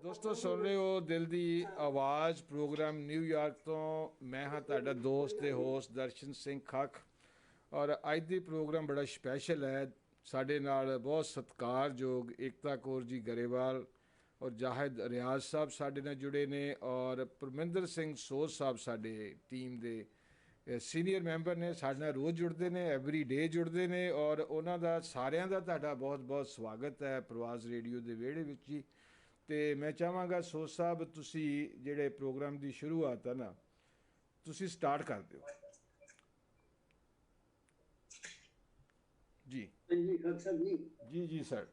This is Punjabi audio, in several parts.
ਦੋਸਤੋ ਸੁਣ ਰਹੇ ਹੋ ਦਿਲ ਦੀ ਆਵਾਜ਼ ਪ੍ਰੋਗਰਾਮ ਨਿਊਯਾਰਕ ਤੋਂ। ਮੈਂ ਹਾਂ ਤੁਹਾਡਾ ਦੋਸਤ ਤੇ ਹੋਸਟ ਦਰਸ਼ਨ ਸਿੰਘ ਖੱਖ। ਔਰ ਅੱਜ ਦੀ ਪ੍ਰੋਗਰਾਮ ਬੜਾ ਸਪੈਸ਼ਲ ਹੈ। ਸਾਡੇ ਨਾਲ ਬਹੁਤ ਸਤਿਕਾਰਯੋਗ ਏਕਤਾ ਕੌਰ ਜੀ ਗਰੇਵਾਲ ਔਰ ਜਾਹਿਦ ਰਿਆਜ਼ ਸਾਹਿਬ ਸਾਡੇ ਨਾਲ ਜੁੜੇ ਨੇ, ਔਰ ਪਰਮਿੰਦਰ ਸਿੰਘ ਸੋਧ ਸਾਹਿਬ ਸਾਡੇ ਟੀਮ ਦੇ ਸੀਨੀਅਰ ਮੈਂਬਰ ਨੇ, ਸਾਡੇ ਨਾਲ ਰੋਜ਼ ਜੁੜਦੇ ਨੇ, ਐਵਰੀ ਡੇ ਜੁੜਦੇ ਨੇ। ਔਰ ਉਹਨਾਂ ਦਾ ਸਾਰਿਆਂ ਦਾ ਤੁਹਾਡਾ ਬਹੁਤ ਬਹੁਤ ਸਵਾਗਤ ਹੈ ਪ੍ਰਵਾਸ ਰੇਡੀਓ ਦੇ ਵਿਹੜੇ ਵਿੱਚ ਹੀ। ਅਤੇ ਮੈਂ ਚਾਹਾਂਗਾ ਸੋਧ ਸਾਹਿਬ ਤੁਸੀਂ ਜਿਹੜੇ ਪ੍ਰੋਗਰਾਮ ਦੀ ਸ਼ੁਰੂਆਤ ਹੈ ਨਾ, ਤੁਸੀਂ ਸਟਾਰਟ ਕਰ ਦਿਓ ਜੀ। ਜੀ ਖੱਖ ਸਾਹਿਬ ਜੀ। ਜੀ ਜੀ ਸਰ।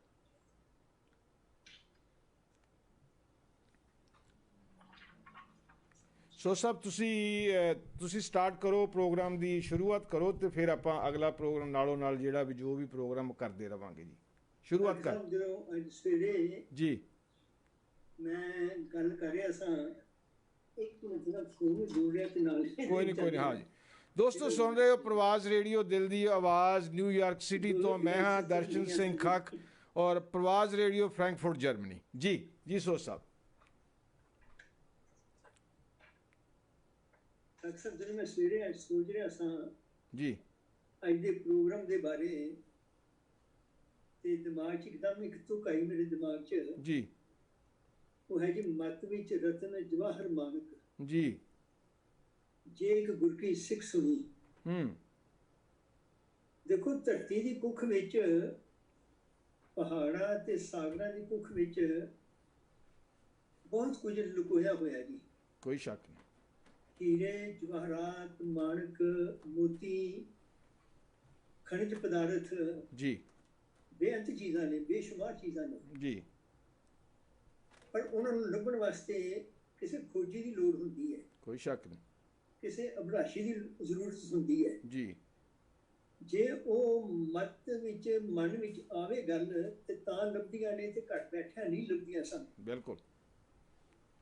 ਸੋ ਸਾਹਿਬ ਤੁਸੀਂ ਸਟਾਰਟ ਕਰੋ, ਪ੍ਰੋਗਰਾਮ ਦੀ ਸ਼ੁਰੂਆਤ ਕਰੋ ਤੇ ਫਿਰ ਆਪਾਂ ਅਗਲਾ ਪ੍ਰੋਗਰਾਮ ਨਾਲੋਂ ਨਾਲ ਜਿਹੜਾ ਵੀ ਜੋ ਵੀ ਪ੍ਰੋਗਰਾਮ ਕਰਦੇ ਰਵਾਂਗੇ ਜੀ। ਸ਼ੁਰੂਆਤ ਕਰ। ਜਦੋਂ ਅੱਜ ਸਵੇਰੇ ਜੀ ਮੈਂ ਗੱਲ ਕਰ ਰਿਹਾ ਸਾਂ, ਇੱਕ ਮਿੰਟ ਦਾ ਫੋਨ ਜੁੜ ਰਿਹਾ ਤੇ ਨਾਲ ਕੋਈ ਨਹੀਂ ਹਾਂ ਜੀ। ਦੋਸਤੋ ਸੁਣ ਰਹੇ ਹੋ ਪ੍ਰਵਾਸ ਰੇਡੀਓ ਦਿਲ ਦੀ ਆਵਾਜ਼ ਨਿਊਯਾਰਕ ਸਿਟੀ ਤੋਂ। ਮੈਂ ਹਾਂ ਦਰਸ਼ਨ ਸਿੰਘ ਖੱਖ ਔਰ ਪ੍ਰਵਾਸ ਰੇਡੀਓ ਫਰੈਂਕਫਰਟ ਜਰਮਨੀ। ਜੀ ਜੀ ਸੋਚ ਸਾਹਿਬ। ਅਕਸਰ ਜਦੋਂ ਮੈਂ ਸਵੇਰੇ ਅੱਜ ਸੋਚ ਰਿਹਾ ਸਾਂ ਜੀ ਅੱਜ ਦੇ ਪ੍ਰੋਗਰਾਮ ਦੇ ਬਾਰੇ, ਤੇ ਦਿਮਾਗ 'ਚ ਇੱਕਦਮ ਇੱਕ ਤੁਕ ਆਈ ਮੇਰੇ ਦਿਮਾਗ 'ਚ ਜੀ। ਉਹ ਹੈ ਜੀ, ਮੱਤ ਵਿੱਚ ਰਤਨ ਜਵਾਹਰ ਮਾਨਕ ਜੀ। ਜੇ ਇੱਕ ਗੁਰ ਕੀ ਸਿੱਖ ਸੁਣੀ। ਦੇਖੋ, ਧਰਤੀ ਦੀ ਕੁੱਖ ਵਿੱਚ, ਪਹਾੜਾਂ ਤੇ ਸਾਗਰਾਂ ਦੀ ਕੁੱਖ ਵਿੱਚ ਬਹੁਤ ਕੁਝ ਲੁਕੋਇਆ ਹੋਇਆ ਜੀ। ਕੋਈ ਸ਼ੱਕ ਨਹੀਂ। ਹੀਰੇ ਜਵਾਹਰਾਤ, ਮਾਣਕ, ਮੋਤੀ, ਖਣਿਜ ਪਦਾਰਥ ਜੀ ਬੇਅੰਤ ਚੀਜ਼ਾਂ ਨੇ, ਬੇਸ਼ੁਮਾਰ ਚੀਜ਼ਾਂ ਨੇ ਜੀ। ਪਰ ਉਹਨਾਂ ਨੂੰ ਲੱਭਣ ਵਾਸਤੇ ਕਿਸੇ ਖੋਜੀ ਦੀ ਲੋੜ ਹੁੰਦੀ ਹੈ। ਕੋਈ ਸ਼ੱਕ ਨਹੀਂ। ਕਿਸੇ ਅਭਿਲਾਸ਼ੀ ਦੀ ਜ਼ਰੂਰਤ ਹੁੰਦੀ ਹੈ ਜੀ। ਜੇ ਉਹ ਮਤ ਵਿੱਚ, ਮਨ ਵਿੱਚ ਆਵੇ ਗੱਲ ਤੇ ਤਾਂ ਲੱਭਦੀਆਂ ਨੇ, ਤੇ ਘੱਟ ਬੈਠਿਆ ਨਹੀਂ ਲੱਭਦੀਆਂ ਸਨ। ਬਿਲਕੁਲ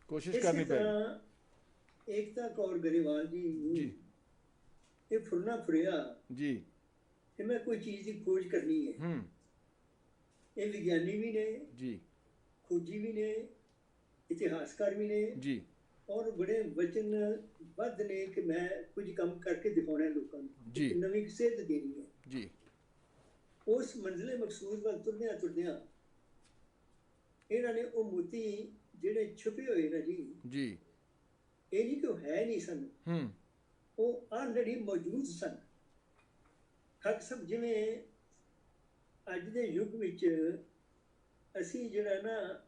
ਕੋਸ਼ਿਸ਼ ਕਰਨੀ ਪਈ। ਏਕਤਾ ਕੌਰ ਗਰੇਵਾਲ ਜੀ ਇਹ ਫੁਰਨਾ ਫੁਰਿਆ ਜੀ ਕਿ ਮੈਂ ਕੋਈ ਚੀਜ਼ ਦੀ ਖੋਜ ਕਰਨੀ ਹੈ। ਇਹ ਵਿਗਿਆਨੀ ਵੀ ਨੇ ਜੀ, ਖੋਜੀ ਵੀ ਨੇ, ਇਤਿਹਾਸਕਾਰ ਵੀ ਨੇ ਜੀ, ਔਰ ਬੜੇ ਵਚਨਬੱਧ ਨੇ ਕਿ ਮੈਂ ਕੁਝ ਕੰਮ ਕਰਕੇ ਦਿਖਾਉਣਾ ਲੋਕਾਂ ਨੂੰ ਜੀ, ਨਵੀਂ ਸੇਧ ਦੇਣੀ ਹੈ ਜੀ। ਉਸ ਮੰਜ਼ਿਲੇ ਮਕਸੂਦ ਵੱਲ ਤੁਰਦਿਆਂ ਤੁਰਦਿਆਂ ਇਹਨਾਂ ਨੇ ਉਹ ਮੋਤੀ ਜਿਹੜੇ ਛੁਪੇ ਹੋਏ ਨੇ ਜੀ, ਇਹ ਨਹੀਂ ਕਿ ਉਹ ਹੈ ਨਹੀਂ ਸਨ, ਉਹ ਆਲਰੇਡੀ ਮੌਜੂਦ ਸਨ। ਖੱਖ ਸਾਹਿਬ, ਜਿਵੇਂ ਅੱਜ ਦੇ ਯੁੱਗ ਵਿੱਚ ਅਸੀਂ ਜਿਹੜਾ ਨਾ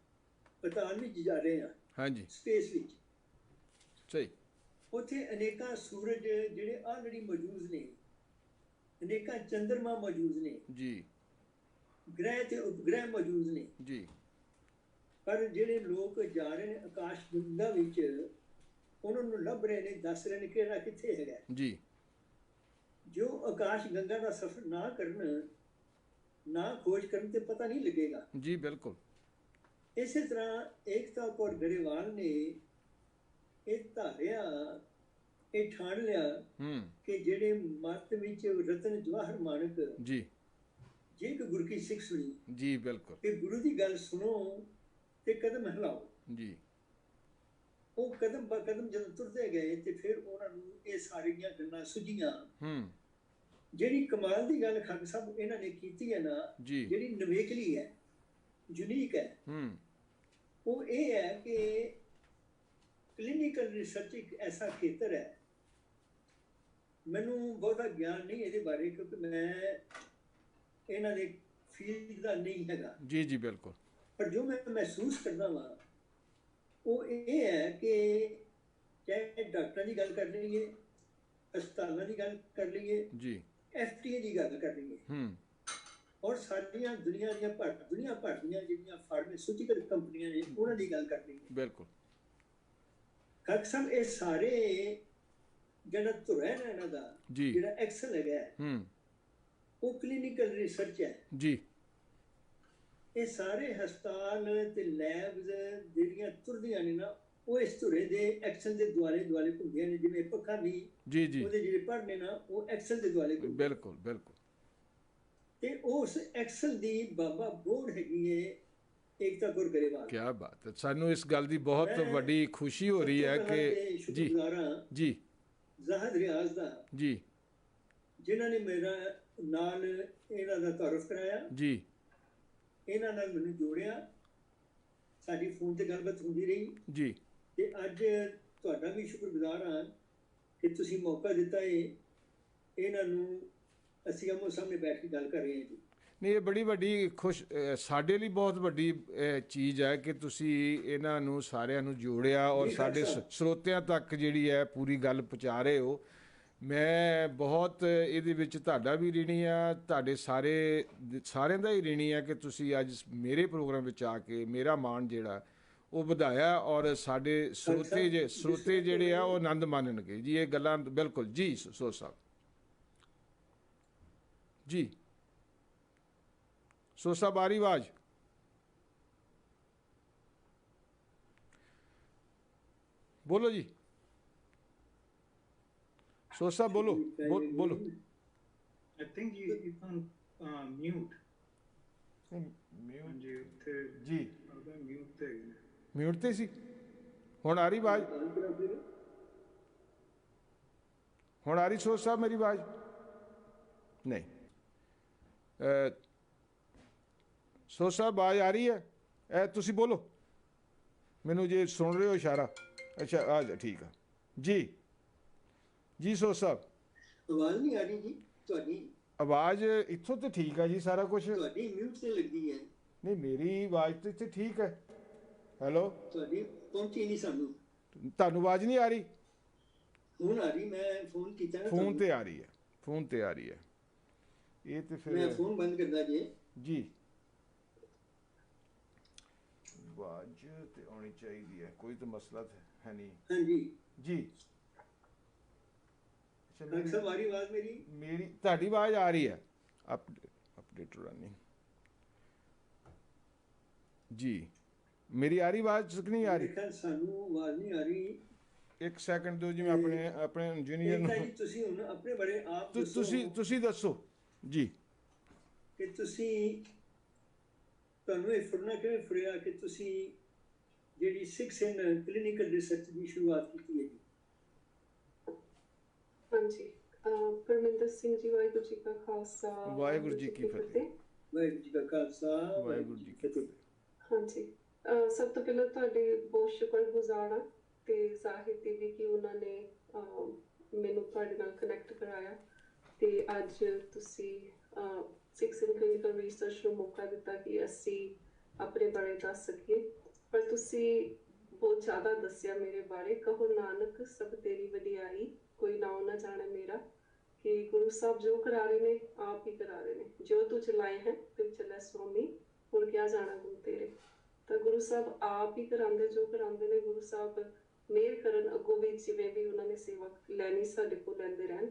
ਪਤਾਲ ਵਿੱਚ ਜਾ ਰਹੇ ਹਾਂ, ਹਾਂਜੀ, ਸਪੇਸ ਵਿੱਚ, ਸਹੀ, ਉੱਥੇ ਅਨੇਕਾਂ ਸੂਰਜ ਜਿਹੜੇ ਆਲਰੇਡੀ ਮੌਜੂਦ ਨੇ, ਅਨੇਕਾਂ ਚੰਦਰਮਾ ਮੌਜੂਦ ਨੇ ਜੀ, ਗ੍ਰਹਿ ਤੇ ਉਪਗ੍ਰਹਿ ਮੌਜੂਦ ਨੇ ਜੀ। ਪਰ ਜਿਹੜੇ ਲੋਕ ਜਾ ਰਹੇ ਨੇ ਆਕਾਸ਼ ਗੰਗਾ ਵਿੱਚ, ਉਹਨਾਂ ਨੂੰ ਲੱਭ ਰਹੇ ਨੇ, ਦੱਸ ਰਹੇ ਨੇ ਕਿਹੜਾ ਕਿੱਥੇ ਹੈਗਾ ਜੀ। ਜੋ ਆਕਾਸ਼ ਗੰਗਾ ਦਾ ਸਫ਼ਰ ਨਾ ਕਰਨ, ਨਾ ਖੋਜ ਕਰਨ, ਤੇ ਪਤਾ ਨਹੀਂ ਲੱਗੇਗਾ ਜੀ। ਬਿਲਕੁਲ ਇਸੇ ਤਰ੍ਹਾਂ ਏਕਤਾ ਕੌਰ ਗਰੇਵਾਲ ਨੇ ਇਹ ਧਾਰਿਆ, ਇਹ ਠਾਣ ਲਿਆ ਕਿ ਜਿਹੜੇ ਮੱਤ ਵਿੱਚ ਰਤਨ ਜਵਾਹਰ ਮਾਨਕ ਜੀ, ਜੇ ਇੱਕ ਗੁਰ ਕੀ ਸਿੱਖ ਸੁਣੀ ਜੀ, ਬਿਲਕੁਲ, ਕਿ ਗੁਰੂ ਦੀ ਗੱਲ ਸੁਣੋ ਤੇ ਕਦਮ ਹਿਲਾਓ ਜੀ। ਉਹ ਕਦਮ ਬ ਕਦਮ ਜਦੋਂ ਤੁਰਦੇ ਗਏ ਤੇ ਫਿਰ ਉਹਨਾਂ ਨੂੰ ਇਹ ਸਾਰੀਆਂ ਗੱਲਾਂ ਸੁਝੀਆਂ। ਜਿਹੜੀ ਕਮਾਲ ਦੀ ਗੱਲ ਖੱਗ ਸਾਹਿਬ ਇਹਨਾਂ ਨੇ ਕੀਤੀ ਹੈ ਨਾ, ਜਿਹੜੀ ਨਵੇਕਲੀ ਹੈ, ਯੂਨੀਕ ਹੈ, ਉਹ ਇਹ ਹੈ ਕਿ ਕਲੀਨਿਕਲ ਰਿਸਰਚ ਇੱਕ ਐਸਾ ਖੇਤਰ ਹੈ, ਮੈਨੂੰ ਬਹੁਤਾ ਗਿਆਨ ਨਹੀਂ ਇਹਦੇ ਬਾਰੇ ਕਿਉਂਕਿ ਮੈਂ ਇਹਨਾਂ ਦੇ ਫੀਲਡ ਦਾ ਨਹੀਂ ਹੈਗਾ ਜੀ। ਜੀ ਬਿਲਕੁਲ। ਪਰ ਜੋ ਮੈਂ ਮਹਿਸੂਸ ਕਰਦਾ ਵਾਂ ਉਹ ਇਹ ਹੈ ਕਿ ਚਾਹੇ ਡਾਕਟਰਾਂ ਦੀ ਗੱਲ ਕਰ ਲਈਏ, ਹਸਪਤਾਲਾਂ ਦੀ ਗੱਲ ਕਰ ਲਈਏ ਜੀ, FDA ਦੀ ਗੱਲ ਕਰ ਲਈਏ, ਔਰ ਸਾਡੀਆਂ ਦੁਨੀਆ ਭਰ ਦੀਆਂ ਜਿਹੜੀਆਂ ਫਾਰਮਾਸਿਊਟੀਕਲ ਕੰਪਨੀਆਂ ਨੇ ਉਹਨਾਂ ਦੀ ਗੱਲ ਕਰ ਲਈਏ, ਬਿਲਕੁਲ। ਖੱਖ ਸਾਹਿਬ, ਇਹ ਸਾਰੇ ਜਿਹੜਾ ਧੁਰਾ ਹੈ ਨਾ ਇਹਨਾਂ ਦਾ, ਜਿਹੜਾ ਐਕਸਲ ਹੈਗਾ, ਉਹ ਕਲੀਨਿਕਲ ਰਿਸਰਚ ਹੈ ਜੀ। ਇਹ ਸਾਰੇ ਹਸਪਤਾਲ ਤੇ ਲੈਬਸ ਜਿਹੜੀਆਂ ਤੁਰਦੀਆਂ ਨੇ ਨਾ, ਉਹ ਇਸ ਧੁਰੇ ਦੇ ਐਕਸਲ ਦੇ ਦੁਆਲੇ ਦੁਆਲੇ ਘੁੰਮਦੀਆਂ ਨੇ। ਜਿਵੇਂ ਪੱਖਾ ਵੀ ਉਹਦੇ ਜਿਹੜੇ ਪਰ ਨੇ ਨਾ, ਉਹ ਐਕਸਲ ਦੇ ਦੁਆਲੇ ਘੁੰਮਦੇ। ਬਿਲਕੁਲ ਬਿਲਕੁਲ। ਤੇ ਉਸ ਐਕਸਲ ਦੀ ਬਾਬਾ ਬੋਰਡ ਹੈਗੀ ਹੈ एकता कौर गरेवाल। क्या बात है, सानू इस गल की बहुत मैं बड़ी खुशी हो रही है कि जी जी ज़ाहिद रियाज दा जी जिन्होंने मेरा नाल इन्हां दा तारुफ कराया जी, इन्हां नाल मैनूं जोड़िया, साडी फोन ते गलबात हुंदी रही जी ते अज तुहाडा भी शुक्रगुजार हां कि तुसीं मौका दिता है इन्हां नूं असीं आमो सामने बैठ के गल कर रहे हैं जी। नहीं, ये बड़ी वड्डी खुश साडे लिए बहुत वड्डी चीज़ है कि तुसी इन्हां नूं सारिਆਂ ਨੂੰ जोड़िया और साडे ਸਰੋਤਿਆਂ तक जिहड़ी है पूरी गल पहुँचा रहे हो। मैं बहुत ਇਹਦੇ ਵਿੱਚ ਤੁਹਾਡਾ ਵੀ ऋणी ਆ, ਤੁਹਾਡੇ ਸਾਰਿਆਂ ਦਾ ਹੀ ऋणी ਆ ਕਿ ਤੁਸੀਂ ਅੱਜ ਮੇਰੇ ਪ੍ਰੋਗਰਾਮ ਵਿੱਚ ਆ ਕੇ ਮੇਰਾ ਮਾਣ ਜਿਹੜਾ ਉਹ ਵਧਾਇਆ ਔਰ ਸਾਡੇ ਸਰੋਤੇ ਜਿਹੜੇ ਆ ਉਹ ਆਨੰਦ ਮਾਣਨਗੇ ਜੀ। ਇਹ ਗੱਲਾਂ ਬਿਲਕੁਲ ਜੀ ਸੋ ਸਾਹਿਬ ਜੀ। सो साहब आ रही आवाज? बोलो जी, सो साहब बोलो बोलो। I think you can mute. Mute जी म्यूट ते सी। हुण आ रही आवाज? हुण आ रही सो साहब मेरी आवाज? नहीं। सो साहब आवाज आ रही है? तुसी बोलो, मैनू जे सुन रहे हो इशारा। अच्छा आ जा, ठीक है जी जी। सो साहब आवाज नहीं आ रही जी तुहाडी? आवाज इत्थों तो ठीक है जी, सारा कुछ तुहाडी म्यूट से लगदी है। नहीं, मेरी आवाज तो इत्थे ठीक है। हेलो, तुहाडी पहुंची नहीं सानू। तुहानू आवाज नहीं आ रही? हुण आ रही, मैं फोन कीता ना फोन ते आ रही है, फोन ते आ रही है। ये तो फिर मैं फोन बंद करदा जी। आवाज ते आनी चाहिए है, कोई तो मसला है नहीं। हाँ जी जी। अच्छा मेरी आवाज मेरी ਤੁਹਾਡੀ आवाज आ रही है? अपडेट रनिंग जी। मेरी आ रही आवाज कि नहीं आ रही? सानू आवाज नहीं आ रही। एक सेकंड दो जी, मैं अपने इंजीनियर ਨੂੰ ਤੁਸੀਂ ਹੁਣ ਆਪਣੇ ਬਾਰੇ ਆਪ ਤੁਸੀਂ ਦੱਸੋ ਜੀ ਕਿ ਤੁਸੀਂ ਤੁਹਾਨੂੰ ਇਹ ਫੁਰਨਾ ਕਿਵੇਂ ਫੁਰਿਆ ਕਿ ਤੁਸੀਂ ਜਿਹੜੀ 6 ਇਨ ਕਲੀਨਿਕਲ ਰਿਸਰਚ ਦੀ ਸ਼ੁਰੂਆਤ ਕੀਤੀ ਹੈ ਜੀ? ਹਾਂਜੀ, ਪਰਮਿੰਦਰ ਸਿੰਘ ਜੀ, ਵਾਹਿਗੁਰੂ ਜੀ ਕਾ ਖਾਲਸਾ ਵਾਹਿਗੁਰੂ ਜੀ ਕੀ ਫਤਿਹ। ਵਾਹਿਗੁਰੂ ਜੀ ਕਾ ਖਾਲਸਾ ਵਾਹਿਗੁਰੂ ਜੀ ਕੀ ਫਤਿਹ। ਹਾਂਜੀ, ਸਭ ਤੋਂ ਪਹਿਲਾਂ ਤੁਹਾਡੇ ਬਹੁਤ ਸ਼ੁਕਰਗੁਜ਼ਾਰ ਹਾਂ ਤੇ ਜ਼ਾਹਿਦ ਦੀ ਵੀ ਕਿ ਉਹਨਾਂ ਨੇ ਮੈਨੂੰ ਤੁਹਾਡੇ ਨਾਲ ਕਨੈਕਟ ਕਰਾਇਆ ਤੇ ਅੱਜ ਤੁਸੀਂ 6 ਇਨ ਕਲੀਨਿਕਲ ਰਿਸਰਚ ਨੂੰ ਮੌਕਾ ਦਿੱਤਾ ਕਿ ਅਸੀਂ ਆਪਣੇ ਬਾਰੇ ਦੱਸ ਸਕੀਏ। ਪਰ ਤੁਸੀਂ ਬਹੁਤ ਜ਼ਿਆਦਾ ਦੱਸਿਆ ਮੇਰੇ ਬਾਰੇ। ਕਹੋ ਨਾਨਕ ਸਭ ਤੇਰੀ ਵਡਿਆਈ, ਕੋਈ ਨਾਉ ਨਾ ਜਾਣੇ ਮੇਰਾ, ਕਿ ਗੁਰੂ ਸਾਹਿਬ ਜੋ ਕਰਾ ਰਹੇ ਨੇ ਆਪ ਹੀ ਕਰਾ ਰਹੇ ਨੇ। ਜੋ ਤੂੰ ਚਲਾਏ ਹੈ ਤੇ ਚੱਲੇ ਸੁਆਮੀ, ਹੁਣ ਕਿਆ ਜਾਣਾ ਗੁਰੂ ਤੇਰੇ। ਤਾਂ ਗੁਰੂ ਸਾਹਿਬ ਆਪ ਹੀ ਕਰਾਉਂਦੇ ਜੋ ਕਰਾਉਂਦੇ ਨੇ। ਗੁਰੂ ਸਾਹਿਬ ਮਿਹਰ ਕਰਨ ਅੱਗੋਂ ਵੀ, ਜਿਵੇਂ ਵੀ ਉਹਨਾਂ ਨੇ ਸੇਵਾ ਲੈਣੀ ਸਾਡੇ ਕੋਲ ਲੈਂਦੇ ਰਹਿਣ।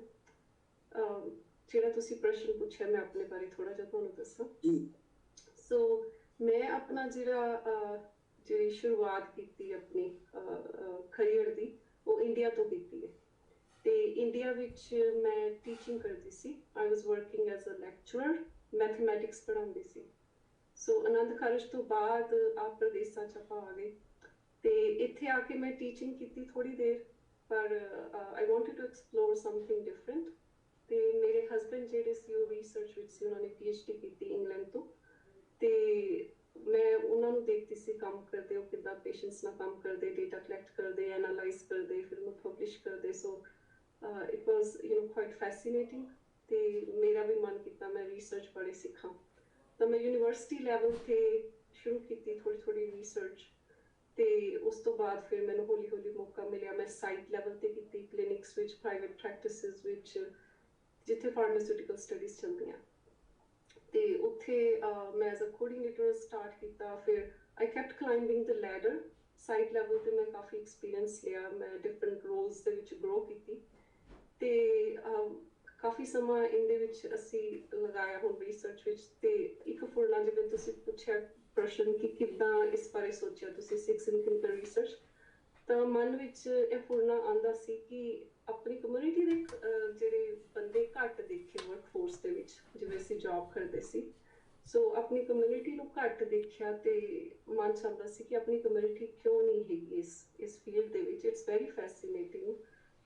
ਜਿਹੜਾ ਤੁਸੀਂ ਪ੍ਰਸ਼ਨ ਪੁੱਛਿਆ, ਮੈਂ ਆਪਣੇ ਬਾਰੇ ਥੋੜਾ ਜਿਹਾ ਤੁਹਾਨੂੰ ਦੱਸਾਂ। ਸੋ ਮੈਂ ਆਪਣਾ ਜਿਹੜੀ ਸ਼ੁਰੂਆਤ ਕੀਤੀ ਆਪਣੀ ਕਰੀਅਰ ਦੀ, ਉਹ ਇੰਡੀਆ ਤੋਂ ਕੀਤੀ ਹੈ। ਤੇ ਇੰਡੀਆ ਵਿੱਚ ਮੈਂ ਟੀਚਿੰਗ ਕਰਦੀ ਸੀ। I was working as a lecturer, mathematics ਪੜ੍ਹਾਉਂਦੀ ਸੀ। ਸੋ ਆਨੰਦ ਕਾਰਜ ਤੋਂ ਬਾਅਦ ਆਪ ਪ੍ਰਦੇਸਾਂ 'ਚ ਆਪਾਂ ਆ ਗਏ ਤੇ ਇੱਥੇ ਆ ਕੇ ਮੈਂ ਟੀਚਿੰਗ ਕੀਤੀ ਥੋੜ੍ਹੀ ਦੇਰ, ਪਰ I wanted to explore something different. ਤੇ ਮੇਰੇ ਹਸਬੈਂਡ ਜਿਹੜੇ ਸੀ ਉਹ ਰਿਸਰਚ ਵਿੱਚ ਸੀ, ਉਹਨਾਂ ਨੇ PhD ਕੀਤੀ ਇੰਗਲੈਂਡ ਤੋਂ। ਤੇ ਮੈਂ ਉਹਨਾਂ ਨੂੰ ਦੇਖਦੀ ਸੀ ਕੰਮ ਕਰਦੇ, ਉਹ ਕਿੱਦਾਂ ਪੇਸ਼ੈਂਟਸ ਨਾਲ ਕੰਮ ਕਰਦੇ, ਡੇਟਾ ਕਲੈਕਟ ਕਰਦੇ, ਐਨਾਲਾਈਜ਼ ਕਰਦੇ, ਫਿਰ ਉਹਨੂੰ ਪਬਲਿਸ਼ ਕਰਦੇ। So it was quite fascinating ਤੇ ਮੇਰਾ ਵੀ ਮਨ ਕੀਤਾ ਮੈਂ ਰਿਸਰਚ ਬਾਰੇ ਸਿੱਖਾਂ। ਤਾਂ ਮੈਂ ਯੂਨੀਵਰਸਿਟੀ ਲੈਵਲ 'ਤੇ ਸ਼ੁਰੂ ਕੀਤੀ ਥੋੜ੍ਹੀ ਰਿਸਰਚ ਤੇ ਉਸ ਤੋਂ ਬਾਅਦ ਫਿਰ ਮੈਨੂੰ ਹੌਲੀ ਹੌਲੀ ਮੌਕਾ ਮਿਲਿਆ। ਮੈਂ ਸਾਈਟ ਲੈਵਲ 'ਤੇ ਕੀਤੀ, ਕਲੀਨਿਕਸ ਵਿੱਚ, ਪ੍ਰਾਈਵੇਟ ਪ੍ਰੈਕਟਿਸਿਸ ਵਿੱਚ, ਜਿੱਥੇ ਫਾਰਮਾਸਿਊਟੀਕਲ ਸਟੱਡੀਜ਼ ਚੱਲਦੀਆਂ। ਤੇ ਉੱਥੇ ਮੈਂ ਐਜ਼ ਅ ਕੋਆਰਡੀਨੇਟਰ ਸਟਾਰਟ ਕੀਤਾ। ਫਿਰ ਆਈ ਕੈਪਟ ਕਲਾਈਂਬਿੰਗ ਦ ਲੈਡਰ। ਸਾਈਟ ਲੈਵਲ 'ਤੇ ਮੈਂ ਕਾਫੀ ਐਕਸਪੀਰੀਅੰਸ ਲਿਆ, ਮੈਂ ਡਿਫਰੈਂਟ ਰੋਲਸ ਦੇ ਵਿੱਚ ਗਰੋ ਕੀਤੀ ਤੇ ਕਾਫੀ ਸਮਾਂ ਇਹਦੇ ਵਿੱਚ ਅਸੀਂ ਲਗਾਇਆ ਹੁਣ ਰਿਸਰਚ ਵਿੱਚ। ਤੇ ਇੱਕ ਫੁਰਨਾ, ਜਿਵੇਂ ਤੁਸੀਂ ਪੁੱਛਿਆ ਪ੍ਰਸ਼ਨ ਕਿ ਕਿੱਦਾਂ ਇਸ ਬਾਰੇ ਸੋਚਿਆ ਤੁਸੀਂ 6 ਇਨ ਕਲੀਨਿਕਲ ਰਿਸਰਚ, ਤਾਂ ਮਨ ਵਿੱਚ ਇਹ ਫੁਰਨਾ ਆਉਂਦਾ ਸੀ ਕਿ ਆਪਣੀ ਕਮਿਊਨਿਟੀ ਦੇ ਜਿਹੜੇ ਬੰਦੇ ਘੱਟ ਦੇਖੇ ਵਰਕ ਫੋਰਸ ਦੇ ਵਿੱਚ, ਜਿਵੇਂ ਅਸੀਂ ਜੌਬ ਕਰਦੇ ਸੀ। ਸੋ ਆਪਣੀ ਕਮਿਊਨਿਟੀ ਨੂੰ ਘੱਟ ਦੇਖਿਆ ਤੇ ਮਨ ਚ ਆਉਂਦਾ ਸੀ ਕਿ ਆਪਣੀ ਕਮਿਊਨਿਟੀ ਕਿਉਂ ਨਹੀਂ ਹੈਗੀ ਇਸ ਫੀਲਡ ਦੇ ਵਿੱਚ। ਇਟਸ ਵੈਰੀ ਫੈਸੀਨੇਟਿੰਗ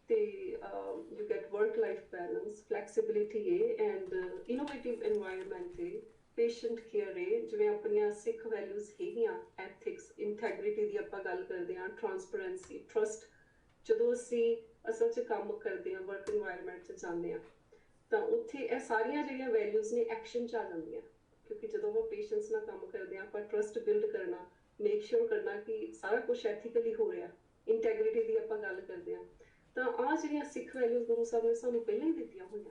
ਤੇ you get work life balance, flexibility ਹੈ ਐਂਡ ਇਨੋਵੇਟਿਵ এনवायरमेंट ਹੈ, ਪੇਸ਼ੈਂਟ ਕੇਅਰ ਹੈ, ਜਿਵੇਂ ਆਪਣੀਆਂ ਸਿੱਖ ਵੈਲਿਊਜ਼ ਹੈਗੀਆਂ, ਐਥਿਕਸ, ਇੰਟੈਗ੍ਰਿਟੀ ਦੀ ਆਪਾਂ ਗੱਲ ਕਰਦੇ ਹਾਂ, ਟਰਾਂਸਪੇਰੈਂਸੀ, ਟਰਸਟ। ਜਦੋਂ ਅਸੀਂ ਅਸਲ 'ਚ ਕੰਮ ਕਰਦੇ ਹਾਂ, ਵਰਕ এনवायरमेंट 'ਚ ਜਾਂਦੇ ਹਾਂ, ਤਾਂ ਉੱਥੇ ਇਹ ਸਾਰੀਆਂ ਜਿਹੜੀਆਂ ਵੈਲਿਊਜ਼ ਨੇ ਐਕਸ਼ਨ 'ਚ ਆ ਜਾਂਦੀਆਂ, ਕਿਉਂਕਿ ਜਦੋਂ ਆਪਾਂ ਪੇਸ਼ੈਂਟਸ ਨਾਲ ਕੰਮ ਕਰਦੇ ਹਾਂ, ਆਪਾਂ ਟਰਸਟ ਬਿਲਡ ਕਰਨਾ, ਮੇਕ ਸ਼ੋਰ ਕਰਨਾ ਕਿ ਸਾਰਾ ਕੁਝ ਐਥੀਕਲੀ ਹੋ ਰਿਹਾ, ਇੰਟੈਗ੍ਰਿਟੀ ਦੀ ਆਪਾਂ ਗੱਲ ਕਰਦੇ ਹਾਂ, ਤਾਂ ਆਹ ਜਿਹੜੀਆਂ ਸਿੱਖ ਵੈਲਿਊਜ਼ ਗੁਰੂ ਸਾਹਿਬ ਨੇ ਸਾਨੂੰ ਪਹਿਲਾਂ ਹੀ ਦਿੱਤੀਆਂ ਹੋਈਆਂ।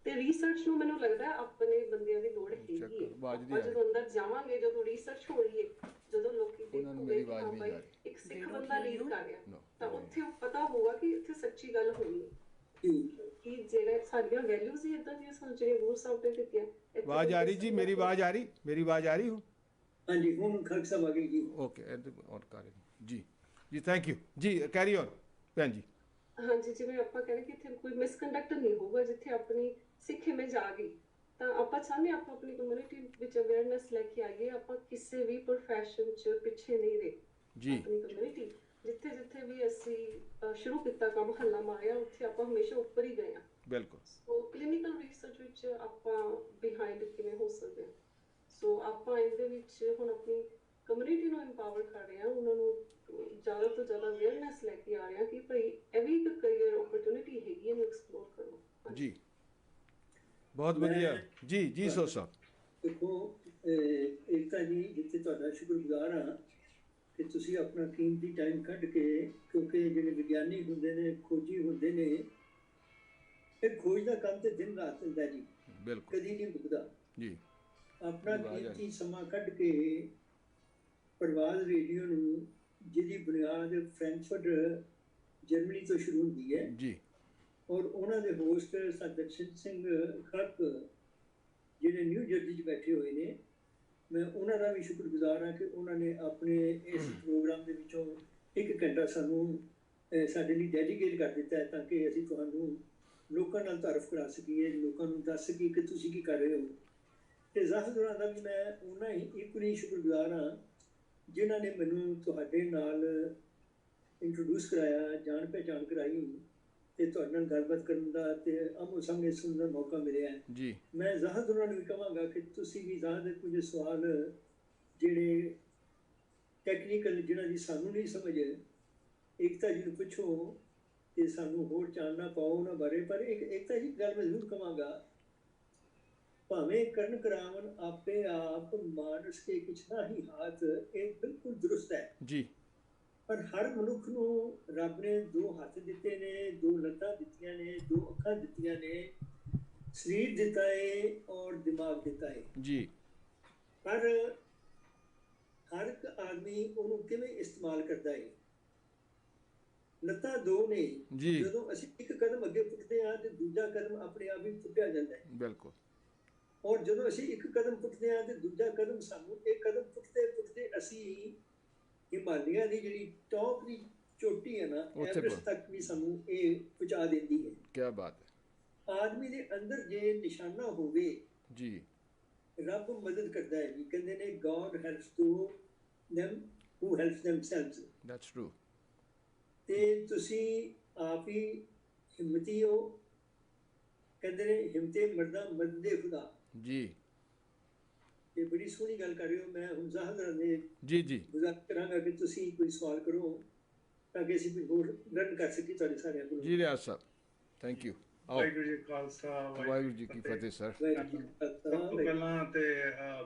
ਤੇ ਰਿਸਰਚ ਨੂੰ ਮੈਨੂੰ ਲੱਗਦਾ ਆਪਣੇ ਬੰਦਿਆਂ ਦੀ ਲੋੜ ਹੈਗੀ ਹੈ। ਆਪਾਂ ਜਦੋਂ ਅੰਦਰ ਜਾਵਾਂਗੇ, ਜਦੋਂ ਰਿਸਰਚ ਹੋ ਰਹੀ ਹੈ, ਜਦੋਂ ਲੋਕੀ ਦੇਖੋਗੇ ਕਿ ਹਾਂ ਭਾਈ ਇੱਕ ਸਿੱਖ ਬੰਦਾ ਲੀਡ ਕਰ ਰਿਹਾ, ਤਾਂ ਉੱਥੇ ਪਤਾ ਹੋਊਗਾ ਕਿ ਇੱਥੇ ਸੱਚੀ ਗੱਲ ਹੋਣੀ ਹੈ ਕਿ ਜਿਹੜੇ ਸਾਡੀਆਂ ਵੈਲਿਊਜ਼ ਹੀ ਇਦਾਂ ਦੀਆਂ ਸਾਨੂੰ ਜਿਹੜੀਆਂ ਗੁਰੂ ਸਾਹਿਬ ਨੇ ਦਿੱਤੀਆਂ। ਆਵਾਜ਼ ਆ ਰਹੀ ਜੀ? ਮੇਰੀ ਆਵਾਜ਼ ਆ ਰਹੀ? ਮੇਰੀ ਆਵਾਜ਼ ਆ ਰਹੀ ਹੋ? ਹਾਂਜੀ, ਹੁਣ ਖਾਲਸਾ ਸਾਹਿਬ ਆ ਗਈ ਜੀ। ਓਕੇ, ਔਨ ਕਰ ਜੀ ਜੀ, ਥੈਂਕ ਯੂ ਜੀ, ਕੈਰੀ ਔਨ ਭੈਣ ਜੀ। ਹਾਂਜੀ, ਜਿਵੇਂ ਆਪਾਂ ਕਹਿੰਦੇ ਕਿ ਇੱਥੇ ਕੋਈ ਮਿਸਕੰਡਕਟ ਨਹੀਂ ਹੋਊਗਾ, ਜਿੱਥੇ ਆਪਣੀ ਸਿੱਖ ਇਮੇਜ ਆ ਗਈ ਤਾਂ ਆਪਾਂ ਚਾਹੁੰਦੇ ਆਪਾਂ ਆਪਣੀ ਕਮਿਊਨਿਟੀ ਵਿੱਚ ਅਵੇਅਰਨੈਸ ਲੈ ਕੇ ਆਈਏ। ਆਪਾਂ ਕਿਸੇ ਵੀ ਪ੍ਰੋਫੈਸ਼ਨ 'ਚ ਪਿੱਛੇ ਨਹੀਂ ਰਹੇ ਜੀ। ਆਪਣੀ ਕਮਿਊਨਿਟੀ ਜਿੱਥੇ ਜਿੱਥੇ ਵੀ ਅਸੀਂ ਸ਼ੁਰੂ ਕੀਤਾ ਕੰਮ, ਹੱਲਾ ਮਾਰਿਆ, ਉੱਥੇ ਆਪਾਂ ਹਮੇਸ਼ਾ ਉੱਪਰ ਹੀ ਗਏ ਹਾਂ। ਬਿਲਕੁਲ। ਸੋ ਕਲੀਨਿਕਲ ਰਿਸਰਚ ਵਿੱਚ ਆਪਾਂ ਬਿਹਾਈਂਡ ਕਿਵੇਂ ਹੋ ਸਕਦੇ ਹਾਂ? ਸੋ ਆਪਾਂ ਇਹਦੇ ਵਿੱਚ ਹੁਣ ਆਪਣੀ ਕਮਿਊਨਿਟੀ ਨੂੰ ਇੰਪਾਵਰ ਕਰ ਰਹੇ ਹਾਂ, ਉਹਨਾਂ ਨੂੰ ਜ਼ਿਆਦਾ ਤੋਂ ਜ਼ਿਆਦਾ ਅਵੇਅਰਨੈਸ ਲੈ ਕੇ ਆ ਰਹੇ ਹਾਂ ਕਿ ਭਾਈ ਇਹ ਵੀ ਇੱਕ ਕਰੀਅਰ ਓਪਰਚੁਨਿਟੀ ਹੈਗੀ, ਇਹਨੂੰ ਐਕਸਪਲੋਰ ਕਰੋ। ਜੀ, ਬਹੁਤ ਵਧੀਆ ਜੀ। ਜੀ ਸੋ ਸਾਹਿਬ ਦੇਖੋ, ਏਕਤਾ ਜੀ, ਜਿੱਥੇ ਤੁਹਾਡਾ ਸ਼ੁਕਰਗੁਜ਼ਾਰ ਹਾਂ ਕਿ ਤੁਸੀਂ ਆਪਣਾ ਕੀਮਤੀ ਟਾਈਮ ਕੱਢ ਕੇ, ਕਿਉਂਕਿ ਜਿਹੜੇ ਵਿਗਿਆਨੀ ਹੁੰਦੇ ਨੇ, ਖੋਜੀ ਹੁੰਦੇ ਨੇ, ਇਹ ਖੋਜ ਦਾ ਕੰਮ ਤੇ ਦਿਨ ਰਾਤ ਚੱਲਦਾ ਜੀ, ਬਿਲਕੁਲ, ਕਦੀ ਨਹੀਂ ਮੁੱਕਦਾ ਜੀ। ਆਪਣਾ ਕੀਮਤੀ ਸਮਾਂ ਕੱਢ ਕੇ ਪ੍ਰਵਾਜ਼ ਰੇਡੀਓ ਨੂੰ, ਜਿਹਦੀ ਬੁਨਿਆਦ ਫਰੈਂਕਫਰਟ ਜਰਮਨੀ ਤੋਂ ਸ਼ੁਰੂ ਹੁੰਦੀ ਹੈ ਜੀ, ਔਰ ਉਹਨਾਂ ਦੇ ਹੋਸਟ ਦਰਸ਼ਨ ਸਿੰਘ ਖੱਕ ਜਿਹੜੇ ਨਿਊ ਜਰਸੀ 'ਚ ਬੈਠੇ ਹੋਏ ਨੇ, ਮੈਂ ਉਹਨਾਂ ਦਾ ਵੀ ਸ਼ੁਕਰਗੁਜ਼ਾਰ ਹਾਂ ਕਿ ਉਹਨਾਂ ਨੇ ਆਪਣੇ ਇਸ ਪ੍ਰੋਗਰਾਮ ਦੇ ਵਿੱਚੋਂ 1 ਘੰਟਾ ਸਾਨੂੰ ਸਾਡੇ ਲਈ ਡੈਡੀਕੇਟ ਕਰ ਦਿੱਤਾ ਹੈ, ਤਾਂ ਕਿ ਅਸੀਂ ਤੁਹਾਨੂੰ ਲੋਕਾਂ ਨਾਲ ਤਾਰਫ ਕਰਾ ਸਕੀਏ, ਲੋਕਾਂ ਨੂੰ ਦੱਸ ਸਕੀਏ ਕਿ ਤੁਸੀਂ ਕੀ ਕਰ ਰਹੇ ਹੋ। ਤੇ ਜ਼ਾਹਰਾਂ ਦਾ ਵੀ ਮੈਂ ਉਹਨਾਂ ਹੀ ਇਕੁਅਲੀ ਸ਼ੁਕਰਗੁਜ਼ਾਰ ਹਾਂ ਜਿਨ੍ਹਾਂ ਨੇ ਮੈਨੂੰ ਤੁਹਾਡੇ ਨਾਲ ਇੰਟਰੋਡਿਊਸ ਕਰਾਇਆ, ਜਾਣ ਪਹਿਚਾਣ ਕਰਾਈ ਤੇ ਤੁਹਾਡੇ ਨਾਲ ਗੱਲਬਾਤ ਕਰਨ ਦਾ ਤੇ ਆਮੋ ਸਾਹਮਣੇ ਸੁਣਨ ਦਾ ਮੌਕਾ ਮਿਲਿਆ ਜੀ। ਮੈਂ ਜ਼ਾਹਰ ਉਹਨਾਂ ਨੂੰ ਵੀ ਕਹਾਂਗਾ ਕਿ ਤੁਸੀਂ ਵੀ ਜ਼ਾਹਰ ਕੁਝ ਸਵਾਲ ਜਿਹੜੇ ਟੈਕਨੀਕਲ, ਜਿਹਨਾਂ ਦੀ ਸਾਨੂੰ ਨਹੀਂ ਸਮਝ, ਏਕਤਾ ਜੀ ਨੂੰ ਪੁੱਛੋ ਤੇ ਸਾਨੂੰ ਹੋਰ ਚਾਨਣਾ ਪਾਓ ਉਹਨਾਂ ਬਾਰੇ। ਪਰ ਏਕਤਾ ਜੀ ਗੱਲ ਮੈਂ ਜ਼ਰੂਰ ਕਹਾਂਗਾ, ਭਾਵੇਂ ਕਰਨ ਕਰਾਵਨ ਆਪੇ ਆਪ ਮਾਨਸ ਕੇ ਕੁਛ ਨਾ ਹੀ ਹਾਥ, ਇਹ ਬਿਲਕੁਲ ਦਰੁਸਤ ਹੈ ਜੀ। ਪਰ ਹਰ ਮਨੁੱਖ ਨੂੰ ਰੱਬ ਨੇ 2 ਹੱਥ ਦਿੱਤੇ ਨੇ, 2 ਲੱਤਾਂ ਦਿੱਤੀਆਂ ਨੇ, 2 ਅੱਖਾਂ ਦਿੱਤੀਆਂ ਨੇ, ਸਰੀਰ ਦਿੱਤਾ ਹੈ ਔਰ ਦਿਮਾਗ ਦਿੱਤਾ ਹੈ ਜੀ। ਪਰ ਹਰ ਇੱਕ ਆਦਮੀ ਉਹਨੂੰ ਕਿਵੇਂ ਇਸਤੇਮਾਲ ਕਰਦਾ ਹੈ। ਲੱਤਾਂ 2 ਨੇ, ਜਦੋਂ ਅਸੀਂ ਇੱਕ ਕਦਮ ਅੱਗੇ ਪੁੱਟਦੇ ਹਾਂ ਤੇ ਦੂਜਾ ਕਦਮ ਆਪਣੇ ਆਪ ਹੀ ਪੁੱਟਿਆ ਜਾਂਦਾ ਹੈ। ਬਿਲਕੁਲ। ਔਰ ਜਦੋਂ ਅਸੀਂ ਇੱਕ ਕਦਮ ਪੁੱਟਦੇ ਹਾਂ ਤੇ ਦੂਜਾ ਕਦਮ ਸਾਨੂੰ, ਇਹ ਕਦਮ ਪੁੱਟਦੇ ਪੁੱਟਦੇ ਅਸੀਂ ਹਿਮਾਲਿਆ ਦੀ ਜਿਹੜੀ ਟੌਪ ਦੀ ਚੋਟੀ ਹੈ ਨਾ, ਐਵਰੈਸਟ ਤੱਕ ਵੀ ਸਾਨੂੰ ਇਹ ਪਹੁੰਚਾ ਦਿੰਦੀ ਹੈ। ਕੀ ਬਾਤ ਹੈ। ਆਦਮੀ ਦੇ ਅੰਦਰ ਜੇ ਨਿਸ਼ਾਨਾ ਹੋਵੇ ਜੀ, ਰੱਬ ਮਦਦ ਕਰਦਾ ਹੈ ਜੀ। ਕਹਿੰਦੇ ਨੇ God helps to them who helps themselves. That's true. ਤੇ ਤੁਸੀਂ ਆਪ ਹੀ ਹਿੰਮਤੀ ਹੋ, ਕਹਿੰਦੇ ਨੇ ਹਿੰਮਤੇ ਮਰਦਾ ਮਦਦੇ ਖੁਦਾ ਜੀ। ਇਹ ਬੜੀ ਸੋਹਣੀ ਗੱਲ ਕਰ ਰਹੇ ਹੋ। ਮੈਂ ਹੁਣ ਜ਼ਾਹਰ ਨੇ ਜੀ ਜੀ ਗੁਜ਼ਾਰਿਸ਼ ਕਰਾਂਗਾ ਕਿ ਤੁਸੀਂ ਕੋਈ ਸਵਾਲ ਕਰੋ ਤਾਂ ਕਿ ਅਸੀਂ ਹੋਰ ਲਰਨ ਕਰ ਸਕੀਏ ਤੁਹਾਡੇ ਸਾਰਿਆਂ ਕੋਲ। ਜੀ ਰਿਆਜ਼ ਸਾਹਿਬ, thank you. Waheguru ji Khalsa, Waheguru ji Ki Fateh. Sir, ਸਭ ਤੋਂ ਪਹਿਲਾਂ ਤੇ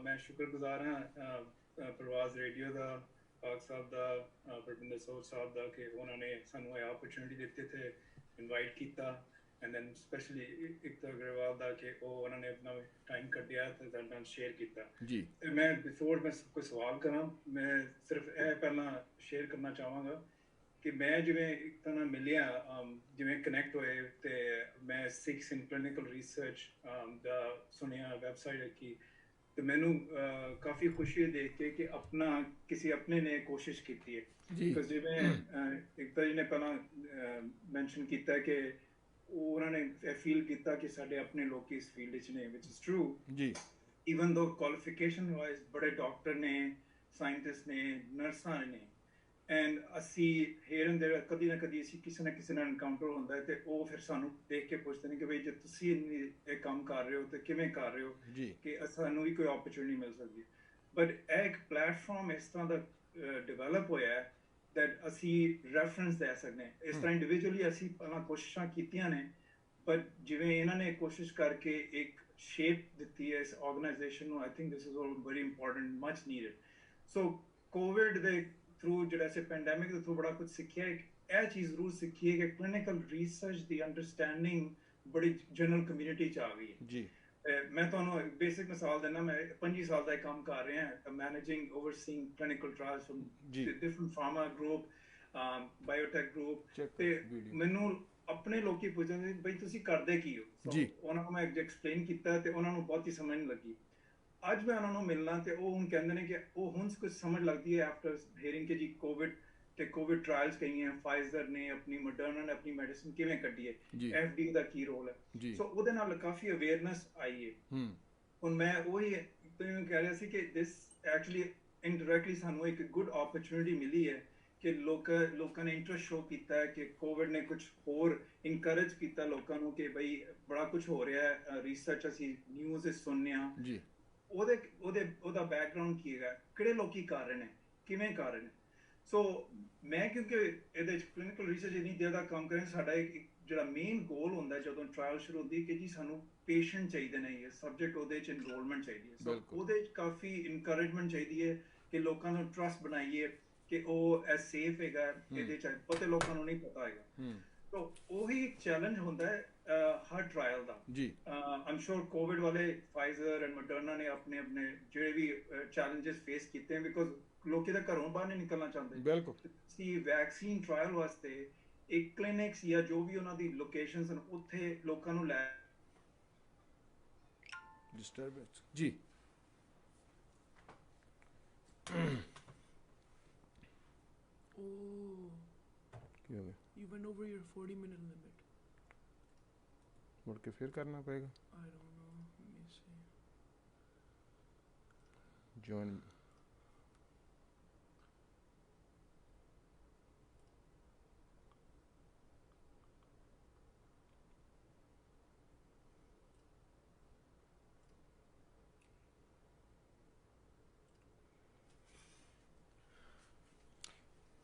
ਮੈਂ ਸ਼ੁਕਰਗੁਜ਼ਾਰ ਹਾਂ ਪ੍ਰਵਾਜ਼ ਰੇਡੀਓ ਦਾ, ਪਾਕ ਸਾਹਿਬ ਦਾ, ਪਰਵਿੰਦਰ ਸੋਹ ਸਾਹਿਬ ਦਾ, ਕਿ ਉਹਨਾਂ ਨੇ ਸਾਨੂੰ ਇਹ ਆਪਰਚੁਨਿਟੀ ਦਿੱਤੀ ਤੇ ਇਨਵਾਈਟ ਕੀਤਾ। ਐਂਡ ਦੈਨ ਸਪੈਸ਼ਲੀ ਏਕਤਾ ਅਗਰਵਾਲ ਦਾ ਕਿ ਉਹਨਾਂ ਨੇ ਆਪਣਾ ਟਾਈਮ ਕੱਢਿਆ ਤੇ ਤੁਹਾਡੇ ਨਾਲ ਸ਼ੇਅਰ ਕੀਤਾ ਜੀ। ਤੇ ਮੈਂ ਬਿਫੋਰ ਮੈਂ ਕੋਈ ਸਵਾਲ ਕਰਾਂ, ਮੈਂ ਸਿਰਫ ਇਹ ਪਹਿਲਾਂ ਸ਼ੇਅਰ ਕਰਨਾ ਚਾਹਾਂਗਾ ਕਿ ਮੈਂ ਜਿਵੇਂ ਏਕਤਾ ਨਾਲ ਮਿਲਿਆ, ਜਿਵੇਂ ਕਨੈਕਟ ਹੋਏ, ਤੇ ਮੈਂ ਸਿਕਸ ਇਨ ਕਲੀਨਿਕਲ ਰਿਸਰਚ ਦਾ ਸੁਣਿਆ, ਵੈਬਸਾਈਟ ਰੱਖੀ, ਤੇ ਮੈਨੂੰ ਕਾਫੀ ਖੁਸ਼ੀ ਦੇਖ ਕੇ ਕਿ ਆਪਣਾ ਕਿਸੇ ਆਪਣੇ ਨੇ ਕੋਸ਼ਿਸ਼ ਕੀਤੀ ਹੈ। ਬਿਕਾਜ਼ ਜਿਵੇਂ ਏਕਤਾ ਜੀ ਨੇ ਪਹਿਲਾਂ ਮੈਂਸ਼ਨ ਕੀਤਾ ਕਿ ਉਹਨਾਂ ਨੇ ਫੀਲ ਕੀਤਾ ਕਿ ਸਾਡੇ ਆਪਣੇ ਲੋਕ ਇਸ ਫੀਲਡ 'ਚ ਨੇ, ਵਿਚ ਇਜ਼ ਟਰੂ ਜੀ। ਈਵਨ ਦੋ ਕੁਆਲੀਫਿਕੇਸ਼ਨ ਵਾਈਜ਼ ਬੜੇ ਡਾਕਟਰ ਨੇ, ਸਾਇੰਟਿਸਟ ਨੇ, ਨਰਸਾਂ ਨੇ, ਐਂਡ ਅਸੀਂ ਹੇਅਰ ਐਂਡ ਦੇਅਰ ਕਦੀ ਨਾ ਕਦੀ ਅਸੀਂ ਕਿਸੇ ਨਾ ਕਿਸੇ ਨਾਲ ਐਨਕਾਊਂਟਰ ਹੁੰਦਾ ਹੈ, ਤੇ ਉਹ ਫਿਰ ਸਾਨੂੰ ਦੇਖ ਕੇ ਪੁੱਛਦੇ ਨੇ ਕਿ ਬਈ ਜੇ ਤੁਸੀਂ ਇਹ ਕੰਮ ਕਰ ਰਹੇ ਹੋ ਤੇ ਕਿਵੇਂ ਕਰ ਰਹੇ ਹੋ, ਕਿ ਸਾਨੂੰ ਵੀ ਕੋਈ ਓਪਰਚੁਨਿਟੀ ਮਿਲ ਸਕਦੀ ਹੈ। ਬਟ ਇਹ ਇੱਕ ਪਲੇਟਫਾਰਮ ਇਸ ਤਰ੍ਹਾਂ ਦਾ ਡਿਵੈਲਪ ਹੋਇਆ ਹੈ ਦੈਟ ਅਸੀਂ ਰੈਫਰੈਂਸ ਦੇ ਸਕਦੇ ਹਾਂ। ਇਸ ਤਰ੍ਹਾਂ ਇੰਡੀਵਿਜੂਅਲੀ ਅਸੀਂ ਪਹਿਲਾਂ ਕੋਸ਼ਿਸ਼ਾਂ ਕੀਤੀਆਂ ਨੇ, ਬਟ ਜਿਵੇਂ ਇਹਨਾਂ ਨੇ ਕੋਸ਼ਿਸ਼ ਕਰਕੇ ਇੱਕ ਸ਼ੇਪ ਦਿੱਤੀ ਹੈ ਇਸ ਆਰਗੇਨਾਈਜੇਸ਼ਨ ਨੂੰ, I think this is all very important, much needed. So Covid ਦੇ ਥਰੂ ਜਿਹੜਾ ਅਸੀਂ ਪੈਂਡੈਮਿਕ ਦੇ ਥਰੂ ਬੜਾ ਕੁਝ ਸਿੱਖਿਆ। ਇਹ ਚੀਜ਼ ਜ਼ਰੂਰ ਸਿੱਖੀ ਹੈ ਕਿ ਕਲੀਨਿਕਲ ਰਿਸਰਚ ਦੀ ਅੰਡਰਸਟੈਂਡਿੰਗ ਬੜੀ ਜਨਰਲ ਕਮਿਊਨਿਟੀ 'ਚ ਆ ਗਈ ਹੈ ਜੀ। ਮੈਂ ਤੁਹਾਨੂੰ ਬੇਸਿਕ ਮਿਸਾਲ ਦਿੰਦਾ, ਮੈਂ 25 ਸਾਲ ਦਾ ਕੰਮ ਕਰ ਰਿਹਾ, managing overseeing clinical trials firm different pharma group, biotech group, ਤੇ ਮੈਨੂੰ ਆਪਣੇ ਲੋਕੀ ਪੁੱਛਦੇ ਬਈ ਤੁਸੀਂ ਕਰਦੇ ਕੀ ਹੋ ਜੀ। ਉਹਨਾਂ ਨੂੰ ਮੈਂ ਐਕਸਪਲੇਨ ਕੀਤਾ ਤੇ ਉਹਨਾਂ ਨੂੰ ਬਹੁਤ ਹੀ ਸਮਝ ਨਹੀਂ ਲੱਗੀ। ਅੱਜ ਮੈਂ ਉਹਨਾਂ ਨੂੰ ਮਿਲਣਾ ਤੇ ਉਹ ਹੁਣ ਕਹਿੰਦੇ ਨੇ ਕਿ ਉਹ ਹੁਣ ਕੁਝ ਸਮਝ ਲੱਗਦੀ ਹੈ ਆਫਟਰ ਹੀਅਰਿੰਗ ਕਿ ਜੀ ਕੋਵਿਡ ਤੇ ਕੋਵਿਡ ਟ੍ਰਾਇਲਸ ਕਹੀਆਂ, ਫਾਈਜ਼ਰ ਨੇ ਆਪਣੀ, ਮੋਡਰਨਾ ਨੇ ਆਪਣੀ ਮੈਡੀਸਿਨ ਕਿਵੇਂ ਕੱਢੀ ਹੈ, FDA ਦਾ ਕੀ ਰੋਲ ਹੈ। ਸੋ ਉਹਦੇ ਨਾਲ ਕਾਫੀ ਅਵੇਅਰਨੈਸ ਆਈ ਹੈ। ਹੁਣ ਮੈਂ ਉਹੀ ਤੁਹਾਨੂੰ ਕਹਿ ਰਿਹਾ ਸੀ ਕਿ ਦਿਸ ਐਕਚੁਅਲੀ ਇਨਡਾਇਰੈਕਟਲੀ ਸਾਨੂੰ ਇੱਕ ਗੁੱਡ ਓਪਰਚੁਨਿਟੀ ਮਿਲੀ ਹੈ ਕਿ ਲੋਕਾਂ ਨੇ ਇੰਟਰਸਟ ਸ਼ੋ ਕੀਤਾ ਹੈ, ਕਿ ਕੋਵਿਡ ਨੇ ਕੁਝ ਹੋਰ ਇਨਕਰੇਜ ਕੀਤਾ ਲੋਕਾਂ ਨੂੰ ਕਿ ਬਈ ਬੜਾ ਕੁਝ ਹੋ ਰਿਹਾ ਹੈ, ਰਿਸਰਚ ਅਸੀਂ ਨਿਊਜ਼ ਸੁਣਨੇ ਆ। ਉਹਦਾ ਬੈਕਗ੍ਰਾਉਂਡ ਕੀ ਹੈਗਾ, ਕਿਹੜੇ ਲੋਕੀ ਕਰ ਰਹੇ ਨੇ, ਕਿਵੇਂ ਕਰ ਰਹੇ ਨੇ। ਸੋ ਮੈਂ ਕਿਉਂਕਿ ਇਹਦੇ ਵਿੱਚ ਕਲੀਨਿਕਲ ਰਿਸਰਚ ਇੰਨੀ ਦੇਰ ਦਾ ਕੰਮ ਕਰਾਂ, ਸਾਡਾ ਇੱਕ ਜਿਹੜਾ ਮੇਨ ਗੋਲ ਹੁੰਦਾ ਜਦੋਂ ਟ੍ਰਾਇਲ ਸ਼ੁਰੂ ਹੁੰਦੀ ਕਿ ਜੀ ਸਾਨੂੰ ਪੇਸ਼ੈਂਟ ਚਾਹੀਦੇ ਨੇ, ਸਬਜੈਕਟ ਉਹਦੇ 'ਚ ਇਨਰੋਲਮੈਂਟ ਚਾਹੀਦੀ ਹੈ। ਸੋ ਉਹਦੇ 'ਚ ਕਾਫੀ ਇਨਕਰੇਜਮੈਂਟ ਚਾਹੀਦੀ ਹੈ ਕਿ ਲੋਕਾਂ ਨੂੰ ਟਰਸਟ ਬਣਾਈਏ ਕਿ ਉਹ ਐ ਸੇਫ ਹੈਗਾ, ਇਹਦੇ 'ਚ ਪਤਾ ਲੋਕਾਂ ਨੂੰ ਨਹੀਂ ਪਤਾ ਹੈਗਾ। ਸੋ ਉਹੀ ਇੱਕ ਚੈਲੰਜ ਹੁੰਦਾ ਹੈ ਹਰ ਟ੍ਰਾਇਲ ਦਾ ਜੀ। ਆਮ ਸ਼ੋਰ ਕੋਵਿਡ ਵਾਲੇ ਫਾਈਜ਼ਰ ਐਂਡ ਮੋਡਰਨਾ ਨੇ ਆਪਣੇ ਜਿਹੜੇ ਵੀ ਚੈਲੰਜਸ ਫੇਸ ਕੀਤੇ ਹਨ, ਬਿਕੋਜ਼ ਲੋਕੀ ਤਾਂ ਘਰੋਂ ਬਾਹਰ ਨਹੀਂ ਨਿਕਲਣਾ ਚਾਹੁੰਦੇ। ਬਿਲਕੁਲ। ਤੁਸੀਂ ਵੈਕਸੀਨ ਟ੍ਰਾਇਲ ਵਾਸਤੇ ਇੱਕ ਕਲੀਨਿਕਸ ਜਾਂ ਜੋ ਵੀ ਉਹਨਾਂ ਦੀ ਲੋਕੇਸ਼ਨਸ ਹਨ, ਉੱਥੇ ਲੋਕਾਂ ਨੂੰ ਲੈ ਡਿਸਟਰਬੈਂਸ ਜੀ। ਕੀ ਹੋ ਗਿਆ? You went over your 40-minute limit. ਮੁੜ ਕੇ ਫਿਰ ਕਰਨਾ ਪਏਗਾ। I don't know. Let me see. Join.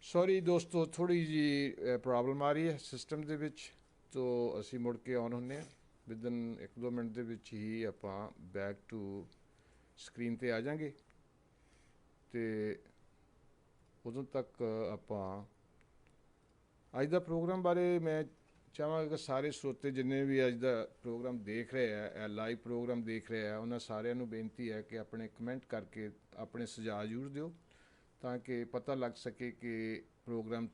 Sorry ਦੋਸਤੋ, ਥੋੜ੍ਹੀ ਜਿਹੀ ਪ੍ਰੋਬਲਮ ਆ ਰਹੀ ਹੈ ਸਿਸਟਮ ਦੇ ਵਿੱਚ, ਤੋ ਅਸੀਂ ਮੁੜ ਕੇ ਆਨ ਹੁੰਦੇ ਹਾਂ। ਵਿਦਨ 1-2 ਮਿੰਟ ਦੇ ਵਿੱਚ ਹੀ ਆਪਾਂ ਬੈਕ ਟੂ ਸਕਰੀਨ 'ਤੇ ਆ ਜਾਵਾਂਗੇ, ਅਤੇ ਉਦੋਂ ਤੱਕ ਆਪਾਂ ਅੱਜ ਦਾ ਪ੍ਰੋਗਰਾਮ ਬਾਰੇ ਮੈਂ ਚਾਹਾਂਗਾ ਕਿ ਸਾਰੇ ਸਰੋਤੇ ਜਿੰਨੇ ਵੀ ਅੱਜ ਦਾ ਪ੍ਰੋਗਰਾਮ ਦੇਖ ਰਹੇ ਆ, ਲਾਈਵ ਪ੍ਰੋਗਰਾਮ ਦੇਖ ਰਹੇ ਆ, ਉਹਨਾਂ ਸਾਰਿਆਂ ਨੂੰ ਬੇਨਤੀ ਹੈ ਕਿ ਆਪਣੇ ਕਮੈਂਟ ਕਰਕੇ ਆਪਣੇ ਸੁਝਾਅ ਜ਼ਰੂਰ ਦਿਓ, ਤਾਂ ਕਿ ਪਤਾ ਲੱਗ ਸਕੇ ਕਿ ਪ੍ਰੋਗਰਾਮ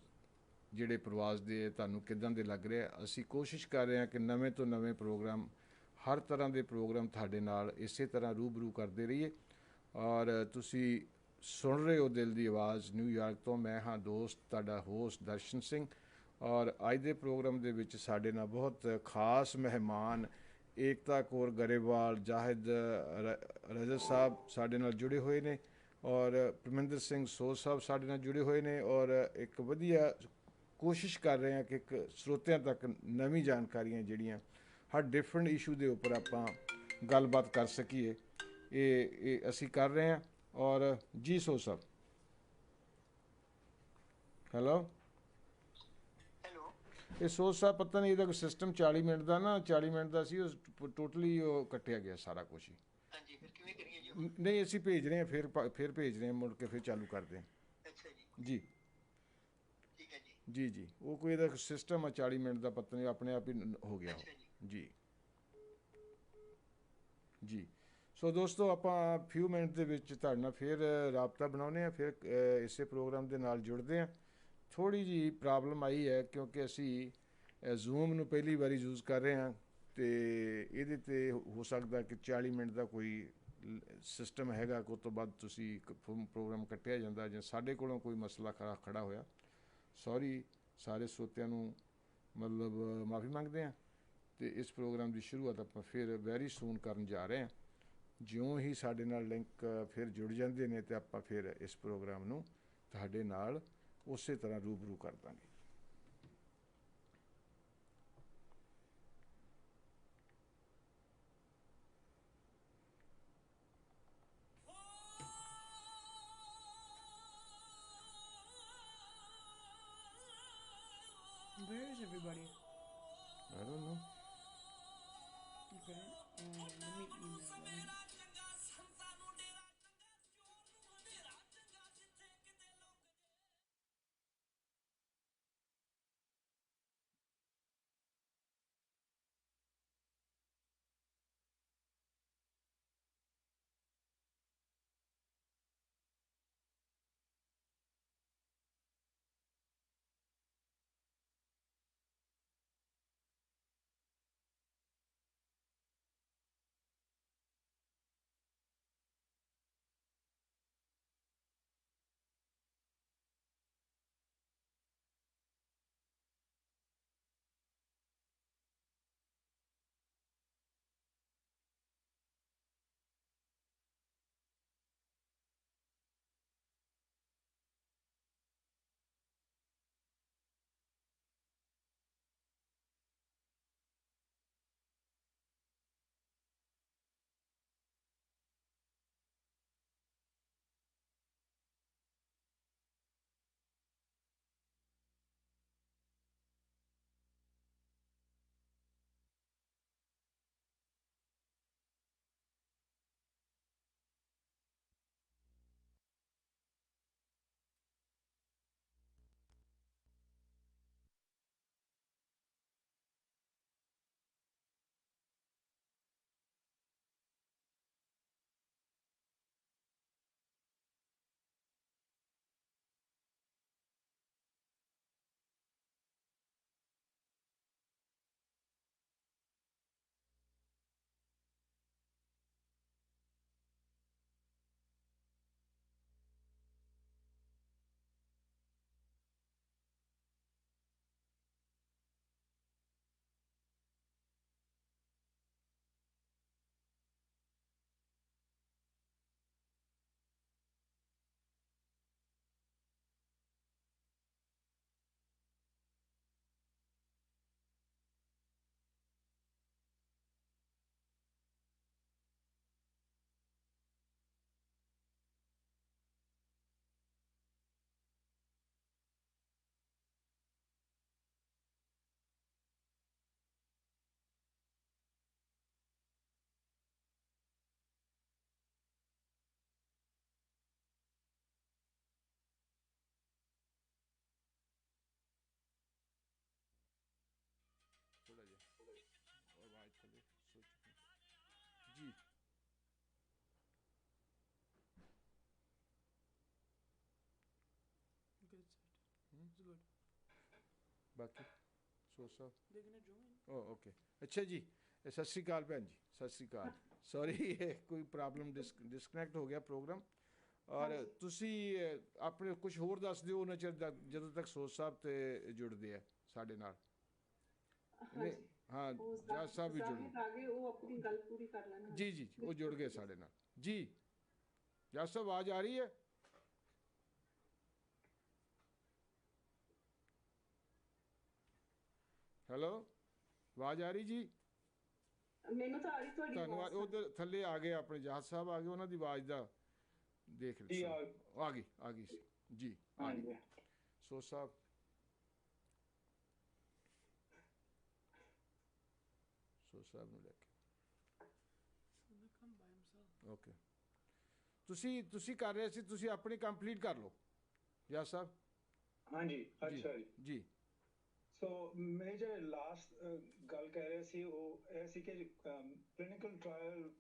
ਜਿਹੜੇ ਪ੍ਰਵਾਸ ਦੇ ਤੁਹਾਨੂੰ ਕਿੱਦਾਂ ਦੇ ਲੱਗ ਰਹੇ ਆ। ਅਸੀਂ ਕੋਸ਼ਿਸ਼ ਕਰ ਰਹੇ ਹਾਂ ਕਿ ਨਵੇਂ ਤੋਂ ਨਵੇਂ ਪ੍ਰੋਗਰਾਮ, ਹਰ ਤਰ੍ਹਾਂ ਦੇ ਪ੍ਰੋਗਰਾਮ ਤੁਹਾਡੇ ਨਾਲ ਇਸੇ ਤਰ੍ਹਾਂ ਰੂਬਰੂ ਕਰਦੇ ਰਹੀਏ। ਔਰ ਤੁਸੀਂ ਸੁਣ ਰਹੇ ਹੋ ਦਿਲ ਦੀ ਆਵਾਜ਼ ਨਿਊਯਾਰਕ ਤੋਂ। ਮੈਂ ਹਾਂ ਦੋਸਤ ਤੁਹਾਡਾ ਹੋਸਟ ਦਰਸ਼ਨ ਸਿੰਘ, ਔਰ ਅੱਜ ਦੇ ਪ੍ਰੋਗਰਾਮ ਦੇ ਵਿੱਚ ਸਾਡੇ ਨਾਲ ਬਹੁਤ ਖਾਸ ਮਹਿਮਾਨ ਏਕਤਾ ਕੌਰ ਗਰੇਵਾਲ, ਜਾਹਿਦ ਰਜਤ ਸਾਹਿਬ ਸਾਡੇ ਨਾਲ ਜੁੜੇ ਹੋਏ ਨੇ, ਔਰ ਪਰਮਿੰਦਰ ਸਿੰਘ ਸੋਧ ਸਾਹਿਬ ਸਾਡੇ ਨਾਲ ਜੁੜੇ ਹੋਏ ਨੇ। ਔਰ ਇੱਕ ਵਧੀਆ ਕੋਸ਼ਿਸ਼ ਕਰ ਰਹੇ ਹਾਂ ਕਿ ਇੱਕ ਸਰੋਤਿਆਂ ਤੱਕ ਨਵੀਂ ਜਾਣਕਾਰੀਆਂ ਜਿਹੜੀਆਂ ਹਰ ਡਿਫਰੈਂਟ ਇਸ਼ੂ ਦੇ ਉੱਪਰ ਆਪਾਂ ਗੱਲਬਾਤ ਕਰ ਸਕੀਏ, ਇਹ ਅਸੀਂ ਕਰ ਰਹੇ ਹਾਂ। ਔਰ ਜੀ ਸੋਧ ਸਾਹਿਬ, ਹੈਲੋ। ਇਹ ਸੋਚ ਸਾਹਿਬ ਪਤਾ ਨਹੀਂ ਇਹਦਾ ਕੋਈ ਸਿਸਟਮ 40 ਮਿੰਟ ਦਾ ਨਾ 40 ਮਿੰਟ ਦਾ ਸੀ, ਉਹ ਟੋਟਲੀ ਉਹ ਕੱਟਿਆ ਗਿਆ ਸਾਰਾ ਕੁਛ ਹੀ। ਹਾਂਜੀ, ਫਿਰ ਕਿਵੇਂ ਕਰੀਏ ਜੀ? ਨਹੀਂ, ਅਸੀਂ ਭੇਜ ਰਹੇ ਹਾਂ, ਫਿਰ ਭੇਜ ਰਹੇ ਹਾਂ, ਮੁੜ ਕੇ ਫਿਰ ਚਾਲੂ ਕਰਦੇ ਹਾਂ। ਅੱਛਾ ਜੀ ਜੀ, ਠੀਕ ਹੈ ਜੀ। ਜੀ ਜੀ, ਉਹ ਕੋਈ ਇਹਦਾ ਸਿਸਟਮ ਆ 40 ਮਿੰਟ ਦਾ, ਪਤਾ ਨਹੀਂ ਆਪਣੇ ਆਪ ਹੀ ਹੋ ਗਿਆ ਜੀ। ਜੀ ਸੋ ਦੋਸਤੋ, ਆਪਾਂ ਫਿਊ ਮਿੰਟ ਦੇ ਵਿੱਚ ਤੁਹਾਡੇ ਨਾਲ ਫਿਰ ਰਾਬਤਾ ਬਣਾਉਂਦੇ ਹਾਂ, ਫਿਰ ਇਸੇ ਪ੍ਰੋਗਰਾਮ ਦੇ ਨਾਲ ਜੁੜਦੇ ਹਾਂ। ਥੋੜ੍ਹੀ ਜਿਹੀ ਪ੍ਰੋਬਲਮ ਆਈ ਹੈ ਕਿਉਂਕਿ ਅਸੀਂ ਜ਼ੂਮ ਨੂੰ ਪਹਿਲੀ ਵਾਰੀ ਯੂਜ਼ ਕਰ ਰਹੇ ਹਾਂ, ਅਤੇ ਇਹਦੇ 'ਤੇ ਹੋ ਸਕਦਾ ਕਿ 40 ਮਿੰਟ ਦਾ ਕੋਈ ਸਿਸਟਮ ਹੈਗਾ ਕਿ ਉਸ ਤੋਂ ਬਾਅਦ ਤੁਸੀਂ ਪ੍ਰੋਗਰਾਮ ਕੱਟਿਆ ਜਾਂਦਾ, ਜਾਂ ਸਾਡੇ ਕੋਲੋਂ ਕੋਈ ਮਸਲਾ ਖੜਾ ਹੋਇਆ। ਸੌਰੀ, ਸਾਰੇ ਸਰੋਤਿਆਂ ਨੂੰ ਮਤਲਬ ਮਾਫੀ ਮੰਗਦੇ ਹਾਂ, ਅਤੇ ਇਸ ਪ੍ਰੋਗਰਾਮ ਦੀ ਸ਼ੁਰੂਆਤ ਆਪਾਂ ਫਿਰ ਵੈਰੀ ਸੂਨ ਕਰਨ ਜਾ ਰਹੇ ਹਾਂ। ਜਿਉਂ ਹੀ ਸਾਡੇ ਨਾਲ ਲਿੰਕ ਫਿਰ ਜੁੜ ਜਾਂਦੇ ਨੇ ਤੇ ਆਪਾਂ ਫਿਰ ਇਸ ਪ੍ਰੋਗਰਾਮ ਨੂੰ ਤੁਹਾਡੇ ਨਾਲ ਉਸੇ ਤਰ੍ਹਾਂ ਰੂਬਰੂ ਕਰ ਦਾਂਗੇ। Where is everybody? I don't know. Okay. Let me email. थोड़ा जिहा आवाज़ थले सोच जी। Good. It's good. बाकी ਸੋ ਸਾਹਿਬ They're gonna join. ਓ ਓਕੇ ਅੱਛਾ ਜੀ। ਸਤਿ ਸ਼੍ਰੀ ਅਕਾਲ ਭੈਣ ਜੀ, ਸਤਿ ਸ਼੍ਰੀ ਅਕਾਲ। ਸੌਰੀ ਇਹ ਕੋਈ ਪ੍ਰੋਬਲਮ ਡਿਸਕਨੈਕਟ ਹੋ ਗਿਆ ਪ੍ਰੋਗਰਾਮ। ਔਰ ਤੁਸੀਂ ਆਪਣੇ ਕੁਝ ਹੋਰ ਦੱਸ ਦਿਓ ਉਹਨਾਂ ਚਿਰ ਜਦੋਂ ਤੱਕ ਸੋਚ ਸਾਹਿਬ ਤੇ ਜੁੜਦੇ ਆ ਸਾਡੇ ਨਾਲ। ਹਾਂਜੀ ਹਾਂ ਜੱਜ ਸਾਹਿਬ ਵੀ ਜੁੜ ਆਗੇ ਉਹ ਆਪਣੀ ਗੱਲ ਪੂਰੀ ਕਰ ਲੈਣ। ਜੀ ਜੀ ਉਹ ਜੁੜ ਗਏ ਸਾਡੇ ਨਾਲ ਜੀ। ਜੱਜ ਸਾਹਿਬ ਆਵਾਜ਼ ਆ ਰਹੀ ਹੈ? ਹੈਲੋ ਆਵਾਜ਼ ਆ ਰਹੀ ਜੀ? ਮੈਨੂੰ ਤਾਂ ਆ ਰਹੀ ਤੁਹਾਡੀ ਆਵਾਜ਼। ਧੰਨਵਾਦ। ਉਧਰ ਥੱਲੇ ਆ ਗਏ ਆਪਣੇ ਜੱਜ ਸਾਹਿਬ ਆ ਗਏ, ਉਹਨਾਂ ਦੀ ਆਵਾਜ਼ ਦਾ ਦੇਖ ਲਈ ਆ ਗਈ ਸੀ ਜੀ ਆ ਗਈ। ਸੋ ਸਾਹਿਬ ਸੋ ਸਾਹਿਬ ਨੂੰ ਲੈ ਕੇ ਓਕੇ ਤੁਸੀਂ ਕਰ ਰਹੇ ਸੀ, ਤੁਸੀਂ ਆਪਣੀ ਕੰਪਲੀਟ ਕਰ ਲਓ ਜੱਜ ਸਾਹਿਬ। ਹਾਂਜੀ ਅੱਛਾ ਜੀ। ਸੋ ਮੈਂ ਜੇ ਲਾਸਟ ਗੱਲ ਕਹਿ ਰਿਹਾ ਸੀ ਉਹ ਇਹ ਸੀ ਕਿ ਕਲੀਨਿਕਲ ਟ੍ਰਾਇਲ ਨੂੰ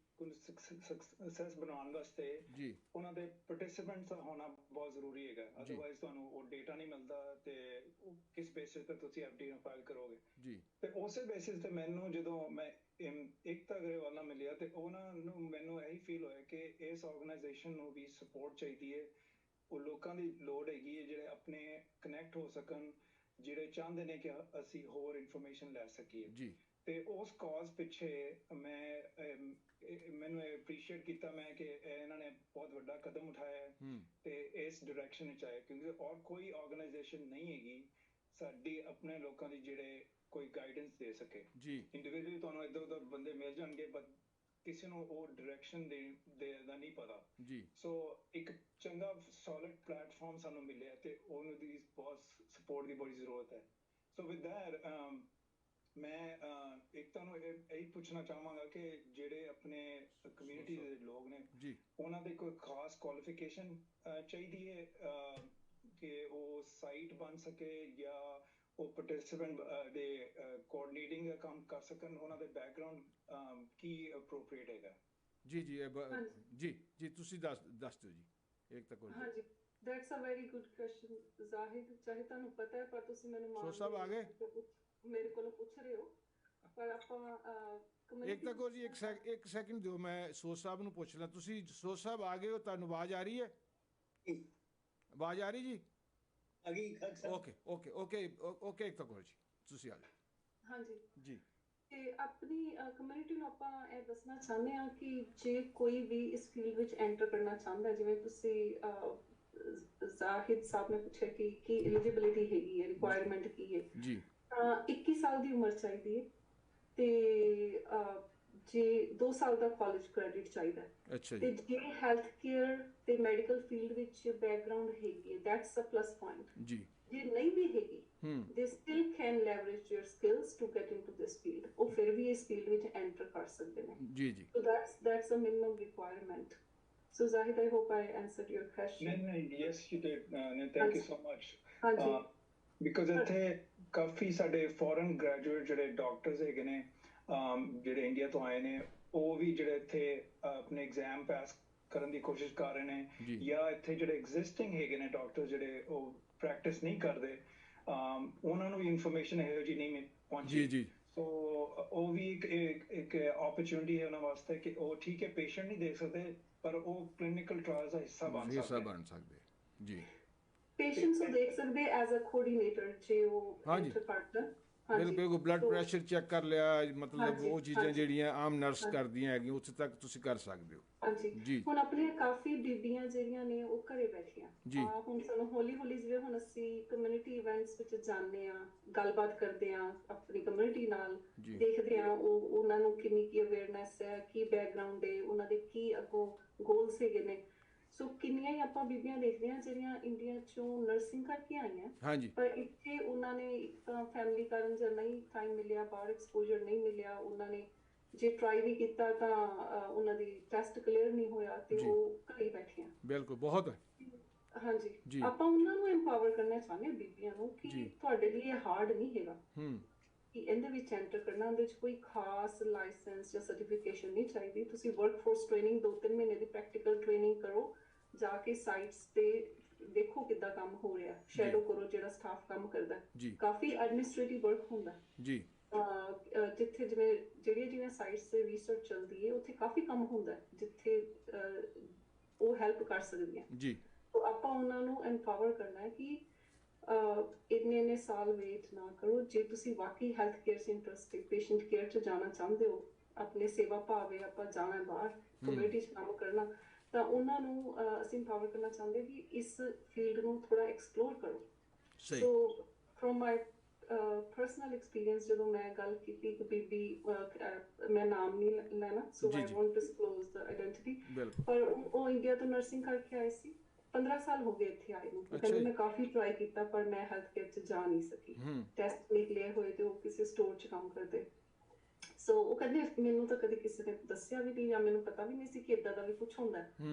ਸਕਸੈਸ ਬਣਾਉਣ ਵਾਸਤੇ ਜੀ ਉਹਨਾਂ ਦੇ ਪਾਰਟਿਸਿਪੈਂਟਸ ਦਾ ਹੋਣਾ ਬਹੁਤ ਜ਼ਰੂਰੀ ਹੈਗਾ। ਅਦਰਵਾਈਜ਼ ਤੁਹਾਨੂੰ ਉਹ ਡੇਟਾ ਨਹੀਂ ਮਿਲਦਾ ਤੇ ਉਹ ਕਿਸ ਬੇਸਿਸ ਤੇ ਤੁਸੀਂ ਐਫਡੀ ਨੂੰ ਫਾਈਲ ਕਰੋਗੇ ਜੀ। ਤੇ ਉਸੇ ਬੇਸਿਸ ਤੇ ਮੈਨੂੰ ਜਦੋਂ ਮੈਂ ਏਕਤਾ ਗਰੇਵਾਲ ਨਾਲ ਮਿਲਿਆ ਤੇ ਉਹਨਾਂ ਨੂੰ ਮੈਨੂੰ ਇਹੀ ਫੀਲ ਹੋਇਆ ਕਿ ਇਸ ਆਰਗੇਨਾਈਜੇਸ਼ਨ ਨੂੰ ਵੀ ਸਪੋਰਟ ਚਾਹੀਦੀ ਹੈ। ਉਹ ਲੋਕਾਂ ਦੀ ਲੋੜ ਹੈਗੀ ਹੈ ਜਿਹੜੇ ਆਪਣੇ ਕਨੈਕਟ ਹੋ ਸਕਣ, ਜਿਹੜੇ ਚਾਹੁੰਦੇ ਨੇ ਕਿ ਅਸੀਂ ਹੋਰ ਇਨਫੋਰਮੇਸ਼ਨ ਲੈ ਸਕੀਏ ਜੀ। ਤੇ ਉਸ ਕਾਜ਼ ਪਿੱਛੇ ਮੈਂ ਮੈਨੂੰ ਐਪਰੀਸ਼ੀਏਟ ਕੀਤਾ ਮੈਂ ਕਿ ਇਹਨਾਂ ਨੇ ਬਹੁਤ ਵੱਡਾ ਕਦਮ ਉਠਾਇਆ ਹੈ ਤੇ ਇਸ ਡਾਇਰੈਕਸ਼ਨ ਵਿੱਚ ਆਇਆ, ਕਿਉਂਕਿ ਔਰ ਕੋਈ ਆਰਗੇਨਾਈਜੇਸ਼ਨ ਨਹੀਂ ਹੈਗੀ ਸਾਡੀ ਆਪਣੇ ਲੋਕਾਂ ਦੀ ਜਿਹੜੇ ਕੋਈ ਗਾਈਡੈਂਸ ਦੇ ਸਕੇ ਜੀ। ਇੰਡੀਵਿਜੂਅਲੀ ਤੁਹਾਨੂੰ ਇੱਧਰ ਉੱਧਰ ਬੰਦੇ ਮਿਲ ਜਾਣਗੇ ਬਟ ਕਿਸੇ ਨੂੰ ਉਹ ਡਾਇਰੈਕਸ਼ਨ ਦੇ ਦਾ ਨਹੀਂ ਪਤਾ ਜੀ। ਸੋ ਇੱਕ ਚੰਗਾ ਸੋਲਿਡ ਪਲੇਟਫਾਰਮ ਸਾਨੂੰ ਮਿਲਿਆ ਤੇ ਉਹਨੂੰ ਦੀ ਬਹੁਤ ਸਪੋਰਟ ਦੀ ਬੜੀ ਜ਼ਰੂਰਤ ਹੈ। ਸੋ ਵਿਦ ਦੈਟ ਮੈਂ ਇੱਕ ਤੁਹਾਨੂੰ ਇਹ ਪੁੱਛਣਾ ਚਾਹਾਂਗਾ ਕਿ ਜਿਹੜੇ ਆਪਣੇ ਕਮਿਊਨਿਟੀ ਦੇ ਲੋਕ ਨੇ ਜੀ, ਉਹਨਾਂ ਦੇ ਕੋਈ ਖਾਸ ਕੁਆਲੀਫਿਕੇਸ਼ਨ ਚਾਹੀਦੀ ਹੈ ਕਿ ਉਹ ਸਾਈਟ ਬਣ ਸਕੇ ਜਾਂ ਉਹ ਪਾਰਟਿਸਿਪੈਂਟ ਦੇ ਕੋਆਰਡੀਨੇਟਿੰਗ ਦਾ ਕੰਮ ਕਰ ਸਕਣ, ਉਹਨਾਂ ਦੇ ਬੈਕਗ੍ਰਾਉਂਡ ਕੀ ਅਪਰੋਪਰੀਏਟ ਹੈਗਾ? ਜੀ ਜੀ ਜੀ ਜੀ ਤੁਸੀਂ ਦੱਸ ਦਿਓ ਜੀ ਇੱਕ ਤੱਕ। ਹਾਂਜੀ, that's a very good question Zahid. ਚਾਹੇ ਤੁਹਾਨੂੰ ਪਤਾ ਹੈ ਪਰ ਤੁਸੀਂ ਮੈਨੂੰ ਸੋ ਸਭ ਆ ਗਏ ਮੇਰੇ ਕੋਲੋਂ ਪੁੱਛ ਰਹੇ ਹੋ, ਪਰ ਆਪਾਂ ਇੱਕ ਤੱਕ ਜੀ ਇੱਕ ਸੈਕਿੰਡ ਦਿਓ, ਮੈਂ ਸੋਚ ਸਾਹਿਬ ਨੂੰ ਪੁੱਛ ਲਾਂ। ਤੁਸੀਂ ਸੋਚ ਸਾਹਿਬ ਆ ਗਏ ਹੋ, ਤੁਹਾਨੂੰ ਆਵਾਜ਼ ਆ ਰਹੀ ਹੈ? ਆਵਾਜ਼ ਆ ਰਹੀ ਜੀ? ਓਕੇ ਓਕੇ ਓਕੇ ਓਕੇ ਇੱਕ ਤੱਕ ਜੀ ਤੁਸੀਂ ਆ ਜਾਓ। ਹਾਂਜੀ ਜੀ। ਤੇ ਆਪਣੀ ਕਮਿਊਨਿਟੀ ਨੂੰ ਆਪਾਂ ਇਹ ਦੱਸਣਾ ਚਾਹੁੰਦੇ ਹਾਂ ਕਿ ਜੇ ਕੋਈ ਵੀ ਇਸ ਫੀਲਡ ਵਿੱਚ ਐਂਟਰ ਕਰਨਾ ਚਾਹੁੰਦਾ, ਜਿਵੇਂ ਤੁਸੀਂ ਜ਼ਾਹਿਦ ਸਾਹਿਬ ਨੇ ਪੁੱਛਿਆ ਕਿ ਕੀ ਐਲੀਜੀਬਿਲਿਟੀ ਹੈਗੀ ਹੈ, ਰਿਕੁਆਇਰਮੈਂਟ ਕੀ ਹੈ ਜੀ। 21 ਸਾਲ ਦੀ ਉਮਰ ਚਾਹੀਦੀ ਹੈ ਤੇ ਜੇ 2 ਸਾਲ ਦਾ ਕਾਲਜ ਕ੍ਰੈਡਿਟ ਚਾਹੀਦਾ ਅੱਛਾ ਤੇ ਜੀ। ਜੇ ਹੈਲਥ ਕੇਅਰ ਤੇ ਮੈਡੀਕਲ ਫੀਲਡ ਵਿੱਚ ਬੈਕਗ੍ਰਾਉਂਡ ਹੈਗੀ ਹੈ, ਦੈਟਸ ਅ ਪਲੱਸ ਪੁਆਇੰਟ। ਜੀ। ਜੇ ਨਹੀਂ ਵੀ ਹੈਗੀ they still can leverage your skills to get into this field, ਉਹ ਫਿਰ ਵੀ ਇਸ ਫੀਲਡ ਵਿੱਚ ਐਂਟਰ ਕਰ ਸਕਦੇ ਨੇ। ਜੀ ਜੀ। so that's a minimum requirement. so Zahid, I hope I answered your question. Yes you did. Thank you so much. ਹਾਂਜੀ ਬਿਕਾਜ਼ ਇੱਥੇ ਕਾਫੀ ਸਾਡੇ ਫੋਰਨ ਗ੍ਰੈਜੂਏਟ ਜਿਹੜੇ ਡਾਕਟਰਸ ਹੈਗੇ ਨੇ ਜਿਹੜੇ ਇੰਡੀਆ ਤੋਂ ਆਏ ਨੇ, ਉਹ ਵੀ ਜਿਹੜੇ ਇੱਥੇ ਆਪਣੇ ਐਗਜ਼ਾਮ ਪਾਸ ਕਰਨ ਦੀ ਕੋਸ਼ਿਸ਼ ਕਰ ਰਹੇ ਨੇ, ਜਾਂ ਇੱਥੇ ਜਿਹੜੇ ਐਗਜ਼ਿਸਟਿੰਗ ਹੈਗੇ ਨੇ ਡਾਕਟਰ ਜਿਹੜੇ ਉਹ ਪ੍ਰੈਕਟਿਸ ਨਹੀਂ ਕਰਦੇ, ਉਹਨਾਂ ਨੂੰ ਵੀ ਇਨਫੋਰਮੇਸ਼ਨ ਇਹੋ ਜਿਹੀ ਨਹੀਂ ਪਹੁੰਚੀ। ਜੀ। ਸੋ ਉਹ ਵੀ ਇੱਕ ਓਪਰਚੁਨਿਟੀ ਹੈ ਉਹਨਾਂ ਵਾਸਤੇ ਕਿ ਉਹ ਠੀਕ ਹੈ ਪੇਸ਼ੈਂਟ ਨਹੀਂ ਦੇਖ ਸਕਦੇ ਪਰ ਉਹ ਕਲੀਨਿਕਲ ਟ੍ਰਾਇਲਸ ਦਾ ਹਿੱਸਾ ਬਣ ਸਕਦੇ। ਜੀ। ਪੇਸ਼ੈਂਟਸ ਨੂੰ ਦੇਖ ਸਕਦੇ ਐਜ਼ ਅ ਕੋਆਰਡੀਨੇਟਰ ਜੇ ਉਹ ਐਂਟਰ ਕਰਦਾ। ਬਿਲਕੁਲ ਬਲੱਡ ਪ੍ਰੈਸ਼ਰ ਚੈੱਕ ਕਰ ਲਿਆ, ਮਤਲਬ ਉਹ ਚੀਜ਼ਾਂ ਜਿਹੜੀਆਂ ਆਮ ਨਰਸ ਕਰਦੀਆਂ ਹੈਗੀਆਂ ਉੱਥੇ ਤੱਕ ਤੁਸੀਂ ਕਰ ਸਕਦੇ ਹੋ। ਹਾਂਜੀ। ਹੁਣ ਆਪਣੀਆਂ ਕਾਫੀ ਬੀਬੀਆਂ ਜਿਹੜੀਆਂ ਨੇ ਉਹ ਘਰੇ ਬੈਠੀਆਂ, ਹੁਣ ਸਾਨੂੰ ਹੌਲੀ ਹੌਲੀ ਜਿਵੇਂ ਹੁਣ ਅਸੀਂ ਕਮਿਊਨਿਟੀ ਇਵੈਂਟਸ ਵਿੱਚ ਜਾਂਦੇ ਆ, ਗੱਲਬਾਤ ਕਰਦੇ ਆ ਆਪਣੀ ਕਮਿਊਨਿਟੀ ਨਾਲ, ਦੇਖਦੇ ਆ ਉਹਨਾਂ ਨੂੰ ਕਿੰਨੀ ਕੀ ਅਵੇਅਰਨੈਸ ਹੈ, ਕੀ ਬੈਕਗ੍ਰਾਉਂਡ ਹੈ, ਉਹਨਾਂ ਦੇ ਕੀ ਅੱਗੋਂ ਗੋਲਸ ਹੈਗੇ ਨੇ। ਸੋ ਕਿੰਨੀਆਂ ਹੀ ਆਪਾਂ ਬੀਬੀਆਂ ਦੇਖਦੇ ਹਾਂ ਜਿਹੜੀਆਂ ਇੰਡੀਆ ਚੋਂ ਨਰਸਿੰਗ ਕਰਕੇ ਆਈਆਂ, ਪਰ ਇੱਥੇ ਉਹਨਾਂ ਨੇ ਇੱਕ ਤਾਂ ਫੈਮਿਲੀ ਕਾਰਨ ਜਾਂ ਨਹੀਂ ਟਾਈਮ ਮਿਲਿਆ, ਬਾਹਰ ਐਕਸਪੋਜ਼ਰ ਨਹੀਂ ਮਿਲਿਆ, ਉਹਨਾਂ ਨੇ ਜੇ ਟਰਾਈ ਵੀ ਕੀਤਾ ਤਾਂ ਉਹਨਾਂ ਦੀ ਟੈਸਟ ਕਲੀਅਰ ਨਹੀਂ ਹੋਇਆ ਤੇ ਉਹ ਘਰੇ ਬੈਠੀਆਂ। ਬਿਲਕੁਲ ਬਹੁਤ ਹਾਂਜੀ। ਆਪਾਂ ਉਹਨਾਂ ਨੂੰ ਐਮਪਾਵਰ ਕਰਨਾ ਚਾਹੁੰਦੇ ਹਾਂ ਬੀਬੀਆਂ ਨੂੰ ਕਿ ਤੁਹਾਡੇ ਲਈ ਇਹ ਹਾਰਡ ਨਹੀਂ ਹੈਗਾ ਕਿ ਇਹਦੇ ਵਿੱਚ ਐਂਟਰ ਕਰਨਾ। ਉਹਦੇ ਵਿੱਚ ਕੋਈ ਖਾਸ ਲਾਇਸੈਂਸ ਜਾਂ ਸਰਟੀਫਿਕੇਸ਼ਨ ਨਹੀਂ ਚਾਹੀਦੀ। ਤੁਸੀਂ ਵਰਕਫੋਰਸ ਟ੍ਰੇਨਿੰਗ 2-3 ਮਹੀਨੇ ਦੀ ਪ੍ਰੈਕਟੀਕਲ ਟ੍ਰੇਨਿੰਗ ਕਰੋ, ਜਾ ਕੇ ਸਾਈਟਸ ਤੇ ਦੇਖੋ ਕਿੱਦਾਂ ਕੰਮ ਹੋ ਰਿਹਾ, ਸ਼ੈਡੋ ਕਰੋ ਜਿਹੜਾ ਸਟਾਫ ਕੰਮ ਕਰਦਾ। ਕਾਫੀ ਐਡਮਿਨਿਸਟ੍ਰੇਟਿਵ ਵਰਕ ਹੁੰਦਾ ਜੀ। ਜਿੱਥੇ ਜਿਵੇਂ ਜਿਹੜੀਆਂ ਸਾਈਟਸ ਤੇ ਰਿਸਰਚ ਚੱਲਦੀ ਹੈ ਉੱਥੇ ਕਾਫੀ ਕੰਮ ਹੁੰਦਾ ਜਿੱਥੇ ਉਹ ਹੈਲਪ ਕਰ ਸਕਦੀਆਂ ਜੀ। ਤਾਂ ਆਪਾਂ ਉਹਨਾਂ ਨੂੰ ਐਮਪਾਵਰ ਕਰਨਾ ਹੈ ਕਿ ਇੰਨੇ ਸਾਲ ਵੇਟ ਨਾ ਕਰੋ। ਜੇ ਤੁਸੀਂ ਵਾਕਈ ਹੈਲਥ ਕੇਅਰ 'ਚ ਇੰਟਰਸਟਿਡ, ਪੇਸ਼ੈਂਟ ਕੇਅਰ 'ਚ ਜਾਣਾ ਚਾਹੁੰਦੇ ਹੋ, ਆਪਣੇ ਸੇਵਾ ਭਾਵੇਂ ਆਪਾਂ ਜਾਣਾ ਬਾਹਰ ਕਮਿਊਨਿਟੀ 'ਚ ਕੰਮ ਕਰਨਾ, ਤਾਂ ਉਹਨਾਂ ਨੂੰ ਅਸੀਂ ਐਮਪਾਵਰ ਕਰਨਾ ਚਾਹੁੰਦੇ ਕਿ ਇਸ ਫੀਲਡ ਨੂੰ ਥੋੜਾ ਐਕਸਪਲੋਰ ਕਰੋ। ਸੋ ਫਰੋਮ ਮਾਈ ਪਰਸਨਲ ਐਕਸਪੀਰੀਅੰਸ, ਜਦੋਂ ਮੈਂ ਗੱਲ ਕੀਤੀ ਇੱਕ ਬੀਬੀ, ਮੈਂ ਨਾਮ ਨਹੀਂ ਲੈਣਾ, so I won't disclose the identity, ਪਰ ਉਹ ਇੰਡੀਆ ਤੋਂ ਨਰਸਿੰਗ ਕਰਕੇ ਆਏ ਸੀ, 15 ਸਾਲ ਹੋ ਗਏ ਇੱਥੇ ਆਏ ਨੂੰ। ਕਹਿੰਦੇ ਮੈਂ ਕਾਫੀ ਟਰਾਈ ਕੀਤਾ ਪਰ ਮੈਂ ਹੈਲਥ ਕੇਅਰ 'ਚ ਜਾ ਨਹੀਂ ਸਕੀ, ਟੈਸਟ ਨਹੀਂ ਕਲੀਅਰ ਹੋਏ ਤੇ ਉਹ ਕਿਸੇ ਸਟੋਰ 'ਚ ਕੰਮ ਕਰਦੇ। ਸੋ ਉਹ ਕਹਿੰਦੇ ਮੈਨੂੰ ਤਾਂ ਕਦੇ ਕਿਸੇ ਨੇ ਦੱਸਿਆ ਵੀ ਨਹੀਂ ਜਾਂ ਮੈਨੂੰ ਪਤਾ ਵੀ ਨਹੀਂ ਸੀ ਕਿ ਇੱਦਾਂ ਦਾ ਵੀ ਕੁਛ ਹੁੰਦਾ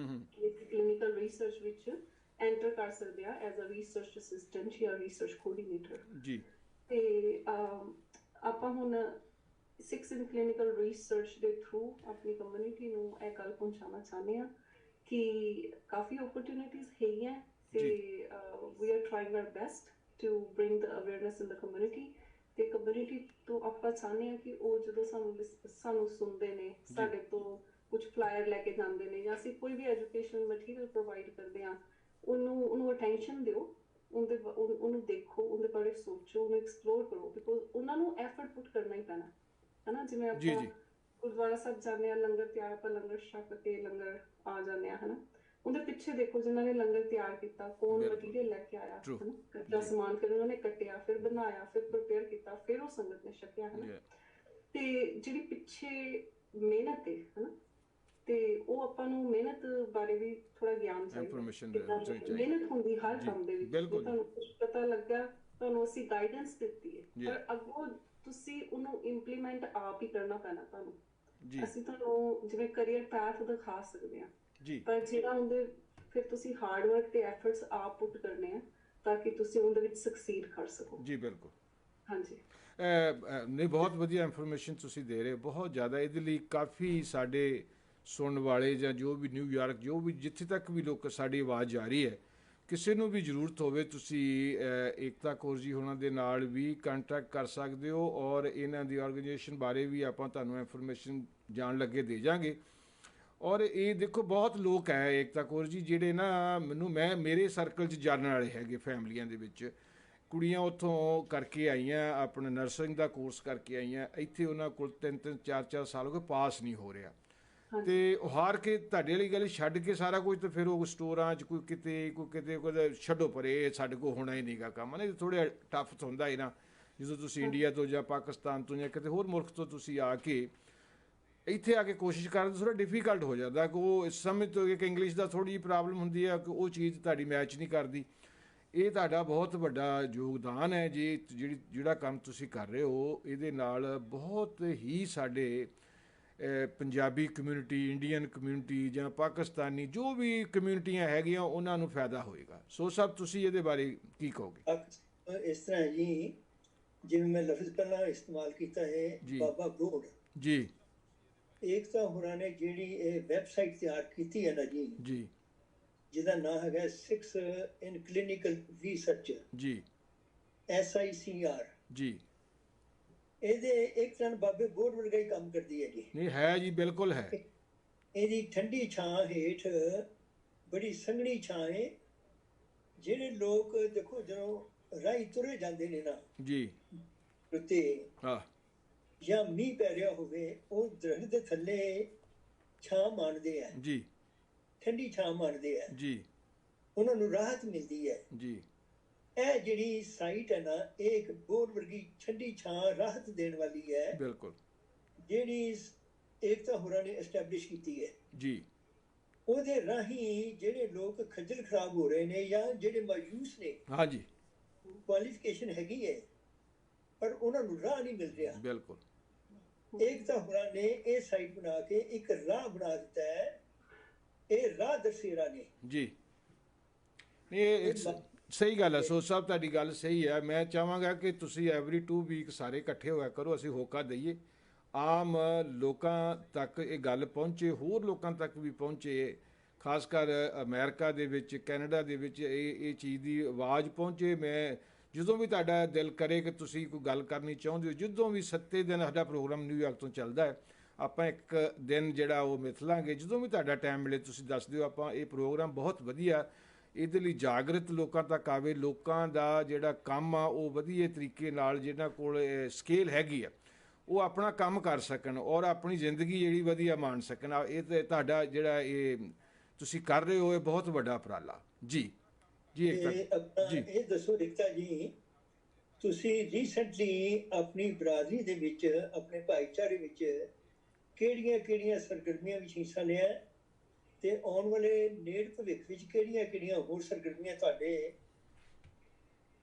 ਕਿ ਕਲੀਨਿਕਲ ਰਿਸਰਚ ਵਿੱਚ ਐਂਟਰ ਕਰ ਸਕਦੇ ਆ ਐਜ਼ ਅ ਰਿਸਰਚ ਅਸਿਸਟੈਂਟ ਜਾਂ ਰਿਸਰਚ ਕੋਆਰਡੀਨੇਟਰ ਜੀ। ਤੇ ਆਪਾਂ ਹੁਣ 6 in clinical research ਦੇ ਥਰੂ ਆਪਣੀ ਕਮਿਊਨਿਟੀ ਨੂੰ ਇਹ ਗੱਲ ਪਹੁੰਚਾਉਣਾ ਚਾਹੁੰਦੇ ਹਾਂ ਕਿ ਕਾਫੀ ਓਪਰਚੁਨਿਟੀਜ਼ ਹੈਗੀਆਂ ਤੇ we are trying our best to bring the awareness in the community। ਤੇ ਕਮਿਊਨਿਟੀ ਤੋਂ ਆਪਾਂ ਚਾਹੁੰਦੇ ਹਾਂ ਕਿ ਉਹ ਜਦੋਂ ਸਾਨੂੰ ਸੁਣਦੇ ਨੇ, ਸਾਡੇ ਤੋਂ ਕੁਝ ਫਲਾਇਰ ਲੈ ਕੇ ਜਾਂਦੇ ਨੇ ਜਾਂ ਅਸੀਂ ਕੋਈ ਵੀ ਐਜੂਕੇਸ਼ਨਲ ਮਟੀਰੀਅਲ ਪ੍ਰੋਵਾਈਡ ਕਰਦੇ ਹਾਂ, ਉਹਨੂੰ ਅਟੈਂਸ਼ਨ ਦਿਓ, ਉਹਨੂੰ ਦੇਖੋ, ਉਹਦੇ ਬਾਰੇ ਸੋਚੋ, ਉਹਨੂੰ ਐਕਸਪਲੋਰ ਕਰੋ, ਬਿਕੋਜ਼ ਉਹਨਾਂ ਨੂੰ ਐਫਰਟ ਪੁੱਟ ਕਰਨਾ ਹੀ ਪੈਣਾ ਹੈ ਨਾ। ਜਿਵੇਂ ਆਪਾਂ ਗੁਰਦੁਆਰਾ ਸਾਹਿਬ ਜਾਂਦੇ ਆ, ਲੰਗਰ ਤਿਆਰ, ਆਪਾਂ ਲੰਗਰ ਛਕ ਕੇ ਲੰਗਰ ਆ ਜਾਂਦੇ ਆ, ਹਨਾ। ਉਹਦੇ ਪਿੱਛੇ ਦੇਖੋ ਜਿਨ੍ਹਾਂ ਨੇ ਲੰਗਰ ਤਿਆਰ ਕੀਤਾ, ਕੌਣ ਮਟੀਰੀਅਲ ਲੈ ਕੇ ਆਇਆ, ਹਨਾ, ਕੱਚਾ ਸਮਾਨ, ਫਿਰ ਉਹਨਾਂ ਨੇ ਕੱਟਿਆ, ਫਿਰ ਬਣਾਇਆ, ਫਿਰ ਪ੍ਰਪੇਅਰ ਕੀਤਾ, ਫਿਰ ਉਹ ਸੰਗਤ ਨੇ ਛਕਿਆ, ਹਨਾ। ਤੇ ਜਿਹੜੀ ਪਿੱਛੇ ਮਿਹਨਤ ਹੈ, ਹਨਾ, ਤੇ ਉਹ ਆਪਾਂ ਨੂੰ ਮਿਹਨਤ ਬਾਰੇ ਵੀ ਥੋੜਾ ਗਿਆਨ ਚਾਹੀਦਾ। ਮਿਹਨਤ ਹੁੰਦੀ ਹਰ ਕੰਮ ਦੇ ਵਿੱਚ, ਤੁਹਾਨੂੰ ਕੁਝ ਪਤਾ ਲੱਗਾ, ਤੁਹਾਨੂੰ ਅਸੀਂ ਗਾਈਡੈਂਸ ਦਿੱਤੀ ਹੈ, ਪਰ ਅੱਗੋਂ ਤੁਸੀਂ ਉਹਨੂੰ ਇੰਪਲੀਮੈਂਟ ਆਪ ਹੀ ਕਰਨਾ ਪੈਣਾ ਤੁਹਾਨੂੰ। ਅਸੀਂ ਤੁਹਾਨੂੰ ਜਿਵੇਂ ਕਰੀਅਰ ਪੈਥ ਦਿਖਾ ਸਕਦੇ ਹਾਂ, ਪਰ ਜਿਹੜਾ ਉਹਦੇ ਫਿਰ ਤੁਸੀਂ ਹਾਰਡ ਵਰਕ ਤੇ ਐਫਰਟਸ ਆਪ ਪੁੱਟ ਕਰਨੇ ਆ ਤਾਂ ਕਿ ਤੁਸੀਂ ਉਹਦੇ ਵਿੱਚ ਸਕਸੀਡ ਕਰ ਸਕੋ। ਜੀ ਬਿਲਕੁਲ, ਹਾਂਜੀ। ਨਹੀਂ, ਬਹੁਤ ਵਧੀਆ ਇਨਫੋਰਮੇਸ਼ਨ ਤੁਸੀਂ ਦੇ ਰਹੇ, ਬਹੁਤ ਜ਼ਿਆਦਾ। ਇਹਦੇ ਲਈ ਕਾਫੀ ਸਾਡੇ ਸੁਣਨ ਵਾਲੇ ਜਾਂ ਜੋ ਵੀ ਨਿਊਯਾਰਕ, ਜੋ ਵੀ ਜਿੱਥੇ ਤੱਕ ਵੀ ਲੋਕ ਸਾਡੀ ਆਵਾਜ਼ ਜਾ ਰਹੀ ਹੈ, ਕਿਸੇ ਨੂੰ ਵੀ ਜ਼ਰੂਰਤ ਹੋਵੇ ਤੁਸੀਂ ਏਕਤਾ ਕੌਰ ਜੀ ਉਹਨਾਂ ਦੇ ਨਾਲ ਵੀ ਕੰਟੈਕਟ ਕਰ ਸਕਦੇ ਹੋ, ਔਰ ਇਹਨਾਂ ਦੀ ਆਰਗੇਨਾਈਜੇਸ਼ਨ ਬਾਰੇ ਵੀ ਆਪਾਂ ਤੁਹਾਨੂੰ ਇਨਫੋਰਮੇਸ਼ਨ ਜਾਣ ਲੱਗੇ ਦੇ ਜਾਵਾਂਗੇ। ਔਰ ਇਹ ਦੇਖੋ ਬਹੁਤ ਲੋਕ ਹੈ ਏਕਤਾ ਕੌਰ ਜੀ ਜਿਹੜੇ ਨਾ ਮੇਰੇ ਸਰਕਲ 'ਚ ਜਾਣਨ ਵਾਲੇ ਹੈਗੇ, ਫੈਮਲੀਆਂ ਦੇ ਵਿੱਚ ਕੁੜੀਆਂ ਉੱਥੋਂ ਕਰਕੇ ਆਈਆਂ, ਆਪਣਾ ਨਰਸਿੰਗ ਦਾ ਕੋਰਸ ਕਰਕੇ ਆਈਆਂ, ਇੱਥੇ ਉਹਨਾਂ ਕੋਲ 3-3 4-4 ਸਾਲ ਹੋ ਗਏ, ਪਾਸ ਨਹੀਂ ਹੋ ਰਿਹਾ, ਤੇ ਉਹ ਹਾਰ ਕੇ ਤੁਹਾਡੇ ਵਾਲੀ ਗੱਲ ਛੱਡ ਕੇ ਸਾਰਾ ਕੁਝ, ਤੇ ਫਿਰ ਉਹ ਸਟੋਰਾਂ 'ਚ ਕੋਈ ਕਿਤੇ ਛੱਡੋ ਪਰੇ, ਸਾਡੇ ਕੋਲ ਹੋਣਾ ਹੀ ਨਹੀਂਗਾ ਕੰਮ। ਨਹੀਂ ਥੋੜ੍ਹਾ ਟਫ ਹੁੰਦਾ ਹੈ ਨਾ, ਜਦੋਂ ਤੁਸੀਂ ਇੰਡੀਆ ਤੋਂ ਜਾਂ ਪਾਕਿਸਤਾਨ ਤੋਂ ਜਾਂ ਕਿਤੇ ਹੋਰ ਮੁਲਕ ਤੋਂ ਤੁਸੀਂ ਆ ਕੇ ਇੱਥੇ ਆ ਕੇ ਕੋਸ਼ਿਸ਼ ਕਰਦੇ, ਥੋੜ੍ਹਾ ਡਿਫੀਕਲਟ ਹੋ ਜਾਂਦਾ ਕਿ ਉਹ ਸਮਝਦੇ ਹੋ ਕਿ ਇੰਗਲਿਸ਼ ਦਾ ਥੋੜ੍ਹੀ ਜਿਹੀ ਪ੍ਰੋਬਲਮ ਹੁੰਦੀ ਹੈ, ਕਿ ਉਹ ਚੀਜ਼ ਤੁਹਾਡੀ ਮੈਚ ਨਹੀਂ ਕਰਦੀ। ਇਹ ਤੁਹਾਡਾ ਬਹੁਤ ਵੱਡਾ ਯੋਗਦਾਨ ਹੈ ਜੀ, ਜਿਹੜਾ ਕੰਮ ਤੁਸੀਂ ਕਰ ਰਹੇ ਹੋ, ਇਹਦੇ ਨਾਲ ਬਹੁਤ ਹੀ ਸਾਡੇ ਪੰਜਾਬੀ ਕਮਿਊਨਿਟੀ, ਇੰਡੀਅਨ ਕਮਿਊਨਿਟੀ ਜਾਂ ਪਾਕਿਸਤਾਨੀ ਜੋ ਵੀ ਕਮਿਊਨਿਟੀਆਂ ਹੈਗੀਆਂ ਉਹਨਾਂ ਨੂੰ ਫਾਇਦਾ ਹੋਏਗਾ। ਸੋ ਸਾਹਿਬ ਤੁਸੀਂ ਇਹਦੇ ਬਾਰੇ ਕੀ ਕਹੋਗੇ? ਇਸ ਤਰ੍ਹਾਂ ਜੀ, ਜਿਵੇਂ ਮੈਂ ਲਫ਼ਜ਼ ਪਹਿਲਾਂ ਇਸਤੇਮਾਲ ਕੀਤਾ ਹੈ, ਬਾਬਾ ਬੋੜ ਜੀ, ਏਕਤਾ ਹੋਰਾਂ ਨੇ ਜਿਹੜੀ ਇਹ ਵੈਬਸਾਈਟ ਤਿਆਰ ਕੀਤੀ ਹੈ ਨਾ ਜੀ, ਜਿਹਦਾ ਨਾਮ ਹੈਗਾ 6 in Clinical Research ਜੀ, SICR ਜੀ, ਇਹਦੇ ਇੱਕ ਤਰ੍ਹਾਂ ਬਾਬੇ ਬੋੜ ਵਰਗਾ ਹੀ ਕੰਮ ਕਰਦੀ ਹੈ ਜੀ। ਨਹੀਂ ਹੈ ਜੀ, ਬਿਲਕੁਲ ਹੈ। ਇਹਦੀ ਠੰਡੀ ਛਾਂ ਹੇਠ ਬੜੀ ਸੰਘਣੀ ਛਾਂ ਹੈ। ਜਿਹੜੇ ਲੋਕ ਦੇਖੋ ਜਦੋਂ ਰਾਹੀਂ ਤੁਰੇ ਜਾਂਦੇ ਨੇ ਨਾ ਜੀ, ਉੱਤੇ ਜਾਂ ਮੀਂਹ ਪੈ ਰਿਹਾ ਹੋਵੇ, ਉਹ ਦਰਖਤ ਦੇ ਥੱਲੇ ਛਾਂ ਮਾਣਦੇ ਆ ਜੀ, ਠੰਡੀ ਛਾਂ ਮਾਣਦੇ ਆ ਜੀ, ਉਹਨਾਂ ਨੂੰ ਰਾਹਤ ਮਿਲਦੀ ਹੈ ਜੀ। ਇਹ ਜਿਹੜੀ ਸਾਈਟ ਹੈ ਨਾ, ਇਹ ਇੱਕ ਬੋੜ ਵਰਗੀ ਠੰਡੀ ਛਾਂ ਰਾਹਤ ਦੇਣ ਵਾਲੀ ਹੈ, ਬਿਲਕੁਲ, ਜਿਹੜੀ ਏਕਤਾ ਹੋਰਾਂ ਨੇ ਐਸਟੈਬਲਿਸ਼ ਕੀਤੀ ਹੈ ਜੀ। ਉਹਦੇ ਰਾਹੀਂ ਜਿਹੜੇ ਲੋਕ ਖੱਜਲ ਖਰਾਬ ਹੋ ਰਹੇ ਨੇ ਜਾਂ ਜਿਹੜੇ ਮਾਯੂਸ ਨੇ, ਹਾਂਜੀ, ਕੁਆਲੀਫਿਕੇਸ਼ਨ ਹੈਗੀ ਹੈ ਪਰ ਉਹਨਾਂ ਨੂੰ ਰਾਹ ਨਹੀਂ ਮਿਲ ਰਿਹਾ, ਬਿਲਕੁਲ। ਏਕਤਾ ਹੋਰਾਂ ਨੇ ਇਹ ਸਾਈਟ ਬਣਾ ਕੇ ਇੱਕ ਰਾਹ ਬਣਾ ਦਿੱਤਾ ਹੈ, ਇਹ ਰਾਹ ਦਰਸੇਰਾ ਨੇ ਜੀ। ਇਹ ਸਹੀ ਗੱਲ ਹੈ। ਸੋ ਸਾਹਿਬ ਤੁਹਾਡੀ ਗੱਲ ਸਹੀ ਹੈ। ਮੈਂ ਚਾਹਾਂਗਾ ਕਿ ਤੁਸੀਂ ਐਵਰੀ 2 ਵੀਕ ਸਾਰੇ ਇਕੱਠੇ ਹੋਇਆ ਕਰੋ, ਅਸੀਂ ਹੋਕਾ ਦਈਏ, ਆਮ ਲੋਕਾਂ ਤੱਕ ਇਹ ਗੱਲ ਪਹੁੰਚੇ, ਹੋਰ ਲੋਕਾਂ ਤੱਕ ਵੀ ਪਹੁੰਚੇ, ਖਾਸ ਕਰ ਅਮਰੀਕਾ ਦੇ ਵਿੱਚ, ਕੈਨੇਡਾ ਦੇ ਵਿੱਚ ਇਹ ਚੀਜ਼ ਦੀ ਆਵਾਜ਼ ਪਹੁੰਚੇ। ਮੈਂ ਜਦੋਂ ਵੀ ਤੁਹਾਡਾ ਦਿਲ ਕਰੇ ਕਿ ਤੁਸੀਂ ਕੋਈ ਗੱਲ ਕਰਨੀ ਚਾਹੁੰਦੇ ਹੋ, ਜਦੋਂ ਵੀ 7 ਦਿਨ ਸਾਡਾ ਪ੍ਰੋਗਰਾਮ ਨਿਊਯਾਰਕ ਤੋਂ ਚੱਲਦਾ ਹੈ, ਆਪਾਂ ਇੱਕ ਦਿਨ ਜਿਹੜਾ ਉਹ ਮਿਥ ਲਾਂਗੇ, ਜਦੋਂ ਵੀ ਤੁਹਾਡਾ ਟਾਈਮ ਮਿਲੇ ਤੁਸੀਂ ਦੱਸ ਦਿਓ। ਆਪਾਂ ਇਹ ਪ੍ਰੋਗਰਾਮ ਬਹੁਤ ਵਧੀਆ, ਇਹਦੇ ਲਈ ਜਾਗਰਤ ਲੋਕਾਂ ਤੱਕ ਆਵੇ, ਲੋਕਾਂ ਦਾ ਜਿਹੜਾ ਕੰਮ ਆ ਉਹ ਵਧੀਆ ਤਰੀਕੇ ਨਾਲ, ਜਿਹਨਾਂ ਕੋਲ ਸਕੇਲ ਹੈਗੀ ਆ, ਉਹ ਆਪਣਾ ਕੰਮ ਕਰ ਸਕਣ ਔਰ ਆਪਣੀ ਜ਼ਿੰਦਗੀ ਜਿਹੜੀ ਵਧੀਆ ਮਾਣ ਸਕਣ। ਇਹ ਤੇ ਤੁਹਾਡਾ ਜਿਹੜਾ ਇਹ ਤੁਸੀਂ ਕਰ ਰਹੇ ਹੋ, ਇਹ ਬਹੁਤ ਵੱਡਾ ਉਪਰਾਲਾ ਜੀ। ਜੀ ਇਹ ਦੱਸੋ ਏਕਤਾ ਜੀ, ਤੁਸੀਂ ਰੀਸੈਂਟਲੀ ਆਪਣੀ ਬਰਾਦਰੀ ਦੇ ਵਿੱਚ, ਆਪਣੇ ਭਾਈਚਾਰੇ ਵਿੱਚ ਕਿਹੜੀਆਂ ਸਰਗਰਮੀਆਂ ਵਿੱਚ ਹਿੱਸਾ ਲਿਆ, ਤੇ ਆਉਣ ਵਾਲੇ ਨੇੜ ਭਵਿੱਖ ਵਿੱਚ ਕਿਹੜੀਆਂ ਹੋਰ ਸਰਗਰਮੀਆਂ ਤੁਹਾਡੇ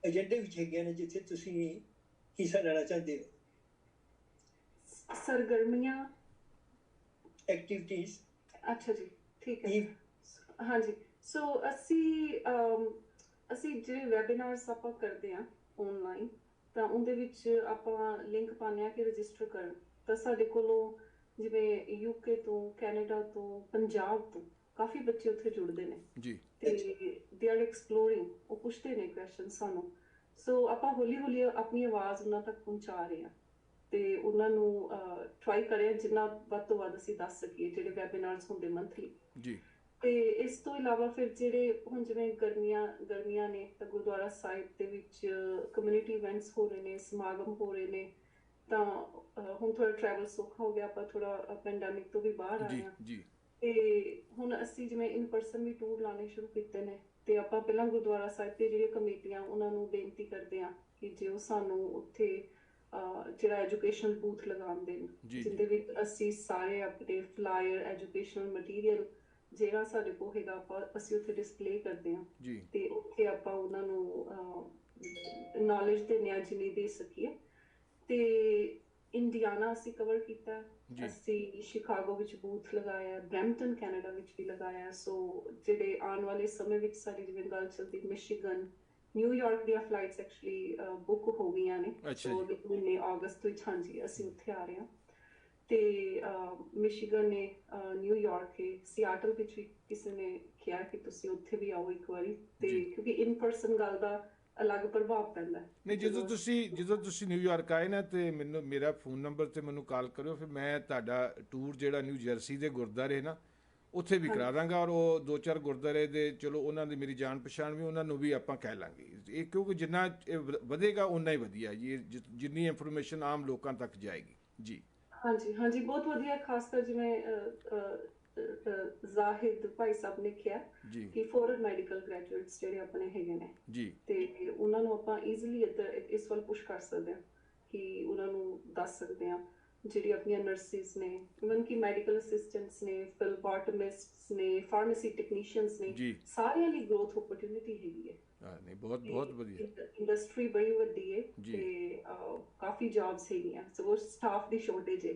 ਏਜੰਡੇ ਵਿੱਚ ਹੈਗੀਆਂ ਨੇ ਜਿੱਥੇ ਤੁਸੀਂ ਹਿੱਸਾ ਲੈਣਾ ਚਾਹੁੰਦੇ ਹੋ? ਸਰਗਰਮੀਆਂ, ਐਕਟੀਵਿਟੀਜ਼। ਅੱਛਾ ਜੀ, ਠੀਕ ਹੈ। ਹਾਂਜੀ, ਸੋ ਅਸੀਂ ਜਿਹੜੇ ਵੈਬਿਨਾਰਸ ਆਪਾਂ ਕਰਦੇ ਹਾਂ ਆਨਲਾਈਨ, ਤਾਂ ਉਹਦੇ ਵਿੱਚ ਆਪਾਂ ਲਿੰਕ ਪਾਉਂਦੇ ਹਾਂ ਕਿ ਰਜਿਸਟਰ ਕਰਨ। ਤਾਂ ਸਾਡੇ ਕੋਲੋਂ ਜਿਵੇਂ ਯੂਕੇ ਤੋਂ, ਕੈਨੇਡਾ ਤੋਂ, ਪੰਜਾਬ ਤੋਂ ਕਾਫੀ ਬੱਚੇ ਉੱਥੇ ਜੁੜਦੇ ਨੇ ਜੀ, ਤੇ ਦੇ ਆਰ ਐਕਸਪਲੋਰਿੰਗ, ਉਹ ਪੁੱਛਦੇ ਨੇ ਕੁਐਸਚਨ ਸਾਨੂੰ। ਸੋ ਆਪਾਂ ਹੌਲੀ ਆਪਣੀ ਆਵਾਜ਼ ਉਹਨਾਂ ਤੱਕ ਪਹੁੰਚਾ ਰਹੇ ਹਾਂ ਤੇ ਉਹਨਾਂ ਨੂੰ ਟਰਾਈ ਕਰਿਆ ਜਿੰਨਾ ਵੱਧ ਤੋਂ ਵੱਧ ਅਸੀਂ ਦੱਸ ਸਕੀਏ, ਜਿਹੜੇ ਵੈਬਿਨਾਰਸ ਹੁੰਦੇ ਮੰਥਲੀ ਜੀ। ਤੇ ਇਸ ਤੋਂ ਇਲਾਵਾ ਫਿਰ ਜਿਹੜੇ ਹੁਣ ਜਿਵੇਂ ਗਰਮੀਆਂ ਨੇ, ਤਾਂ ਗੁਰਦੁਆਰਾ ਸਾਹਿਬ ਦੇ ਵਿੱਚ ਕਮਿਊਨਿਟੀ ਇਵੈਂਟਸ ਹੋ ਰਹੇ ਨੇ, ਸਮਾਗਮ ਹੋ ਰਹੇ ਨੇ, ਤਾਂ ਹੁਣ ਥੋੜਾ ਟਰੈਵਲ ਸੌਖਾ ਹੋ ਗਿਆ, ਆਪਾਂ ਥੋੜਾ ਪੈਂਡੈਮਿਕ ਤੋਂ ਵੀ ਬਾਹਰ ਆਏ ਹਾਂ ਜੀ ਤੇ ਹੁਣ ਅਸੀਂ ਜਿਵੇਂ ਇਨ ਪਰਸਨ ਵੀ ਟੂਰ ਲਾਣੇ ਸ਼ੁਰੂ ਕੀਤੇ ਨੇ, ਤੇ ਆਪਾਂ ਪਹਿਲਾਂ ਗੁਰਦੁਆਰਾ ਸਾਹਿਬ ਤੇ ਜਿਹੜੀਆਂ ਕਮੇਟੀਆਂ ਉਹਨਾਂ ਨੂੰ ਬੇਨਤੀ ਕਰਦੇ ਹਾਂ ਕਿ ਜੇ ਉਹ ਸਾਨੂੰ ਉੱਥੇ ਜਿਹੜਾ ਐਜੂਕੇਸ਼ਨਲ ਬੂਥ ਲਗਾਉਣ ਦੇਣ, ਜਿਹਦੇ ਵਿੱਚ ਅਸੀਂ ਸਾਰੇ ਆਪਣੇ ਫਲਾਇਰ ਐਜੂਕੇਸ਼ਨਲ ਮਟੀਰੀਅਲ ਜਿਹੜਾ ਸਾਡੇ ਕੋਲ ਹੈਗਾ ਆਪਾਂ ਅਸੀਂ ਉੱਥੇ ਡਿਸਪਲੇ ਕਰਦੇ ਹਾਂ ਤੇ ਉੱਥੇ ਆਪਾਂ ਉਹਨਾਂ ਨੂੰ ਨੌਲੇਜ ਦਿੰਦੇ ਹਾਂ ਜਿੰਨੀ ਦੇ ਸਕੀਏ। ਤੇ ਇੰਡੀਆਨਾ ਅਸੀਂ ਕਵਰ ਕੀਤਾ, ਅਸੀਂ ਸ਼ਿਕਾਗੋ ਵਿੱਚ ਬੂਥ ਲਗਾਇਆ, ਬਰੈਂਪਟਨ ਕੈਨੇਡਾ ਵਿੱਚ ਵੀ ਲਗਾਇਆ। ਸੋ ਜਿਹੜੇ ਆਉਣ ਵਾਲੇ ਸਮੇਂ ਵਿੱਚ ਸਾਡੀ ਜਿਵੇਂ ਗੱਲ ਚੱਲਦੀ ਮਿਸ਼ੀਗਨ, ਨਿਊਯਾਰਕ ਦੀਆਂ ਫਲਾਈਟਸ ਐਕਚੁਅਲੀ ਬੁੱਕ ਹੋ ਗਈਆਂ ਨੇ, ਸੋ ਮਹੀਨੇ ਅਗਸਤ ਵਿੱਚ ਹਾਂਜੀ ਅਸੀਂ ਉੱਥੇ ਆ ਰਹੇ ਹਾਂ। ਤੇ ਮਿਸ਼ੀਗਨ ਨੇ, ਨਿਊਯਾਰਕ ਹੈ, ਸਿਆਟਲ ਵਿੱਚ ਵੀ ਕਿਸੇ ਨੇ ਕਿਹਾ ਕਿ ਤੁਸੀਂ ਉੱਥੇ ਵੀ ਆਓ ਇੱਕ ਵਾਰੀ, ਤੇ ਕਿਉਂਕਿ ਇਨ ਪਰਸਨ ਗੱਲ ਦਾ ਅਲੱਗ ਪ੍ਰਭਾਵ ਪੈਂਦਾ। ਨਹੀਂ, ਜਦੋਂ ਤੁਸੀਂ ਨਿਊਯਾਰਕ ਆਏ ਨਾ ਤੇ ਮੈਨੂੰ ਮੇਰਾ ਫੋਨ ਨੰਬਰ ਤੇ ਮੈਨੂੰ ਕਾਲ ਕਰਿਓ, ਫਿਰ ਮੈਂ ਤੁਹਾਡਾ ਟੂਰ ਜਿਹੜਾ ਨਿਊ ਜਰਸੀ ਦੇ ਗੁਰਦੁਆਰੇ ਨਾ ਉੱਥੇ ਵੀ ਕਰਾ ਦਾਂਗਾ, ਔਰ ਉਹ 2-4 ਗੁਰਦੁਆਰੇ ਦੇ ਚਲੋ ਉਹਨਾਂ ਦੀ ਮੇਰੀ ਜਾਣ ਪਛਾਣ ਵੀ, ਉਹਨਾਂ ਨੂੰ ਵੀ ਆਪਾਂ ਕਹਿ ਲਾਂਗੇ ਇਹ, ਕਿਉਂਕਿ ਜਿੰਨਾ ਇਹ ਵਧੇਗਾ ਉਨਾ ਹੀ ਵਧੀਆ ਜੀ, ਜਿੰਨੀ ਇਨਫੋਰਮੇਸ਼ਨ ਆਮ ਲੋਕਾਂ ਤੱਕ ਜਾਏਗੀ। ਜੀ ਹਾਂਜੀ ਹਾਂਜੀ, ਬਹੁਤ ਵਧੀਆ। ਖਾਸ ਕਰ ਜਿਵੇਂ ਜ਼ਾਹਿਦ ਭਾਈ ਸਾਹਿਬ ਨੇ ਕਿਹਾ ਕਿ ਫੋਰਨ ਮੈਡੀਕਲ ਗ੍ਰੈਜੂਏਟਸ ਜਿਹੜੇ ਆਪਣੇ ਹੈਗੇ ਨੇ ਜੀ, ਤੇ ਉਹਨਾਂ ਨੂੰ ਆਪਾਂ ਈਜ਼ੀਲੀ ਇਸ ਵੱਲ ਪੁਸ਼ ਕਰ ਸਕਦੇ ਹਾਂ ਕਿ ਉਹਨਾਂ ਨੂੰ ਦੱਸ ਸਕਦੇ ਹਾਂ ਜਿਹੜੀ ਆਪਣੀਆਂ ਨਰਸਿਸ ਨੇ, ਇਵਨ ਕਿ ਮੈਡੀਕਲ ਅਸਿਸਟੈਂਟਸ ਨੇ, ਫਿਲਬਾਟਮਿਸਟਸ ਨੇ, ਫਾਰਮੇਸੀ ਟੈਕਨੀਸ਼ੀਅਨਸ ਨੇ, ਸਾਰਿਆਂ ਲਈ ਗਰੋਥ ਓਪਰਚੁਨਿਟੀ ਹੈਗੀ ਹੈ। ਨਹੀਂ, ਬਹੁਤ ਵਧੀਆ ਇੰਡਸਟਰੀ ਬੜੀ ਵੱਡੀ ਹੈ ਤੇ ਕਾਫੀ ਜੌਬਸ ਹੈਗੀਆਂ, ਸੋ ਸਟਾਫ ਦੀ ਸ਼ਾਰਟੇਜ ਹੈ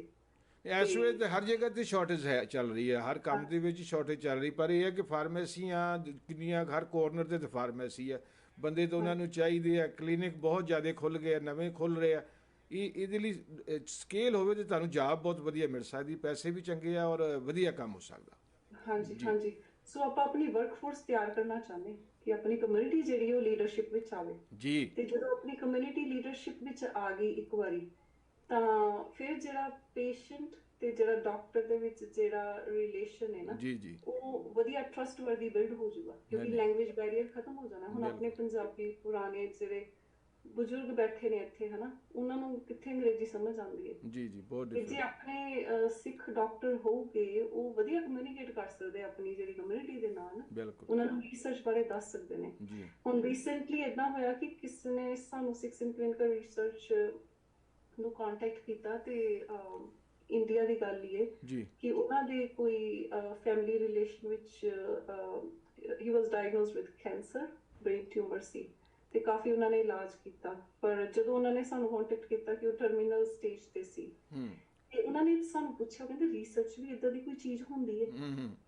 ਇਸ ਵੇਲੇ ਤੇ ਹਰ ਜਗ੍ਹਾ ਤੇ ਸ਼ਾਰਟੇਜ ਹੈ, ਚੱਲ ਰਹੀ ਹੈ, ਹਰ ਕੰਮ ਦੇ ਵਿੱਚ ਸ਼ਾਰਟੇਜ ਚੱਲ ਰਹੀ। ਪਰ ਇਹ ਹੈ ਕਿ ਫਾਰਮੇਸੀਆਂ ਕਿੰਨੀਆਂ, ਹਰ ਕੋਰਨਰ ਤੇ ਫਾਰਮੇਸੀ ਹੈ, ਬੰਦੇ ਤਾਂ ਉਹਨਾਂ ਨੂੰ ਚਾਹੀਦੇ ਆ। ਕਲੀਨਿਕ ਬਹੁਤ ਜ਼ਿਆਦਾ ਖੁੱਲ੍ਹ ਗਏ, ਨਵੇਂ ਖੁੱਲ੍ਹ ਰਹੇ ਆ। ਇਹਦੇ ਲਈ ਸਕੇਲ ਹੋਵੇ ਤੇ ਤੁਹਾਨੂੰ ਜੌਬ ਬਹੁਤ ਵਧੀਆ ਮਿਲ ਸਕਦੀ, ਪੈਸੇ ਵੀ ਚੰਗੇ ਆ ਔਰ ਵਧੀਆ ਕੰਮ ਹੋ ਸਕਦਾ। ਹਾਂਜੀ ਹਾਂਜੀ, ਸੋ ਆਪਾਂ ਆਪਣੀ ਵਰਕਫੋਰਸ ਤਿਆਰ ਕਰਨਾ ਚਾਹੁੰਦੇ ਕਿ ਆਪਣੀ ਕਮਿਊਨਿਟੀ ਜਿਹੜੀ ਉਹ ਲੀਡਰਸ਼ਿਪ ਵਿੱਚ ਆਵੇ ਜੀ, ਤੇ ਜਦੋਂ ਆਪਣੀ ਕਮਿਊਨਿਟੀ ਲੀਡਰਸ਼ਿਪ ਵਿੱਚ ਆ ਗਈ ਇੱਕ ਵਾਰੀ, ਤਾਂ ਫਿਰ ਜਿਹੜਾ ਪੇਸ਼ੈਂਟ ਤੇ ਜਿਹੜਾ ਡਾਕਟਰ ਦੇ ਵਿੱਚ ਜਿਹੜਾ ਰਿਲੇਸ਼ਨ ਹੈ ਨਾ ਉਹ ਵਧੀਆ ਟਰਸਟਵਰਦੀ ਬਿਲਡ ਹੋ ਜਾਊਗਾ, ਕਿਉਂਕਿ ਲੈਂਗੁਏਜ ਬੈਰੀਅਰ ਖਤਮ ਹੋ ਜਾਣਾ। ਹੁਣ ਆਪਣੇ ਪੰਜਾਬੀ ਪੁਰਾਣੇ ਜਿਹੜੇ ਬਜ਼ੁਰਗ ਬੈਠੇ ਨੇ ਇੱਥੇ ਹਨਾ, ਉਹਨਾਂ ਨੂੰ ਕਿੱਥੇ ਅੰਗਰੇਜ਼ੀ ਸਮਝ ਆਉਂਦੀ ਹੈ ਜੀ ਬਹੁਤ। ਜੇ ਆਪਣੇ ਸਿੱਖ ਡਾਕਟਰ ਹੋਊਗੇ ਉਹ ਵਧੀਆ ਕਮਿਊਨੀਕੇਟ ਕਰ ਸਕਦੇ ਆਪਣੀ ਜਿਹੜੀ ਕਮਿਊਨਿਟੀ ਦੇ ਨਾਲ, ਉਹਨਾਂ ਨੂੰ ਰਿਸਰਚ ਬਾਰੇ ਦੱਸ ਸਕਦੇ ਨੇ। ਹੁਣ ਰੀਸੈਂਟਲੀ ਏਦਾਂ ਹੋਇਆ ਕਿ ਕਿਸੇ ਨੇ ਸਾਨੂੰ ਸਿਕਸ ਇਨ ਕਲੀਨਿਕਲ ਰਿਸਰਚ ਨੂੰ ਕੰਟੈਕਟ ਕੀਤਾ, ਤੇ ਇੰਡੀਆ ਦੀ ਗੱਲ ਹੀ ਹੈ ਕਿ ਉਹਨਾਂ ਦੇ ਕੋਈ ਫੈਮਿਲੀ ਰਿਲੇਸ਼ਨ ਵਿੱਚ ਹੀ ਵਾਸ ਡਾਇਗਨੋਜ਼ਡ ਵਿਦ ਕੈਂਸਰ, ਬ੍ਰੇਨ ਟਿਊਮਰ ਸੀ, ਤੇ ਕਾਫੀ ਉਹਨਾਂ ਨੇ ਇਲਾਜ ਕੀਤਾ। ਪਰ ਜਦੋਂ ਉਹਨਾਂ ਨੇ ਸਾਨੂੰ ਕੰਟੈਕਟ ਕੀਤਾ ਕਿ ਉਹ ਟਰਮੀਨਲ ਸਟੇਜ ਤੇ ਸੀ, ਤੇ ਉਹਨਾਂ ਨੇ ਸਾਨੂੰ ਪੁੱਛਿਆ, ਕਹਿੰਦੇ ਰਿਸਰਚ ਵੀ ਇਦਾਂ ਦੀ ਕੋਈ ਚੀਜ਼ ਹੁੰਦੀ ਹੈ?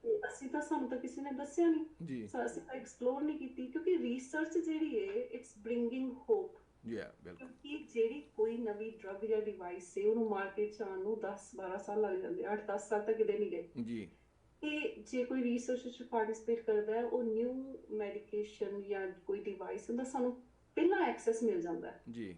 ਤੇ ਸਾਨੂੰ ਤਾਂ ਕਿਸੇ ਨੇ ਦੱਸਿਆ ਨਹੀਂ, ਅਸੀਂ ਤਾਂ ਐਕਸਪਲੋਰ ਨਹੀਂ ਕੀਤੀ, ਕਿਉਂਕਿ ਰਿਸਰਚ ਜਿਹੜੀ ਹੈ ਇਟਸ ਬ੍ਰਿੰਗਿੰਗ ਹੋਪ। ਕਿਉਂਕਿ ਜਿਹੜੀ ਕੋਈ ਨਵੀਂ ਡਰਗ ਜਾਂ ਡਿਵਾਈਸ ਹੈ ਉਹਨੂੰ ਮਾਰਕੀਟ 'ਚ ਆਉਣ ਨੂੰ 10-12 ਸਾਲ ਲੱਗ ਜਾਂਦੇ, 8-10 ਸਾਲ ਤਾਂ ਕਿਤੇ ਨਹੀਂ ਗਏ ਜੀ। ਤੇ ਜੇ ਕੋਈ ਰਿਸਰਚ ਵਿੱਚ ਪਾਰਟਿਸਿਪੇਟ ਕਰਦਾ ਹੈ, ਉਹ ਨਿਊ ਮੈਡੀਕੇਸ਼ਨ ਜਾਂ ਕੋਈ ਡਿਵਾਈਸ ਹੁੰਦਾ, ਸਾਨੂੰ ਪਹਿਲਾਂ ਐਕਸੈਸ ਮਿਲ ਜਾਂਦਾ ਹੈ ਜੀ,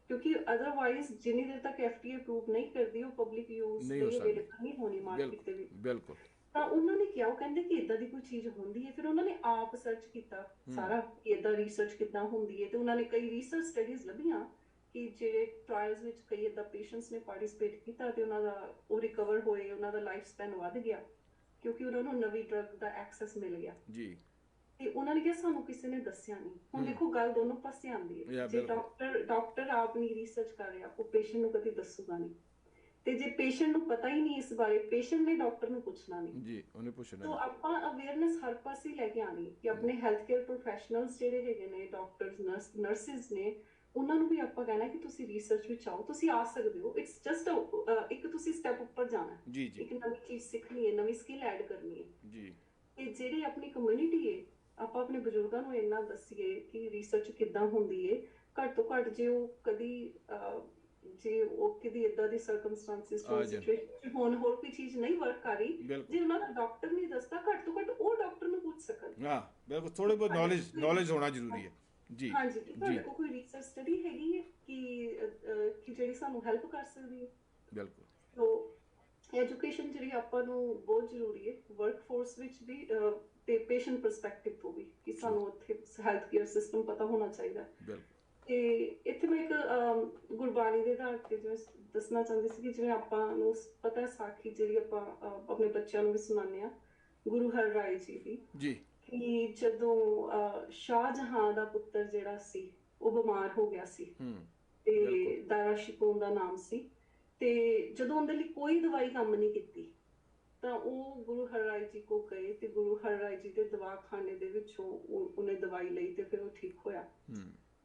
ਕਿਉਂਕਿ ਅਦਰਵਾਈਜ਼ ਜਿੰਨੀ ਦੇਰ ਤੱਕ FDA ਅਪਰੂਵ ਨਹੀਂ ਕਰਦੀ ਉਹ ਪਬਲਿਕ ਯੂਜ਼ ਲਈ ਅਵੇਲੇਬਲ ਨਹੀਂ ਹੋਣੀ ਮਾਰਕੀਟ ਦੇ ਵਿੱਚ। ਬਿਲਕੁਲ। ਤਾਂ ਉਹਨਾਂ ਨੇ ਕਿਹਾ, ਉਹ ਕਹਿੰਦੇ ਕਿ ਇਦਾਂ ਦੀ ਕੋਈ ਚੀਜ਼ ਹੁੰਦੀ ਹੈ। ਫਿਰ ਉਹਨਾਂ ਨੇ ਆਪ ਸਰਚ ਕੀਤਾ ਸਾਰਾ ਕਿ ਇਦਾਂ ਰਿਸਰਚ ਕਿੱਦਾਂ ਹੁੰਦੀ ਹੈ, ਤੇ ਉਹਨਾਂ ਨੇ ਕਈ ਰਿਸਰਚ ਸਟੱਡੀਜ਼ ਲੱਭੀਆਂ ਕਿ ਜਿਹੜੇ ਟ੍ਰਾਇਲਸ ਵਿੱਚ ਕਈ ਇਦਾਂ ਪੇਸ਼ੈਂਟਸ ਨੇ ਪਾਰਟਿਸਿਪੇਟ ਕੀਤਾ ਤੇ ਉਹਨਾਂ ਦਾ ਉਹ ਰਿਕਵਰ ਹੋਏ, ਉਹਨਾਂ ਦਾ ਲਾਈਫ ਸਪੈਨ ਵੱਧ ਗਿਆ ਕਿਉਂਕਿ ਉਹਨਾਂ ਨੂੰ ਨਵੀਂ ਡਰਗ ਦਾ ਐਕਸੈਸ ਮਿਲ ਗਿਆ ਜੀ। ਤੇ ਉਹਨਾਂ ਨੇ ਕਿਹਾ ਸਾਨੂੰ ਕਿਸੇ ਨੇ ਦੱਸਿਆ ਨਹੀਂ। ਹੁਣ ਦੇਖੋ ਗੱਲ ਦੋਨੋਂ ਪਾਸੇ ਆਉਂਦੀ ਹੈ, ਜੇ ਡਾਕਟਰ ਆਪ ਨਹੀਂ ਰਿਸਰਚ ਕਰ ਰਿਹਾ ਉਹ ਪੇਸ਼ੈਂਟ ਨੂੰ ਕਦੇ ਦੱਸੂਗਾ ਨਹੀਂ, ਤੇ ਜੇ ਪੇਸ਼ੈਂਟ ਨੂੰ ਪਤਾ ਹੀ ਨਹੀਂ ਇਸ ਬਾਰੇ, ਪੇਸ਼ੈਂਟ ਨੇ ਡਾਕਟਰ ਨੂੰ ਪੁੱਛਣਾ ਨਹੀਂ ਜੀ, ਉਹਨੇ ਪੁੱਛਣਾ। ਤਾਂ ਆਪਾਂ ਅਵੇਅਰਨੈਸ ਹਰ ਪਾਸੇ ਲੈ ਕੇ ਆਣੀ ਕਿ ਆਪਣੇ ਹੈਲਥ ਕੇਅਰ ਪ੍ਰੋਫੈਸ਼ਨਲਸ ਜਿਹੜੇ ਹੈਗੇ ਨੇ, ਡਾਕਟਰਸ, ਨਰਸਿਸ ਨੇ, ਉਹਨਾਂ ਨੂੰ ਵੀ ਆਪਾਂ ਕਹਿਣਾ ਕਿ ਤੁਸੀਂ ਰਿਸਰਚ ਵਿੱਚ ਆਓ, ਤੁਸੀਂ ਆ ਸਕਦੇ ਹੋ। ਇਟਸ ਜਸਟ ਇੱਕ ਤੁਸੀਂ ਸਟੈਪ ਉੱਪਰ ਜਾਣਾ ਜੀ, ਇੱਕ ਨਵੀਂ ਚੀਜ਼ ਸਿੱਖਣੀ ਹੈ, ਨਵੀਂ ਸਕਿੱਲ ਐਡ ਕਰਨੀ ਹੈ ਜੀ। ਤੇ ਜਿਹੜੀ ਆਪਣੀ ਕਮਿਊਨਿਟੀ ਹੈ, ਆਪਾਂ ਆਪਣੇ ਬਜ਼ੁਰਗਾਂ ਨੂੰ ਇੰਨਾ ਦੱਸੀਏ ਕਿ ਰਿਸਰਚ ਕਿੱਦਾਂ ਹੁੰਦੀ ਹੈ। ਘੱਟ ਤੋਂ ਘੱਟ ਜੇ ਉਹ ਕਦੀ ਜੇ ਉਹ ਕਿਤੇ ਇਦਾਂ ਦੀ ਸਰਕਮਸਟੈਂਸਿਸ ਹੋਣ, ਹੋਰ ਕੋਈ ਚੀਜ਼ ਨਹੀਂ ਵਰਕ ਕਰ ਰਹੀ, ਜੇ ਉਹਨਾਂ ਦਾ ਡਾਕਟਰ ਨਹੀਂ ਦੱਸਦਾ, ਘੱਟ ਤੋਂ ਘੱਟ ਉਹ ਡਾਕਟਰ ਨੂੰ ਪੁੱਛ ਸਕਣ। ਹਾਂ ਬਿਲਕੁਲ, ਥੋੜੀ ਬਹੁਤ ਨੌਲੇਜ ਹੋਣਾ ਜ਼ਰੂਰੀ ਹੈ ਜੀ। ਹਾਂਜੀ, ਤੁਹਾਡੇ ਕੋਲ ਕੋਈ ਰਿਸਰਚ ਸਟੱਡੀ ਹੈਗੀ ਹੈ ਕਿ ਜਿਹੜੀ ਸਾਨੂੰ ਹੈਲਪ ਕਰ ਸਕਦੀ ਹੈ? ਬਿਲਕੁਲ। ਸੋ ਐਜੂਕੇਸ਼ਨ ਜਿਹੜੀ ਆਪਾਂ ਨੂੰ ਬਹੁਤ ਜ਼ਰੂਰੀ ਹੈ, ਵਰਕਫੋਰਸ ਵਿੱਚ ਵੀ ਤੇ ਪੇਸ਼ੈਂਟ ਪਰਸਪੈਕਟਿਵ ਤੋਂ ਵੀ, ਕਿ ਸਾਨੂੰ ਉੱਥੇ ਹੈਲਥ ਕੇਅਰ ਸਿਸਟਮ ਪਤਾ ਹੋਣਾ ਚਾਹੀਦਾ। ਤੇ ਇੱਥੇ ਮੈਂ ਇੱਕ ਗੁਰਬਾਣੀ ਦੇ ਆਧਾਰ ਤੇ ਜਿਵੇਂ ਦੱਸਣਾ ਚਾਹੁੰਦੀ ਸੀ ਕਿ ਜਿਵੇਂ ਆਪਾਂ ਨੂੰ ਪਤਾ ਸਾਖੀ ਜਿਹੜੀ ਆਪਾਂ ਆਪਣੇ ਬੱਚਿਆਂ ਨੂੰ ਵੀ ਸੁਣਾਉਂਦੇ ਆ ਗੁਰੂ ਹਰਰਾਏ ਜੀ ਦੀ ਜੀ ਕਿ ਜਦੋਂ ਸ਼ਾਹਜਹਾਂ ਦਾ ਪੁੱਤਰ ਜਿਹੜਾ ਸੀ ਉਹ ਬਿਮਾਰ ਹੋ ਗਿਆ ਸੀ ਤੇ ਦਾਰਾ ਸ਼ਿਕੋਹ ਦਾ ਨਾਮ ਸੀ ਤੇ ਜਦੋਂ ਉਹਦੇ ਲਈ ਕੋਈ ਦਵਾਈ ਕੰਮ ਨਹੀਂ ਕੀਤੀ ਤਾਂ ਉਹ ਗੁਰੂ ਹਰਰਾਏ ਜੀ ਕੋ ਗਏ ਤੇ ਗੁਰੂ ਹਰਰਾਏ ਜੀ ਦੇ ਦਵਾਖਾਨੇ ਦੇ ਵਿੱਚੋਂ ਉਹਨੇ ਦਵਾਈ ਲਈ ਤੇ ਫਿਰ ਉਹ ਠੀਕ ਹੋਇਆ।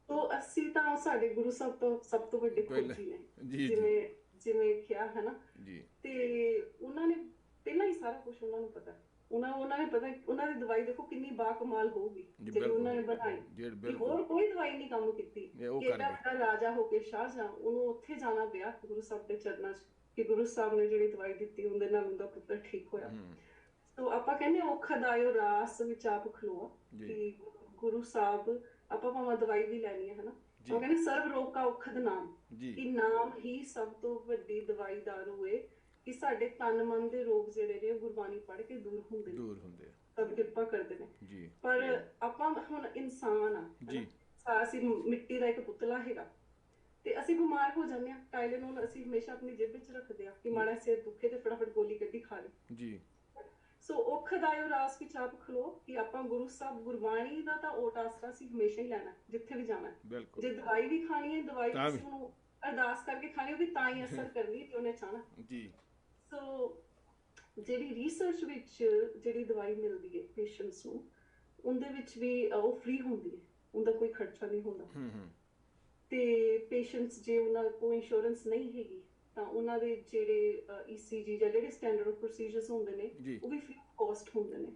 ਤੋ ਅਸੀਂ ਤਾਂ ਸਾਡੇ ਗੁਰੂ ਸਾਹਿਬ ਤੋਂ ਸਭ ਤੋਂ ਵੱਡੇ ਖੋਜੀ ਨੇ ਜਿਵੇਂ ਜਿਵੇਂ ਕਿਹਾ ਹੈ ਨਾ ਤੇ ਉਹਨਾਂ ਨੇ ਪਹਿਲਾਂ ਹੀ ਸਾਰਾ ਕੁਝ ਉਹਨਾਂ ਨੂੰ ਪਤਾ ਉਹਨਾਂ ਨੇ ਪਤਾ ਉਹਨਾਂ ਦੀ ਦਵਾਈ ਦੇਖੋ ਕਿੰਨੀ ਬਾਕਮਾਲ ਹੋਊਗੀ ਜਿਹੜੀ ਉਹਨਾਂ ਨੇ ਬਣਾਈ ਹੋਰ ਕੋਈ ਦਵਾਈ ਨਹੀਂ ਕੰਮ ਕੀਤੀ। ਕਿਹੜਾ ਵੱਡਾ ਰਾਜਾ ਹੋ ਕੇ ਸ਼ਾਹਜਹਾਂ ਉਹਨੂੰ ਉੱਥੇ ਜਾਣਾ ਪਿਆ ਗੁਰੂ ਸਾਹਿਬ ਦੇ ਚਰਨਾਂ 'ਚ ਕਿ ਗੁਰੂ ਸਾਹਿਬ ਨੇ ਜਿਹੜੀ ਦਵਾਈ ਦਿੱਤੀ ਉਹਦੇ ਨਾਲ ਉਹਦਾ ਪੁੱਤਰ ਠੀਕ ਹੋਇਆ। ਸੋ ਆਪਾਂ ਕਹਿੰਦੇ ਔਖਦ ਆਇਓ ਰਾਸ ਵਿੱਚ ਆਪ ਖਲੋਆ ਕਿ ਗੁਰੂ ਸਾਹਿਬ ਆਪਾਂ ਭਾਵੇਂ ਦਵਾਈ ਵੀ ਲੈਣੀ ਹੈ ਹਨਾ ਉਹ ਕਹਿੰਦੇ ਸਰਬ ਰੋਗ ਕਾ ਔਖਦ ਨਾਮ ਕਿ ਨਾਮ ਹੀ ਸਭ ਤੋਂ ਵੱਡੀ ਦਵਾਈ ਦਾਰੂ ਏ ਕਿ ਸਾਡੇ ਤਨ ਮਨ ਦੇ ਰੋਗ ਜਿਹੜੇ ਨੇ ਗੁਰਬਾਣੀ ਪੜ੍ਹ ਕੇ ਦੂਰ ਹੁੰਦੇ ਸਭ ਕਿਰਪਾ ਕਰਦੇ ਨੇ। ਪਰ ਆਪਾਂ ਹੁਣ ਇਨਸਾਨ ਆ ਅਸੀਂ ਮਿੱਟੀ ਦਾ ਇੱਕ ਪੁਤਲਾ ਹੈਗਾ ਤੇ ਅਸੀਂ ਬਿਮਾਰ ਹੋ ਜਾਂਦੇ ਆ ਟਾਈਲੇਨੋਲ ਅਸੀਂ ਹਮੇਸ਼ਾ ਆਪਣੀ ਜੇਬ ਵਿੱਚ ਰੱਖਦੇ ਆ ਕਿ ਮਾੜਾ ਸਿਰ ਦੁਖੇ ਤੇ ਫਟਾਫਟ ਗੋਲੀ ਕੱਢੀ ਖਾ ਲਓ ਜੀ। ਸੋ ਔਖਦ ਆਇਓ ਰਾਸ ਵਿੱਚ ਆਪ ਖਲੋ ਕਿ ਆਪਾਂ ਗੁਰੂ ਸਾਹਿਬ ਗੁਰਬਾਣੀ ਦਾ ਤਾਂ ਓਟ ਆਸਰਾ ਸੀ ਹਮੇਸ਼ਾ ਹੀ ਲੈਣਾ ਜਿੱਥੇ ਵੀ ਜਾਣਾ। ਜੇ ਦਵਾਈ ਵੀ ਖਾਣੀ ਹੈ ਦਵਾਈ ਕਿਸੇ ਨੂੰ ਅਰਦਾਸ ਕਰਕੇ ਖਾਣੀ ਹੋਵੇ ਤਾਂ ਹੀ ਅਸਰ ਕਰਨੀ ਜੇ ਉਹਨੇ ਚਾਹਣਾ ਜੀ। ਸੋ ਜਿਹੜੀ ਰਿਸਰਚ ਵਿੱਚ ਜਿਹੜੀ ਦਵਾਈ ਮਿਲਦੀ ਹੈ ਪੇਸ਼ੈਂਟਸ ਨੂੰ ਉਹਦੇ ਵਿੱਚ ਵੀ ਉਹ ਫ੍ਰੀ ਹੁੰਦੀ ਹੈ ਉਹਦਾ ਕੋਈ ਖਰਚਾ ਨਹੀਂ ਹੁੰਦਾ ਤੇ ਪੇਸ਼ੈਂਟਸ ਜੇ ਉਹਨਾਂ ਕੋਲ ਇੰਸ਼ੋਰੈਂਸ ਨਹੀਂ ਹੈਗੀ ਤਾਂ ਉਹਨਾਂ ਦੇ ਜਿਹੜੇ ECG ਜਾਂ ਜਿਹੜੇ ਸਟੈਂਡਰਡ ਆਫ ਪ੍ਰੋਸੀਜਰਸ ਹੁੰਦੇ ਨੇ ਉਹ ਵੀ ਫ੍ਰੀ ਕਾਸਟ ਹੁੰਦੇ ਨੇ।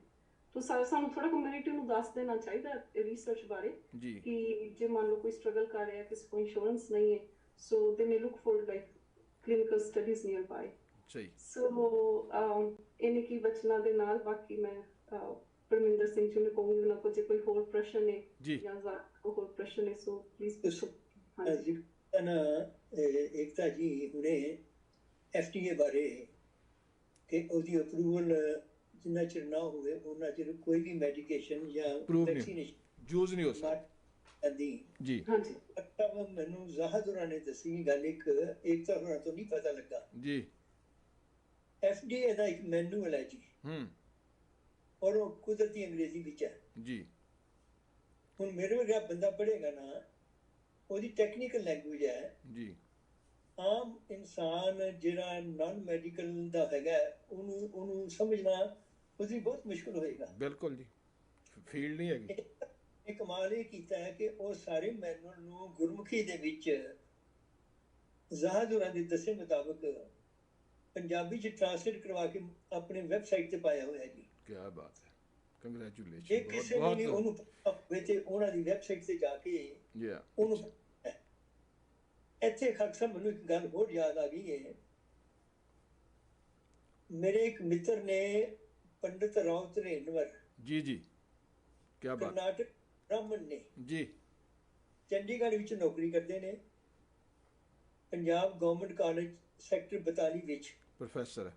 ਤੋ ਸਾਨੂੰ ਥੋੜਾ ਕਮਿਊਨਿਟੀ ਨੂੰ ਦੱਸ ਦੇਣਾ ਚਾਹੀਦਾ ਰਿਸਰਚ ਬਾਰੇ ਕਿ ਜੇ ਮੰਨ ਲਓ ਕੋਈ ਸਟਰਗਲ ਕਰ ਰਿਹਾ ਕਿਸੇ ਕੋਲ ਇੰਸ਼ੋਰੈਂਸ ਨਹੀਂ ਹੈ so they may look for like clinical studies nearby. So ਇਹਨੇ ਕੀ ਬਚਨਾ ਦੇ ਨਾਲ ਬਾਕੀ ਮੈਂ ਪਰਮਿੰਦਰ ਸਿੰਘ ਜੀ ਨੂੰ ਕਹੂੰਗੀ ਉਹਨਾਂ ਕੋਲ ਜੇ ਕੋਈ ਹੋਰ ਪ੍ਰਸ਼ਨ ਹੈ ਜਾਂ ਹੋਰ ਪ੍ਰਸ਼ਨ ਹੈ ਸੋ ਪਲੀਜ਼ ਪੁੱਛੋ। ਹਾਂਜੀ ਏਕਤਾ ਜੀ ਹੁਣੇ FDA ਬਾਰੇ ਕਿ ਉਹਦੀ ਅਪਰੂਵਲ ਜਿੰਨਾ ਚਿਰ ਨਾ ਹੋਵੇ ਉਹਨਾਂ ਚਿਰ ਕੋਈ ਵੀ ਮੈਡੀਕੇਸ਼ਨ ਜਾਂ ਵੈਕਸੀਨੇਸ਼ਨ ਯੂਜ਼ ਨਹੀਂ ਹੋ ਸਕਦੀ ਜੀ। ਹਾਂਜੀ ਮੈਨੂੰ ਜ਼ਾਹਦ ਹੋਰਾਂ ਨੇ ਦੱਸੀ ਗੱਲ ਇੱਕ ਏਕਤਾ ਹੋਰਾਂ ਤੋਂ ਨਹੀਂ ਪਤਾ ਲੱਗਾ ਜੀ। FDA ਦਾ ਇੱਕ ਮੈਨੂਅਲ ਹੈ ਜੀ ਔਰ ਉਹ ਕੁਦਰਤੀ ਅੰਗਰੇਜ਼ੀ ਵਿੱਚ ਹੈ ਜੀ। ਹੁਣ ਮੇਰੇ ਵਰਗਾ ਬੰਦਾ ਪੜ੍ਹੇਗਾ ਨਾ ਉਹਦੀ ਟੈਕਨੀਕਲ ਲੈਂਗੁਏਜ ਹੈ ਜੀ। ਆਮ ਇਨਸਾਨ ਜਿਹੜਾ ਨਾਨ ਮੈਡੀਕਲ ਦਾ ਹੈਗਾ ਉਹਨੂੰ ਸਮਝਣਾ ਉਹਦੀ ਬਹੁਤ ਮੁਸ਼ਕਿਲ ਹੋਏਗਾ। ਬਿਲਕੁਲ ਜੀ ਫੀਲਡ ਨਹੀਂ ਹੈਗੀ। ਇਹ ਕਮਾਲ ਇਹ ਕੀਤਾ ਹੈ ਕਿ ਉਹ ਸਾਰੇ ਮੈਨੂਅਲ ਨੂੰ ਗੁਰਮੁਖੀ ਦੇ ਵਿੱਚ ਜ਼ਾਹਦ ਹੋਰਾਂ ਦੇ ਦੱਸੇ ਮੁਤਾਬਕ ਪੰਜਾਬੀ ਚ ਟ੍ਰਾਂਸਲੇਟ ਕਰਵਾ ਕੇ ਆਪਣੇ ਵੈਬਸਾਈਟ ਤੇ ਪਾਇਆ ਹੋਇਆ ਜੀ। ਕੀ ਬਾਤ ਹੈ ਕੰਗ੍ਰੈਚੁਲੇਸ਼ਨ। ਇਹ ਕਿਸੇ ਨੂੰ ਵੀ ਉਹਨੂੰ ਤੇ ਉਹਨਾਂ ਦੀ ਵੈਬਸਾਈਟ ਤੇ ਜਾ ਕੇ ਉਹਨੂੰ ਇੱਥੇ ਅਕਸਰ ਮੈਨੂੰ ਇੱਕ ਗੱਲ ਹੋਰ ਯਾਦ ਆ ਗਈ ਹੈ। ਮੇਰੇ ਇੱਕ ਮਿੱਤਰ ਨੇ ਪੰਡਿਤ ਰਾਓ ਧਰੇਨਵਰ ਜੀ ਕੀ ਬਾਤ ਕਰਨਾਟਕ ਬ੍ਰਾਹਮਣ ਨੇ ਜੀ ਚੰਡੀਗੜ੍ਹ ਵਿੱਚ ਨੌਕਰੀ ਕਰਦੇ ਨੇ ਪੰਜਾਬ ਗਵਰਨਮੈਂਟ ਕਾਲਜ ਸੈਕਟਰ 42 ਵਿੱਚ ਪ੍ਰੋਫੈਸਰ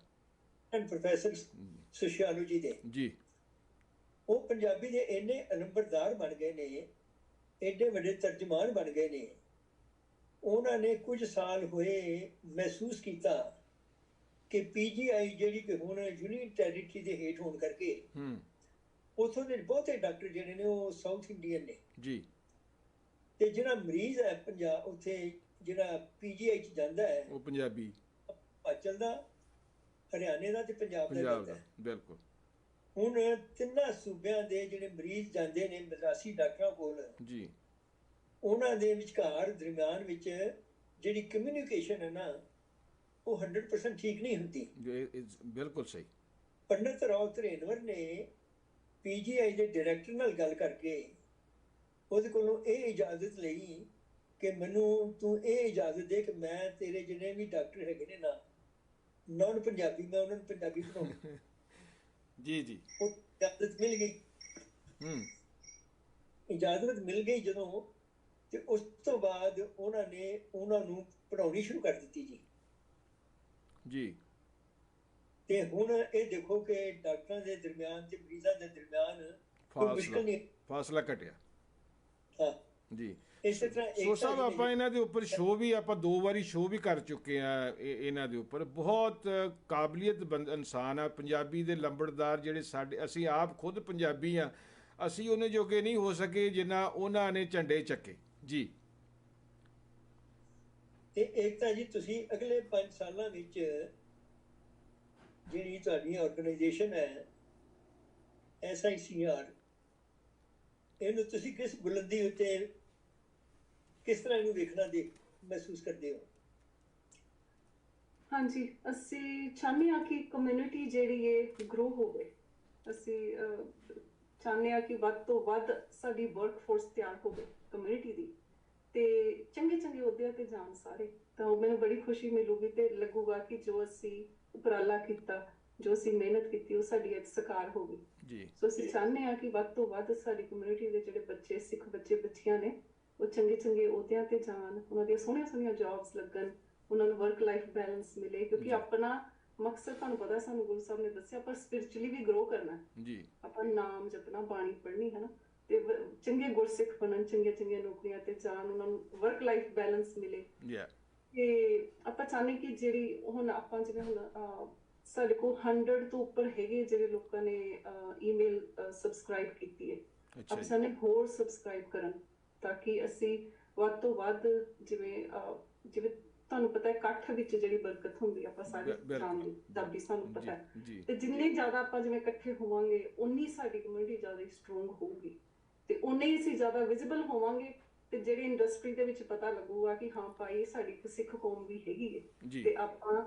ਸੋਸ਼ੀਓਲੋਜੀ ਦੇ ਜੀ। ਉਹ ਪੰਜਾਬੀ ਦੇ ਇੰਨੇ ਨੰਬਰਦਾਰ ਬਣ ਗਏ ਨੇ ਐਡੇ ਵੱਡੇ ਤਰਜਮਾਨ ਬਣ ਗਏ ਨੇ। ਉਹਨਾਂ ਨੇ ਕੁਝ ਸਾਲ ਹੋਏ ਮਹਿਸੂਸ ਕੀਤਾ ਕਿ PGI ਜਿਹੜੀ ਕਿ ਹੁਣ ਯੂਨੀਅਨ ਟੈਰੀਟਰੀ ਦੇ ਹੇਠ ਹੋਣ ਕਰਕੇ ਉੱਥੋਂ ਦੇ ਬਹੁਤੇ ਡਾਕਟਰ ਜਿਹੜੇ ਨੇ ਉਹ ਸਾਊਥ ਇੰਡੀਅਨ ਨੇ ਜੀ। ਤੇ ਜਿਹੜਾ ਮਰੀਜ਼ ਹੈ ਪੰਜਾਬ ਉੱਥੇ ਜਿਹੜਾ PGI ਚ ਜਾਂਦਾ ਹੈ ਉਹ ਪੰਜਾਬੀ ਹਿਮਾਚਲ ਦਾ ਹਰਿਆਣੇ ਦਾ ਤੇ ਪੰਜਾਬ ਦਾ ਬਿਲਕੁਲ। ਹੁਣ ਤਿੰਨਾਂ ਸੂਬਿਆਂ ਦੇ ਜਿਹੜੇ ਮਰੀਜ਼ ਜਾਂਦੇ ਨੇ ਮਦਰਾਸੀ ਡਾਕਟਰਾਂ ਕੋਲ ਜੀ ਉਹਨਾਂ ਦੇ ਵਿਚਕਾਰ ਦਰਮਿਆਨ ਵਿੱਚ ਜਿਹੜੀ ਕਮਿਊਨੀਕੇਸ਼ਨ ਹੈ ਨਾ ਉਹ 100% ਠੀਕ ਨਹੀਂ ਹੁੰਦੀ। ਬਿਲਕੁਲ ਸਹੀ। ਪੰਡਿਤ ਰਾਓ ਧਰੇਨਵਰ ਨੇ PGI ਦੇ ਡਾਇਰੈਕਟਰ ਨਾਲ ਗੱਲ ਕਰਕੇ ਉਹਦੇ ਕੋਲੋਂ ਇਹ ਇਜਾਜ਼ਤ ਲਈ ਕਿ ਮੈਨੂੰ ਤੂੰ ਇਹ ਇਜਾਜ਼ਤ ਦੇ ਕਿ ਮੈਂ ਤੇਰੇ ਜਿਹੜੇ ਵੀ ਡਾਕਟਰ ਹੈਗੇ ਨੇ ਨਾ ਨਾਨ ਪੰਜਾਬੀ ਮੈਂ ਉਹਨਾਂ ਨੂੰ ਪੰਜਾਬੀ ਪੜ੍ਹਾਉਣਾ ਜੀ ਜੀ। ਉਹ ਇਜਾਜ਼ਤ ਮਿਲ ਗਈ ਇਜਾਜ਼ਤ ਮਿਲ ਗਈ ਜਦੋਂ ਤੇ ਉਸ ਤੋਂ ਬਾਅਦ ਉਹਨਾਂ ਨੇ ਉਹਨਾਂ ਨੂੰ ਪੜ੍ਹਾਉਣੀ ਸ਼ੁਰੂ ਕਰ ਦਿੱਤੀ ਜੀ ਜੀ। ਤੇ ਹੁਣ ਇਹ ਦੇਖੋ ਕਿ ਡਾਕਟਰਾਂ ਦੇ ਦਰਮਿਆਨ ਤੇ ਮਰੀਜ਼ਾਂ ਦੇ ਦਰਮਿਆਨ ਕੋਈ ਮੁਸ਼ਕਲ ਨਹੀਂ ਫਾਸਲਾ ਘਟਿਆ ਹਾਂ ਜੀ। ਇਸੇ ਤਰ੍ਹਾਂ ਸੋ ਸਾਹਿਬ ਆਪਾਂ ਇਹਨਾਂ ਦੇ ਉੱਪਰ ਸ਼ੋਅ ਵੀ ਆਪਾਂ 2 ਵਾਰੀ ਸ਼ੋਅ ਵੀ ਕਰ ਚੁੱਕੇ ਆ ਇਹਨਾਂ ਦੇ ਉੱਪਰ। ਬਹੁਤ ਕਾਬਲੀਅਤ ਇਨਸਾਨ ਆ ਪੰਜਾਬੀ ਦੇ ਲੰਬੜਦਾਰ ਜਿਹੜੇ ਸਾਡੇ, ਅਸੀਂ ਆਪ ਖੁਦ ਪੰਜਾਬੀ ਆ, ਅਸੀਂ ਉਹਨੇ ਜੋਗੇ ਨਹੀਂ ਹੋ ਸਕੇ ਜਿੰਨਾ ਉਹਨਾਂ ਨੇ ਝੰਡੇ ਚੱਕੇ ਜੀ। ਇਹ ਏਕਤਾ ਜੀ ਤੁਸੀਂ ਅਗਲੇ 5 ਸਾਲਾਂ ਵਿੱਚ ਜਿਹੜੀ ਤੁਹਾਡੀ ਆਰਗੇਨਾਈਜੇਸ਼ਨ ਹੈ SICR, ਇਹਨੂੰ ਤੁਸੀਂ ਕਿਸ ਬੁਲੰਦੀ ਉੱਤੇ ਕਿਸ ਤਰ੍ਹਾਂ ਇਹਨੂੰ ਵੇਖਣਾ ਮਹਿਸੂਸ ਕਰਦੇ ਹੋ? ਹਾਂਜੀ, ਅਸੀਂ ਚਾਹੁੰਦੇ ਹਾਂ ਕਿ ਕਮਿਊਨਿਟੀ ਜਿਹੜੀ ਹੈ ਗਰੋ ਹੋਵੇ। ਅਸੀਂ ਚਾਹੁੰਦੇ ਹਾਂ ਕਿ ਵੱਧ ਤੋਂ ਵੱਧ ਸਾਡੀ ਵਰਕਫੋਰਸ ਤਿਆਰ ਹੋਵੇ ਕਮਿਊਨਿਟੀ ਦੀ, ਤੇ ਚੰਗੇ ਚੰਗੇ ਅਹੁਦਿਆਂ ਤੇ ਜਾਣ ਸਾਰੇ। ਤਾਂ ਮੈਨੂੰ ਬੜੀ ਖੁਸ਼ੀ ਮਿਲੂਗੀ ਤੇ ਲੱਗੂਗਾ ਕਿ ਜੋ ਅਸੀਂ ਉਪਰਾਲਾ ਕੀਤਾ, ਜੋ ਅਸੀਂ ਮਿਹਨਤ ਕੀਤੀ, ਉਹ ਸਾਡੀ ਅੱਜ ਸਾਕਾਰ ਹੋ ਗਈ ਜੀ। ਸੋ ਅਸੀਂ ਚਾਹੁੰਦੇ ਹਾਂ ਕਿ ਵੱਧ ਤੋਂ ਵੱਧ ਸਾਡੀ ਕਮਿਊਨਿਟੀ ਦੇ ਜਿਹੜੇ ਬੱਚੇ, ਸਿੱਖ ਬੱਚੇ ਬੱਚੀਆਂ ਨੇ, ਉਹ ਚੰਗੇ ਚੰਗੇ ਅਹੁਦਿਆਂ ਤੇ ਜਾਣ, ਉਹਨਾਂ ਦੀਆਂ ਸੋਹਣੀਆਂ ਸੋਹਣੀਆਂ ਜੌਬਸ ਲੱਗਣ, ਉਹਨਾਂ ਨੂੰ ਵਰਕ ਲਾਈਫ ਬੈਲੈਂਸ ਮਿਲੇ। ਕਿਉਂਕਿ ਆਪਣਾ ਮਕਸਦ ਤੁਹਾਨੂੰ ਪਤਾ, ਸਾਨੂੰ ਗੁਰੂ ਸਾਹਿਬ ਨੇ ਦੱਸਿਆ, ਆਪਾਂ ਸਪਿਰਿਚੁਅਲੀ ਵੀ ਗਰੋ ਕਰਨਾ ਜੀ। ਆਪਾਂ ਨਾਮ ਜਪਣਾ, ਬਾਣੀ ਪੜ੍ਹਨੀ ਹੈ ਨਾ, ਤੇ ਚੰਗੇ ਗੁਰਸਿੱਖ ਬਣਨ, ਚੰਗੀਆਂ ਚੰਗੀਆਂ ਨੌਕਰੀਆਂ ਤੇ ਜਾਣ, ਉਹਨਾਂ ਨੂੰ ਵਰਕ ਲਾਈਫ ਬੈਲੈਂਸ ਮਿਲੇ। ਤੇ ਆਪਾਂ ਚਾਹੁੰਦੇ ਕਿ ਜਿਹੜੀ ਹੁਣ ਆਪਾਂ ਜਿਵੇਂ ਹੁਣ ਸਾਡੇ ਕੋਲ 100 ਤੋਂ ਉੱਪਰ ਹੈਗੇ ਜਿਹੜੇ ਲੋਕਾਂ ਨੇ ਈਮੇਲ ਸਬਸਕ੍ਰਾਈਬ ਕੀਤੀ ਹੈ, ਆਪਾਂ ਚਾਹੁੰਦੇ ਹੋਰ ਸਬਸਕ੍ਰਾਈਬ ਕਰਨ, ਤਾਂ ਕਿ ਅਸੀਂ ਵੱਧ ਤੋਂ ਵੱਧ ਜਿਵੇਂ ਤੁਹਾਨੂੰ ਪਤਾ ਹੈ ਇਕੱਠ ਵਿੱਚ ਜਿਹੜੀ ਬਰਕਤ ਹੁੰਦੀ ਆਪਾਂ ਸਾਰੇ ਜਾਣਦੇ, ਪੰਜਾਬੀ ਸਾਨੂੰ ਪਤਾ ਹੈ। ਤੇ ਜਿੰਨੇ ਜ਼ਿਆਦਾ ਆਪਾਂ ਜਿਵੇਂ ਇਕੱਠੇ ਹੋਵਾਂਗੇ, ਉਨੀ ਸਾਡੀ ਕਮਿਊਨਿਟੀ ਜ਼ਿਆਦਾ ਸਟਰੋਂਗ ਹੋਊਗੀ, ਤੇ ਉਨੇ ਹੀ ਅਸੀਂ ਜ਼ਿਆਦਾ ਵਿਜ਼ੀਬਲ ਹੋਵਾਂਗੇ। ਤੇ ਜਿਹੜੀ ਇੰਡਸਟਰੀ ਦੇ ਵਿੱਚ ਪਤਾ ਲੱਗੂਗਾ ਕਿ ਹਾਂ ਭਾਈ ਸਾਡੀ ਇੱਕ ਸਿੱਖ ਕੌਮ ਵੀ ਹੈਗੀ ਹੈ। ਤੇ ਆਪਾਂ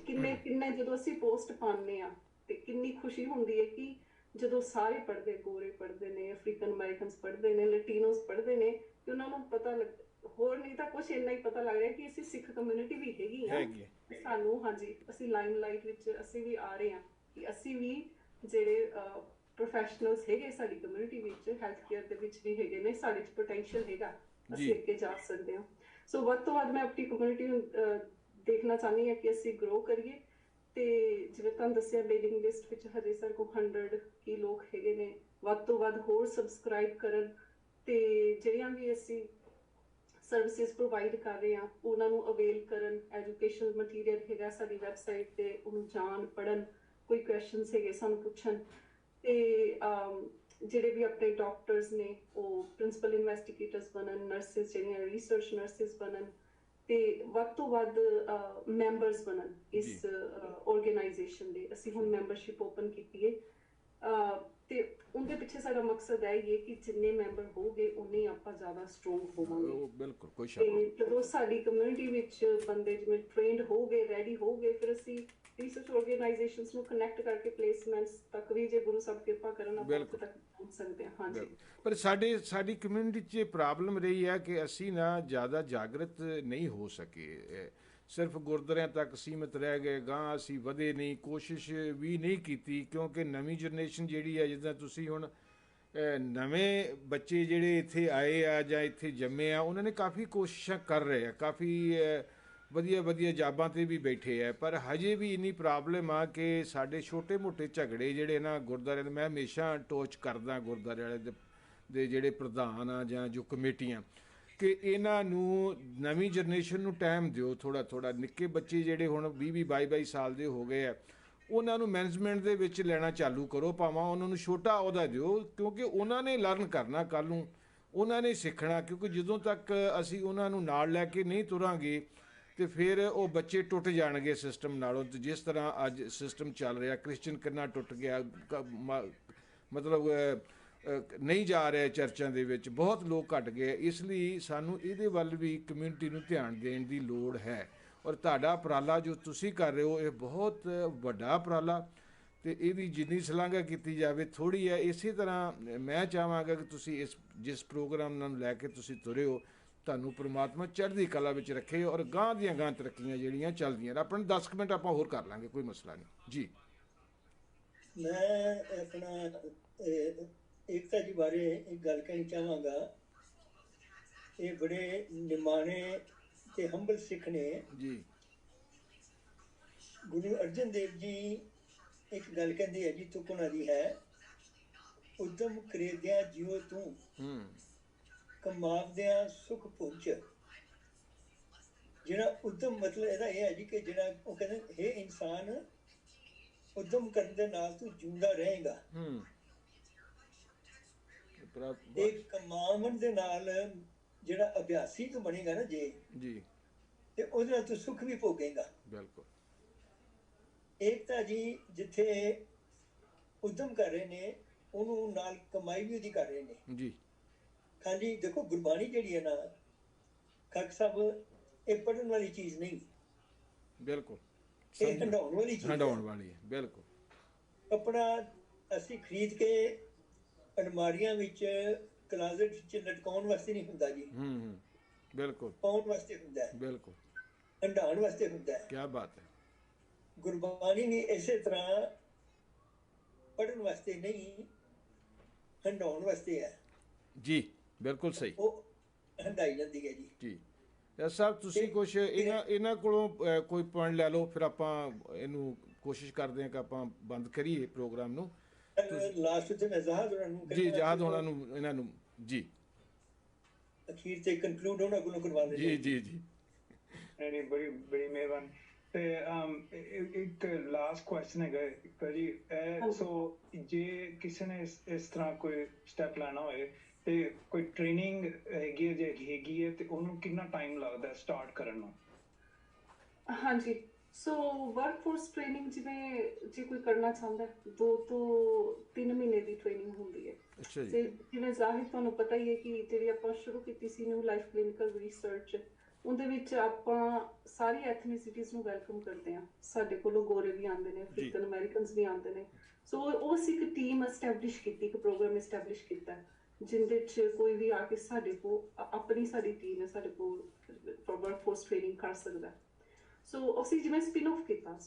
ਕਿੰਨੇ ਜਦੋਂ ਅਸੀਂ ਪੋਸਟ ਪਾਉਂਦੇ ਆ, ਤੇ ਕਿੰਨੀ ਖੁਸ਼ੀ ਹੁੰਦੀ ਹੈ ਕਿ ਜਦੋਂ ਸਾਰੇ ਪੜ੍ਹਦੇ, ਗੋਰੇ ਪੜ੍ਹਦੇ ਨੇ, ਅਫਰੀਕਨ ਅਮਰੀਕਨਸ ਪੜ੍ਹਦੇ ਨੇ, ਲੈਟੀਨੋਸ ਪੜ੍ਹਦੇ ਨੇ, ਤੇ ਉਹਨਾਂ ਨੂੰ ਪਤਾ ਹੋਰ ਨਹੀਂ ਤਾਂ ਕੁਛ ਇੰਨਾ ਹੀ ਪਤਾ ਲੱਗ ਰਿਹਾ ਕਿ ਅਸੀਂ ਸਿੱਖ ਕਮਿਊਨਿਟੀ ਵੀ ਹੈਗੀ ਆ ਸਾਨੂੰ। ਹਾਂਜੀ, ਅਸੀਂ ਲਾਈਮਲਾਈਟ ਵਿੱਚ ਅਸੀਂ ਵੀ ਆ ਰਹੇ ਹਾਂ, ਕਿ ਅਸੀਂ ਵੀ ਜਿਹੜੇ ਪ੍ਰੋਫੈਸ਼ਨਲਸ ਹੈਗੇ ਸਾਡੀ ਕਮਿਊਨਿਟੀ ਵਿੱਚ, ਹੈਲਥ ਕੇਅਰ ਦੇ ਵਿੱਚ ਵੀ ਹੈਗੇ ਨੇ, ਸਾਡੇ 'ਚ ਪੋਟੈਂਸ਼ੀਅਲ ਹੈਗਾ, ਅਸੀਂ ਅੱਗੇ ਜਾ ਸਕਦੇ ਹਾਂ। ਸੋ ਵੱਧ ਤੋਂ ਵੱਧ ਮੈਂ ਆਪਣੀ ਕਮਿਊਨਿਟੀ ਨੂੰ ਦੇਖਣਾ ਚਾਹੁੰਦੀ ਹਾਂ ਕਿ ਅਸੀਂ ਗਰੋ ਕਰੀਏ। ਤੇ ਜਿਵੇਂ ਤੁਹਾਨੂੰ ਦੱਸਿਆ, ਮੇਲਿੰਗ ਲਿਸਟ ਵਿੱਚ ਹਜੇ ਸਾਡੇ ਕੋਲ 100 ਕੀ ਲੋਕ ਹੈਗੇ ਨੇ, ਵੱਧ ਤੋਂ ਵੱਧ ਹੋਰ ਸਬਸਕ੍ਰਾਈਬ ਕਰਨ, ਤੇ ਜਿਹੜੀਆਂ ਵੀ ਅਸੀਂ ਸਰਵਿਸਿਜ਼ ਪ੍ਰੋਵਾਈਡ ਕਰ ਰਹੇ ਹਾਂ ਉਹਨਾਂ ਨੂੰ ਅਵੇਲ ਕਰਨ। ਐਜੂਕੇਸ਼ਨਲ ਮਟੀਰੀਅਲ ਹੈਗਾ ਸਾਡੀ ਵੈਬਸਾਈਟ ਤੇ, ਉਹਨੂੰ ਜਾਣ, ਪੜ੍ਹਨ, ਕੋਈ ਕੁਐਸਚਨਸ ਹੈਗੇ ਸਾਨੂੰ ਪੁੱਛਣ। ਤੇ ਜਿਹੜੇ ਵੀ ਆਪਣੇ ਡਾਕਟਰਸ ਨੇ ਉਹ ਪ੍ਰਿੰਸੀਪਲ ਇਨਵੈਸਟੀਗੇਟਰਸ ਬਣਨ, ਨਰਸਿਸ ਜਿਹੜੀਆਂ ਰਿਸਰਚ ਨਰਸਿਸ ਬਣਨ, ਤੇ ਵੱਧ ਤੋਂ ਵੱਧ ਮੈਂਬਰਸ ਬਣਨ ਇਸ ਆਰਗੇਨਾਈਜੇਸ਼ਨ ਦੇ। ਅਸੀਂ ਹੁਣ ਮੈਂਬਰਸ਼ਿਪ ਓਪਨ ਕੀਤੀ ਹੈ, ਤੇ ਉਹਦੇ ਪਿੱਛੇ ਸਾਡਾ ਮਕਸਦ ਹੈ ਇਹ ਕਿ ਜਿੰਨੇ ਮੈਂਬਰ ਹੋਗੇ ਉਨੇ ਆਪਾਂ ਜ਼ਿਆਦਾ ਸਟਰੋਂਗ ਹੋਵਾਂਗੇ। ਬਿਲਕੁਲ, ਕੋਈ ਸ਼ੱਕ ਨਹੀਂ। ਜਦੋਂ ਸਾਡੀ ਕਮਿਊਨਿਟੀ ਵਿੱਚ ਬੰਦੇ ਜਿਵੇਂ ਟ੍ਰੇਨਡ ਹੋਗੇ, ਰੈਡੀ ਹੋਗੇ, ਫਿਰ ਅਸੀਂ ਰਿਸਰਚ ਆਰਗੇਨਾਈਜੇਸ਼ਨਸ ਨੂੰ ਕਨੈਕਟ ਕਰਕੇ ਪਲੇਸਮੈਂਟਸ ਤੱਕ ਵੀ, ਜੇ ਗੁਰੂ ਸਾਹਿਬ ਕਿਰਪਾ ਕਰਨ, ਆਪਾਂ ਉੱਥੇ ਤੱਕ ਪਹੁੰਚ ਸਕਦੇ ਹਾਂ। ਹਾਂਜੀ, ਪਰ ਸਾਡੀ ਕਮਿਊਨਿਟੀ 'ਚ ਇਹ ਪ੍ਰੋਬਲਮ ਰਹੀ ਹੈ ਕਿ ਅਸੀਂ ਨਾ ਜ਼ਿਆਦਾ ਜਾਗਰਤ ਨਹੀਂ ਹੋ ਸਕੇ, ਸਿਰਫ ਗੁਰਦੁਆਰਿਆਂ ਤੱਕ ਸੀਮਿਤ ਰਹਿ ਗਏ, ਗਾਂ ਅਸੀਂ ਵਧੇ ਨਹੀਂ, ਕੋਸ਼ਿਸ਼ ਵੀ ਨਹੀਂ ਕੀਤੀ। ਕਿਉਂਕਿ ਨਵੀਂ ਜਨਰੇਸ਼ਨ ਜਿਹੜੀ ਹੈ, ਜਿੱਦਾਂ ਤੁਸੀਂ ਹੁਣ ਨਵੇਂ ਬੱਚੇ ਜਿਹੜੇ ਇੱਥੇ ਆਏ ਆ ਜਾਂ ਇੱਥੇ ਜੰਮੇ ਆ, ਉਹਨਾਂ ਨੇ ਕਾਫੀ ਕੋਸ਼ਿਸ਼ਾਂ ਕਰ ਰਹੇ ਆ, ਕਾਫੀ ਵਧੀਆ ਵਧੀਆ ਜਾਬਾਂ 'ਤੇ ਵੀ ਬੈਠੇ ਆ, ਪਰ ਹਜੇ ਵੀ ਇੰਨੀ ਪ੍ਰੋਬਲਮ ਆ ਕਿ ਸਾਡੇ ਛੋਟੇ ਮੋਟੇ ਝਗੜੇ ਜਿਹੜੇ ਨਾ ਗੁਰਦੁਆਰਿਆਂ ਦੇ, ਮੈਂ ਹਮੇਸ਼ਾ ਟੋਚ ਕਰਦਾ ਗੁਰਦੁਆਰੇ ਵਾਲੇ ਦੇ ਜਿਹੜੇ ਪ੍ਰਧਾਨ ਆ ਜਾਂ ਜੋ ਕਮੇਟੀਆਂ, ਕਿ ਇਹਨਾਂ ਨੂੰ ਨਵੀਂ ਜਨਰੇਸ਼ਨ ਨੂੰ ਟਾਈਮ ਦਿਓ ਥੋੜ੍ਹਾ। ਨਿੱਕੇ ਬੱਚੇ ਜਿਹੜੇ ਹੁਣ 20-22 ਸਾਲ ਦੇ ਹੋ ਗਏ ਆ, ਉਹਨਾਂ ਨੂੰ ਮੈਨੇਜਮੈਂਟ ਦੇ ਵਿੱਚ ਲੈਣਾ ਚਾਲੂ ਕਰੋ, ਭਾਵੇਂ ਉਹਨਾਂ ਨੂੰ ਛੋਟਾ ਅਹੁਦਾ ਦਿਓ, ਕਿਉਂਕਿ ਉਹਨਾਂ ਨੇ ਲਰਨ ਕਰਨਾ, ਕੱਲ੍ਹ ਨੂੰ ਉਹਨਾਂ ਨੇ ਸਿੱਖਣਾ। ਕਿਉਂਕਿ ਜਦੋਂ ਤੱਕ ਅਸੀਂ ਉਹਨਾਂ ਨੂੰ ਨਾਲ ਲੈ ਕੇ ਨਹੀਂ ਤੁਰਾਂਗੇ ਤੇ ਫਿਰ ਉਹ ਬੱਚੇ ਟੁੱਟ ਜਾਣਗੇ ਸਿਸਟਮ ਨਾਲੋਂ। ਤੇ ਜਿਸ ਤਰ੍ਹਾਂ ਅੱਜ ਸਿਸਟਮ ਚੱਲ ਰਿਹਾ, ਕ੍ਰਿਸਚਨ ਕਿੰਨਾ ਟੁੱਟ ਗਿਆ, ਮਤਲਬ ਨਹੀਂ ਜਾ ਰਿਹਾ ਚਰਚਾਂ ਦੇ ਵਿੱਚ, ਬਹੁਤ ਲੋਕ ਘੱਟ ਗਏ। ਇਸ ਲਈ ਸਾਨੂੰ ਇਹਦੇ ਵੱਲ ਵੀ ਕਮਿਊਨਿਟੀ ਨੂੰ ਧਿਆਨ ਦੇਣ ਦੀ ਲੋੜ ਹੈ। ਔਰ ਤੁਹਾਡਾ ਉਪਰਾਲਾ ਜੋ ਤੁਸੀਂ ਕਰ ਰਹੇ ਹੋ, ਇਹ ਬਹੁਤ ਵੱਡਾ ਉਪਰਾਲਾ, ਅਤੇ ਇਹਦੀ ਜਿੰਨੀ ਸ਼ਲਾਘਾ ਕੀਤੀ ਜਾਵੇ ਥੋੜ੍ਹੀ ਹੈ। ਇਸੇ ਤਰ੍ਹਾਂ ਮੈਂ ਚਾਹਾਂਗਾ ਕਿ ਤੁਸੀਂ ਜਿਸ ਪ੍ਰੋਗਰਾਮ ਨੂੰ ਲੈ ਕੇ ਤੁਸੀਂ ਤੁਰੇ ਹੋ, ਤੁਹਾਨੂੰ ਪ੍ਰਮਾਤਮਾ ਚੜ੍ਹਦੀ ਕਲਾ ਵਿੱਚ ਰੱਖੇ, ਔਰ ਗਾਂਹ ਦੀਆਂ ਗਾਂਹ ਤਰੱਕੀਆਂ ਜਿਹੜੀਆਂ ਚੱਲਦੀਆਂ। ਆਪਣੇ 10 ਮਿੰਟ ਆਪਾਂ ਹੋਰ ਕਰ ਲਾਂਗੇ, ਕੋਈ ਮਸਲਾ ਨਹੀਂ ਜੀ। ਮੈਂ ਆਪਣਾ ਏਕਤਾ ਜੀ ਬਾਰੇ ਇੱਕ ਗੱਲ ਕਹਿਣੀ ਚਾਹਾਂਗਾ। ਇਹ ਬੜੇ ਨਿਮਾਣੇ ਤੇ ਹੰਬਲ ਸਿੱਖ ਨੇ ਜੀ। ਗੁਰੂ ਅਰਜਨ ਦੇਵ ਜੀ ਇੱਕ ਗੱਲ ਕਹਿੰਦੇ ਹੈ ਜੀ, ਤੁਕਣਾ ਦੀ ਹੈ, ਉਦਮ ਕਰੇਦਿਆਂ ਜਿਉ ਤੂੰ, ਕਮਾਵਦਿਆਂ ਸੁਖ ਪੁੰਚ। ਜਿਹੜਾ ਉਦਮ ਮਤਲਬ ਇਹਦਾ ਇਹ ਹੈ ਜੀ ਕਿ ਜਿਹੜਾ ਉਹ ਕਹਿੰਦੇ ਹੇ ਇਨਸਾਨ ਉਦਮ ਕਰਨ ਦੇ ਨਾਲ ਤੂੰ ਜਿਉਂਦਾ ਰਹੇਗਾ। ਤੇ ਕਮਾਉਣ ਦੇ ਨਾਲ ਜਿਹੜਾ ਅਭਿਆਸੀ ਤੂੰ ਬਣੇਗਾ ਨਾ ਜੀ ਤੇ ਉਹਦੇ ਨਾਲ ਤੂੰ ਸੁੱਖ ਵੀ ਭੋਗੇਗਾ। ਬਿਲਕੁਲ। ਏਕਤਾ ਜੀ ਜਿੱਥੇ ਉਦਮ ਕਰ ਰਹੇ ਨੇ ਉਹਨੂੰ ਨਾਲ ਕਮਾਈ ਵੀ ਉਹਦੀ ਕਰ ਰਹੇ ਨੇ ਜੀ। ਖਾਲੀ ਦੇਖੋ ਗੁਰਬਾਣੀ ਜਿਹੜੀ ਹੈ ਨਾ ਖਾਕ ਸਾਹਿਬ ਇਹ ਪੜ੍ਹਨ ਵਾਲੀ ਚੀਜ਼ ਨਹੀਂ। ਬਿਲਕੁਲ। ਇਹ ਹੰਡਾਉਣ ਵਾਲੀ ਚੀਜ਼, ਹੰਡਾਉਣ ਵਾਲੀ ਹੈ। ਬਿਲਕੁਲ। ਕੱਪੜਾ ਅਸੀਂ ਖਰੀਦ ਕੇ ਅਲਮਾਰੀਆਂ ਵਿੱਚ ਕਲਾਜ਼ਟ ਵਿੱਚ ਲਟਕਾਉਣ ਵਾਸਤੇ ਨਹੀਂ ਹੁੰਦਾ ਜੀ। ਬਿਲਕੁਲ। ਪਾਉਣ ਵਾਸਤੇ ਹੁੰਦਾ ਹੈ। ਬਿਲਕੁਲ। ਹੰਡਾਉਣ ਵਾਸਤੇ ਹੁੰਦਾ ਹੈ। ਕੀ ਬਾਤ ਹੈ। ਗੁਰਬਾਣੀ ਵੀ ਇਸੇ ਤਰ੍ਹਾਂ ਪੜ੍ਹਨ ਵਾਸਤੇ ਨਹੀਂ ਹੰਡਾਉਣ ਵਾਸਤੇ ਹੈ ਜੀ। ਬਿਲਕੁਲ ਸਹੀ। ਉਹ ਹੰਡਾਈ ਜਾਂਦੀ ਹੈ ਜੀ। ਜੀ ਸਾਹਿਬ ਤੁਸੀਂ ਕੁਛ ਇਹਨਾਂ ਕੋਲੋਂ ਕੋਈ ਪੁਆਇੰਟ ਲੈ ਲਓ, ਫਿਰ ਆਪਾਂ ਇਹਨੂੰ ਕੋਸ਼ਿਸ਼ ਕਰਦੇ ਹਾਂ ਕਿ ਆਪਾਂ ਬੰਦ ਕਰੀਏ ਪ੍ਰੋਗਰਾਮ ਨੂੰ। ਲਾਸਟ ਤੇ ਮੈਂ ਜ਼ਾਹਦ ਹੋਣਾ ਨੂੰ ਜੀ, ਜ਼ਾਹਦ ਹੋਣਾ ਨੂੰ ਇਹਨਾਂ ਨੂੰ ਜੀ ਅਖੀਰ ਤੇ ਕਨਕਲੂਡ ਹੋਣਾ ਕੋਲੋਂ ਕਰਵਾ ਲੈ। ਜੀ ਜੀ ਜੀ ਨਹੀਂ ਬੜੀ ਬੜੀ ਮਿਹਰਬਾਨੀ। ਤੇ ਇੱਕ ਲਾਸਟ ਕੁਐਸਚਨ ਹੈਗਾ ਜੀ, ਸੋ ਜੇ ਕਿਸੇ ਨੇ ਇਸ ਤਰ੍ਹਾਂ ਕੋਈ ਸਟੈਪ ਲੈਣਾ ਹੋਏ ਤੇ ਕੋਈ ਟ੍ਰੇਨਿੰਗ ਹੈਗੀ ਹੈ ਤੇ ਉਹਨੂੰ ਕਿੰਨਾ ਟਾਈਮ ਲੱਗਦਾ ਸਟਾਰਟ ਕਰਨ ਨੂੰ? ਹਾਂਜੀ, ਸੋ ਵਰਕਫੋਰਸ ਟ੍ਰੇਨਿੰਗ ਜਿਵੇਂ ਜੇ ਕੋਈ ਕਰਨਾ ਚਾਹੁੰਦਾ 2 ਤੋਂ 3 ਮਹੀਨੇ ਦੀ ਟ੍ਰੇਨਿੰਗ ਹੁੰਦੀ ਹੈ। ਅੱਛਾ ਜੀ। ਤੇ ਜਿਵੇਂ ਜ਼ਾਹਿਰ ਤੁਹਾਨੂੰ ਪਤਾ ਹੀ ਹੈ ਕਿ ਜਿਹੜੀ ਆਪਾਂ ਸ਼ੁਰੂ ਕੀਤੀ ਸੀ ਨਿਊ ਲਾਈਫ ਕਲੀਨਿਕਲ ਰਿਸਰਚ, ਉਹਦੇ ਵਿੱਚ ਆਪਾਂ ਸਾਰੀ ਐਥਨੀਸਿਟੀਜ਼ ਨੂੰ ਵੈਲਕਮ ਕਰਦੇ ਹਾਂ। ਸਾਡੇ ਕੋਲੋਂ ਗੋਰੇ ਵੀ ਆਉਂਦੇ ਨੇ, ਅਫਰੀਕਨ ਅਮਰੀਕਨਸ ਵੀ ਆਉਂਦੇ ਨੇ। ਸੋ ਉਹ ਅਸੀਂ ਇੱਕ ਟੀਮ ਐਸਟੈਬਲਿਸ਼ ਕੀਤੀ, ਇੱਕ ਪ੍ਰੋਗਰਾਮ ਐਸਟੈਬਲਿਸ਼ ਕੀਤਾ ਜਿੰਦੇ 'ਚ ਕੋਈ ਵੀ ਆ ਕੇ ਸਾਡੇ ਕੋਲ ਆਪਣੀ ਸਾਡੀ ਟੀਮ ਹੈ ਸਾਡੇ ਕੋਲ ਵਰਕਫੋਰਸ ਟ੍ਰੇਨਿੰਗ ਕਰ ਸਕਦਾ। ਸੋ ਅਸੀਂ ਜਿਵੇਂ ਸਪਿਨ ਆਫ ਕੀਤਾ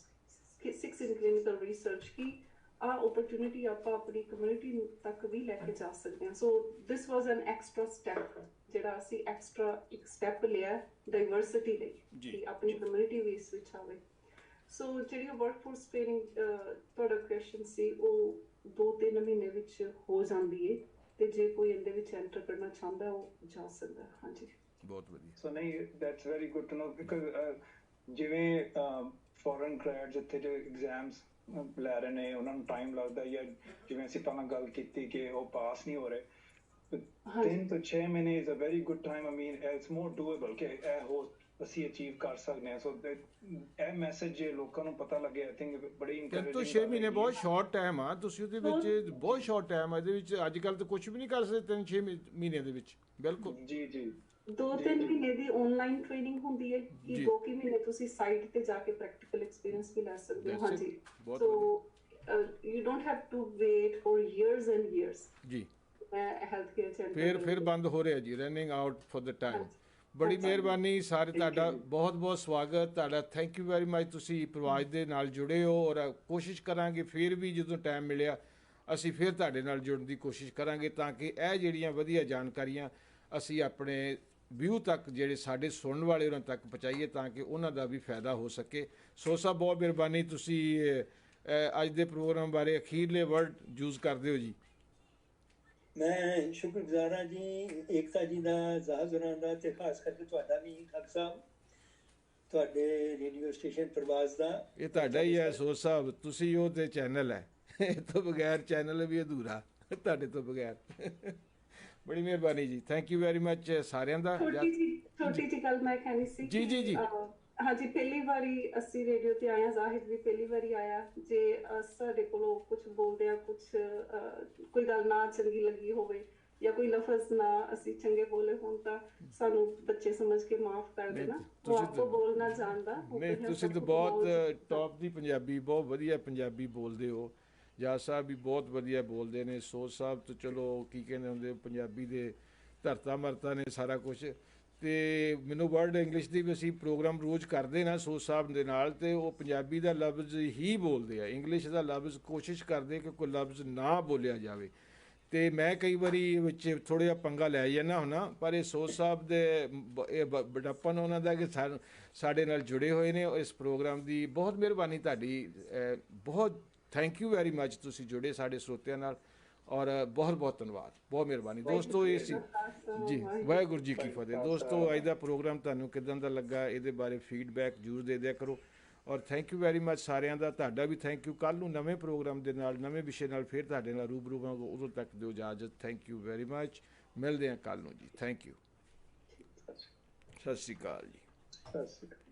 6 ਇਨ ਕਲੀਨਿਕਲ ਰਿਸਰਚ ਕੀ ਆ ਓਪਰਚੁਨਿਟੀ ਆਪਾਂ ਆਪਣੀ ਕਮਿਊਨਿਟੀ ਤੱਕ ਵੀ ਲੈ ਕੇ ਜਾ ਸਕਦੇ ਹਾਂ। ਸੋ ਦਿਸ ਵਾਜ਼ ਐਨ ਐਕਸਟਰਾ ਸਟੈਪ, ਜਿਹੜਾ ਅਸੀਂ ਐਕਸਟਰਾ ਇੱਕ ਸਟੈਪ ਲਿਆ ਡਾਈਵਰਸਿਟੀ ਲਈ ਕਿ ਆਪਣੀ ਕਮਿਊਨਿਟੀ ਵੀ ਇਸ ਵਿੱਚ ਆਵੇ। ਸੋ ਜਿਹੜੀ ਵਰਕਫੋਰਸ ਟ੍ਰੇਨਿੰਗ ਤੁਹਾਡਾ ਕੁਐਸਚਨ ਸੀ ਉਹ 2-3 ਮਹੀਨੇ ਵਿੱਚ ਹੋ ਜਾਂਦੀ ਹੈ ਤੇ ਜੇ ਕੋਈ ਇਹਦੇ ਵਿੱਚ ਐਂਟਰ ਕਰਨਾ ਚਾਹੁੰਦਾ ਉਹ ਜਾ ਸਕਦਾ। ਹਾਂਜੀ, ਬਹੁਤ ਵਧੀਆ। ਸੋ ਨਹੀਂ, that's very good to know because ਜਿਵੇਂ ਫੋਰਨ ਗ੍ਰੈਡਸ ਇੱਥੇ ਜੋ ਐਗਜ਼ਾਮਸ ਲੈ ਰਹੇ ਨੇ ਉਹਨਾਂ ਨੂੰ ਟਾਈਮ ਲੱਗਦਾ, ਜਾਂ ਜਿਵੇਂ ਅਸੀਂ ਪਹਿਲਾਂ ਗੱਲ ਕੀਤੀ ਕਿ ਉਹ ਪਾਸ ਨਹੀਂ ਹੋ ਰਹੇ, 3 ਤੋਂ 6 ਮਹੀਨੇ is a very good time. I mean it's more doable ਕਿ ਇਹ ਹੋ ਅਸੀਂ ਅਚੀਵ ਕਰ ਸਕਦੇ ਹਾਂ। ਸੋ ਇਹ ਮੈਸੇਜ ਜੇ ਲੋਕਾਂ ਨੂੰ ਪਤਾ ਲੱਗੇ ਆਈ ਥਿੰਕ ਬੜੀ ਇੰਕਰੇਜਿੰਗ। 6 ਮਹੀਨੇ ਬਹੁਤ ਸ਼ਾਰਟ ਟਾਈਮ ਆ, ਤੁਸੀਂ ਉਹਦੇ ਵਿੱਚ ਬਹੁਤ ਸ਼ਾਰਟ ਟਾਈਮ ਆ, ਇਹਦੇ ਵਿੱਚ ਅੱਜ ਕੱਲ੍ਹ ਤਾਂ ਕੁਝ ਵੀ ਨਹੀਂ ਕਰ ਸਕਦੇ 3-6 ਮਹੀਨੇ ਦੇ ਵਿੱਚ। ਬਿਲਕੁਲ ਜੀ ਜੀ। 2-3 ਮਹੀਨੇ ਦੀ ਆਨਲਾਈਨ ਟ੍ਰੇਨਿੰਗ ਹੁੰਦੀ ਹੈ ਕਿ 2 ਮਹੀਨੇ ਤੁਸੀਂ ਸਾਈਟ ਤੇ ਜਾ ਕੇ ਪ੍ਰੈਕਟੀਕਲ ਐਕਸਪੀਰੀਅੰਸ ਵੀ ਲੈ ਸਕਦੇ ਹੋ। ਹਾਂਜੀ, so you don't have to wait for years and years. ਜੀ, ਮੈਂ ਹੈਲਥ ਕੇਅਰ ਚ ਫਿਰ ਬੰਦ ਹੋ ਰਿਹਾ ਜੀ, running out for the time. ਬੜੀ ਮਿਹਰਬਾਨੀ ਸਾਰੇ, ਤੁਹਾਡਾ ਬਹੁਤ ਬਹੁਤ ਸਵਾਗਤ ਤੁਹਾਡਾ। ਥੈਂਕ ਯੂ ਵੈਰੀ ਮਚ, ਤੁਸੀਂ ਪ੍ਰਵਾਜ ਦੇ ਨਾਲ ਜੁੜੇ ਹੋ ਔਰ ਕੋਸ਼ਿਸ਼ ਕਰਾਂਗੇ ਫਿਰ ਵੀ ਜਦੋਂ ਟਾਈਮ ਮਿਲਿਆ ਅਸੀਂ ਫਿਰ ਤੁਹਾਡੇ ਨਾਲ ਜੁੜਨ ਦੀ ਕੋਸ਼ਿਸ਼ ਕਰਾਂਗੇ ਤਾਂ ਕਿ ਇਹ ਜਿਹੜੀਆਂ ਵਧੀਆ ਜਾਣਕਾਰੀਆਂ ਅਸੀਂ ਆਪਣੇ ਵਿਊ ਤੱਕ ਜਿਹੜੇ ਸਾਡੇ ਸੁਣਨ ਵਾਲੇ ਉਹਨਾਂ ਤੱਕ ਪਹੁੰਚਾਈਏ ਤਾਂ ਕਿ ਉਹਨਾਂ ਦਾ ਵੀ ਫਾਇਦਾ ਹੋ ਸਕੇ। ਸੋ ਸਾਹਿਬ ਬਹੁਤ ਮਿਹਰਬਾਨੀ, ਤੁਸੀਂ ਅੱਜ ਦੇ ਪ੍ਰੋਗਰਾਮ ਬਾਰੇ ਅਖੀਰਲੇ ਵਰਡ ਯੂਜ਼ ਕਰਦੇ ਹੋ ਜੀ। ਮੈਂ ਸ਼ੁਕਰਗੁਜ਼ਾਰ ਹਾਂ ਜੀ ਏਕਤਾ ਜੀ ਦਾ, ਜ਼ਾਹਦ ਹੋਰਾਂ ਦਾ ਤੇ ਖਾਸ ਕਰਕੇ ਤੁਹਾਡਾ ਵੀ ਖਾਕ ਸਾਹਿਬ, ਤੁਹਾਡੇ ਰੇਡੀਓ ਸਟੇਸ਼ਨ ਪ੍ਰਵਾਸ ਦਾ। ਇਹ ਤੁਹਾਡਾ ਹੀ ਹੈ ਸੋਚ ਸਾਹਿਬ, ਤੁਸੀਂ ਉਹ ਤੇ ਚੈਨਲ ਹੈ, ਇਹ ਤੋਂ ਬਗੈਰ ਚੈਨਲ ਵੀ ਅਧੂਰਾ ਤੁਹਾਡੇ ਤੋਂ ਬਗੈਰ। ਬੜੀ ਮਿਹਰਬਾਨੀ ਜੀ, ਥੈਂਕ ਯੂ ਵੈਰੀ ਮਚ ਸਾਰਿਆਂ ਦਾ। ਛੋਟੀ ਜਿਹੀ ਗੱਲ ਮੈਂ ਕਹਿਣੀ ਸੀ ਜੀ ਜੀ ਜੀ। ਹਾਂਜੀ, ਪਹਿਲੀ ਵਾਰੀ ਅਸੀਂ ਰੇਡੀਓ ਤੇ ਆਇਆ, ਜ਼ਾਹਿਦ ਵੀ ਪਹਿਲੀ ਵਾਰੀ ਆਇਆ। ਜੇ ਸਾਡੇ ਕੋਲੋਂ ਕੁਝ ਬੋਲਦੇ ਆ, ਕੋਈ ਗੱਲ ਨਾ ਚੰਗੀ ਲੱਗੀ ਹੋਵੇ ਜਾਂ ਕੋਈ ਲਫ਼ਜ਼ ਨਾ ਅਸੀਂ ਚੰਗੇ ਬੋਲੇ ਹੋਣ ਤਾਂ ਸਾਨੂੰ ਬੱਚੇ ਸਮਝ ਕੇ ਮਾਫ ਕਰ ਦੇਣਾ। ਉਹ ਆਪਕੋ ਬੋਲਣਾ ਜਾਣਦਾ ਨਹੀਂ, ਤੁਸੀਂ ਤਾਂ ਬਹੁਤ ਟੌਪ ਦੀ ਪੰਜਾਬੀ, ਬਹੁਤ ਵਧੀਆ ਪੰਜਾਬੀ ਬੋਲਦੇ ਹੋ। ਜਾਜ ਸਾਹਿਬ ਵੀ ਬਹੁਤ ਵਧੀਆ ਬੋਲਦੇ ਨੇ, ਸੋਚ ਸਾਹਿਬ ਤੋਂ ਚਲੋ ਕੀ ਕਹਿੰਦੇ ਹੁੰਦੇ ਪੰਜਾਬੀ ਦੇ ਧਰਤਾ ਮਰਤਾ ਨੇ ਸਾਰਾ ਕੁਛ। ਅਤੇ ਮੈਨੂੰ ਵਰਲਡ ਇੰਗਲਿਸ਼ ਦੀ ਵੀ ਅਸੀਂ ਪ੍ਰੋਗਰਾਮ ਰੋਜ਼ ਕਰਦੇ ਨਾ ਸੋਚ ਸਾਹਿਬ ਦੇ ਨਾਲ, ਅਤੇ ਉਹ ਪੰਜਾਬੀ ਦਾ ਲਫ਼ਜ਼ ਹੀ ਬੋਲਦੇ ਆ, ਇੰਗਲਿਸ਼ ਦਾ ਲਫ਼ਜ਼ ਕੋਸ਼ਿਸ਼ ਕਰਦੇ ਕਿ ਕੋਈ ਲਫ਼ਜ਼ ਨਾ ਬੋਲਿਆ ਜਾਵੇ। ਅਤੇ ਮੈਂ ਕਈ ਵਾਰੀ ਵਿੱਚ ਥੋੜ੍ਹਾ ਜਿਹਾ ਪੰਗਾ ਲੈ ਜਾਂਦਾ ਹੁੰਦਾ, ਪਰ ਇਹ ਸੋਚ ਸਾਹਿਬ ਦੇ ਇਹ ਬੜਾਪਨ ਉਹਨਾਂ ਦਾ ਕਿ ਸਾਡੇ ਨਾਲ ਜੁੜੇ ਹੋਏ ਨੇ ਇਸ ਪ੍ਰੋਗਰਾਮ ਦੀ। ਬਹੁਤ ਮਿਹਰਬਾਨੀ ਤੁਹਾਡੀ, ਬਹੁਤ ਥੈਂਕ ਯੂ ਵੈਰੀ ਮਚ, ਤੁਸੀਂ ਜੁੜੇ ਸਾਡੇ ਸਰੋਤਿਆਂ ਨਾਲ ਔਰ ਬਹੁਤ ਬਹੁਤ ਧੰਨਵਾਦ, ਬਹੁਤ ਮਿਹਰਬਾਨੀ ਦੋਸਤੋ। ਇਹ ਸੀ ਜੀ, ਵਾਹਿਗੁਰੂ ਜੀ ਕੀ ਫਤਿਹ। ਦੋਸਤੋ ਅੱਜ ਦਾ ਪ੍ਰੋਗਰਾਮ ਤੁਹਾਨੂੰ ਕਿੱਦਾਂ ਦਾ ਲੱਗਾ, ਇਹਦੇ ਬਾਰੇ ਫੀਡਬੈਕ ਜ਼ਰੂਰ ਦੇ ਦਿਆ ਕਰੋ। ਔਰ ਥੈਂਕ ਯੂ ਵੈਰੀ ਮੱਚ ਸਾਰਿਆਂ ਦਾ, ਤੁਹਾਡਾ ਵੀ ਥੈਂਕ ਯੂ। ਕੱਲ੍ਹ ਨੂੰ ਨਵੇਂ ਪ੍ਰੋਗਰਾਮ ਦੇ ਨਾਲ, ਨਵੇਂ ਵਿਸ਼ੇ ਨਾਲ ਫਿਰ ਤੁਹਾਡੇ ਨਾਲ ਰੂਬਰੂ ਹੋਵਾਂਗੇ। ਉਦੋਂ ਤੱਕ ਦਿਓ ਇਜਾਜ਼ਤ। Thank you very much. ਮਿਲਦੇ ਹਾਂ ਕੱਲ੍ਹ ਨੂੰ ਜੀ। Thank you. ਸਤਿ ਸ਼੍ਰੀ ਅਕਾਲ ਜੀ। ਸਤਿ ਸ਼੍ਰੀ ਅਕਾਲ।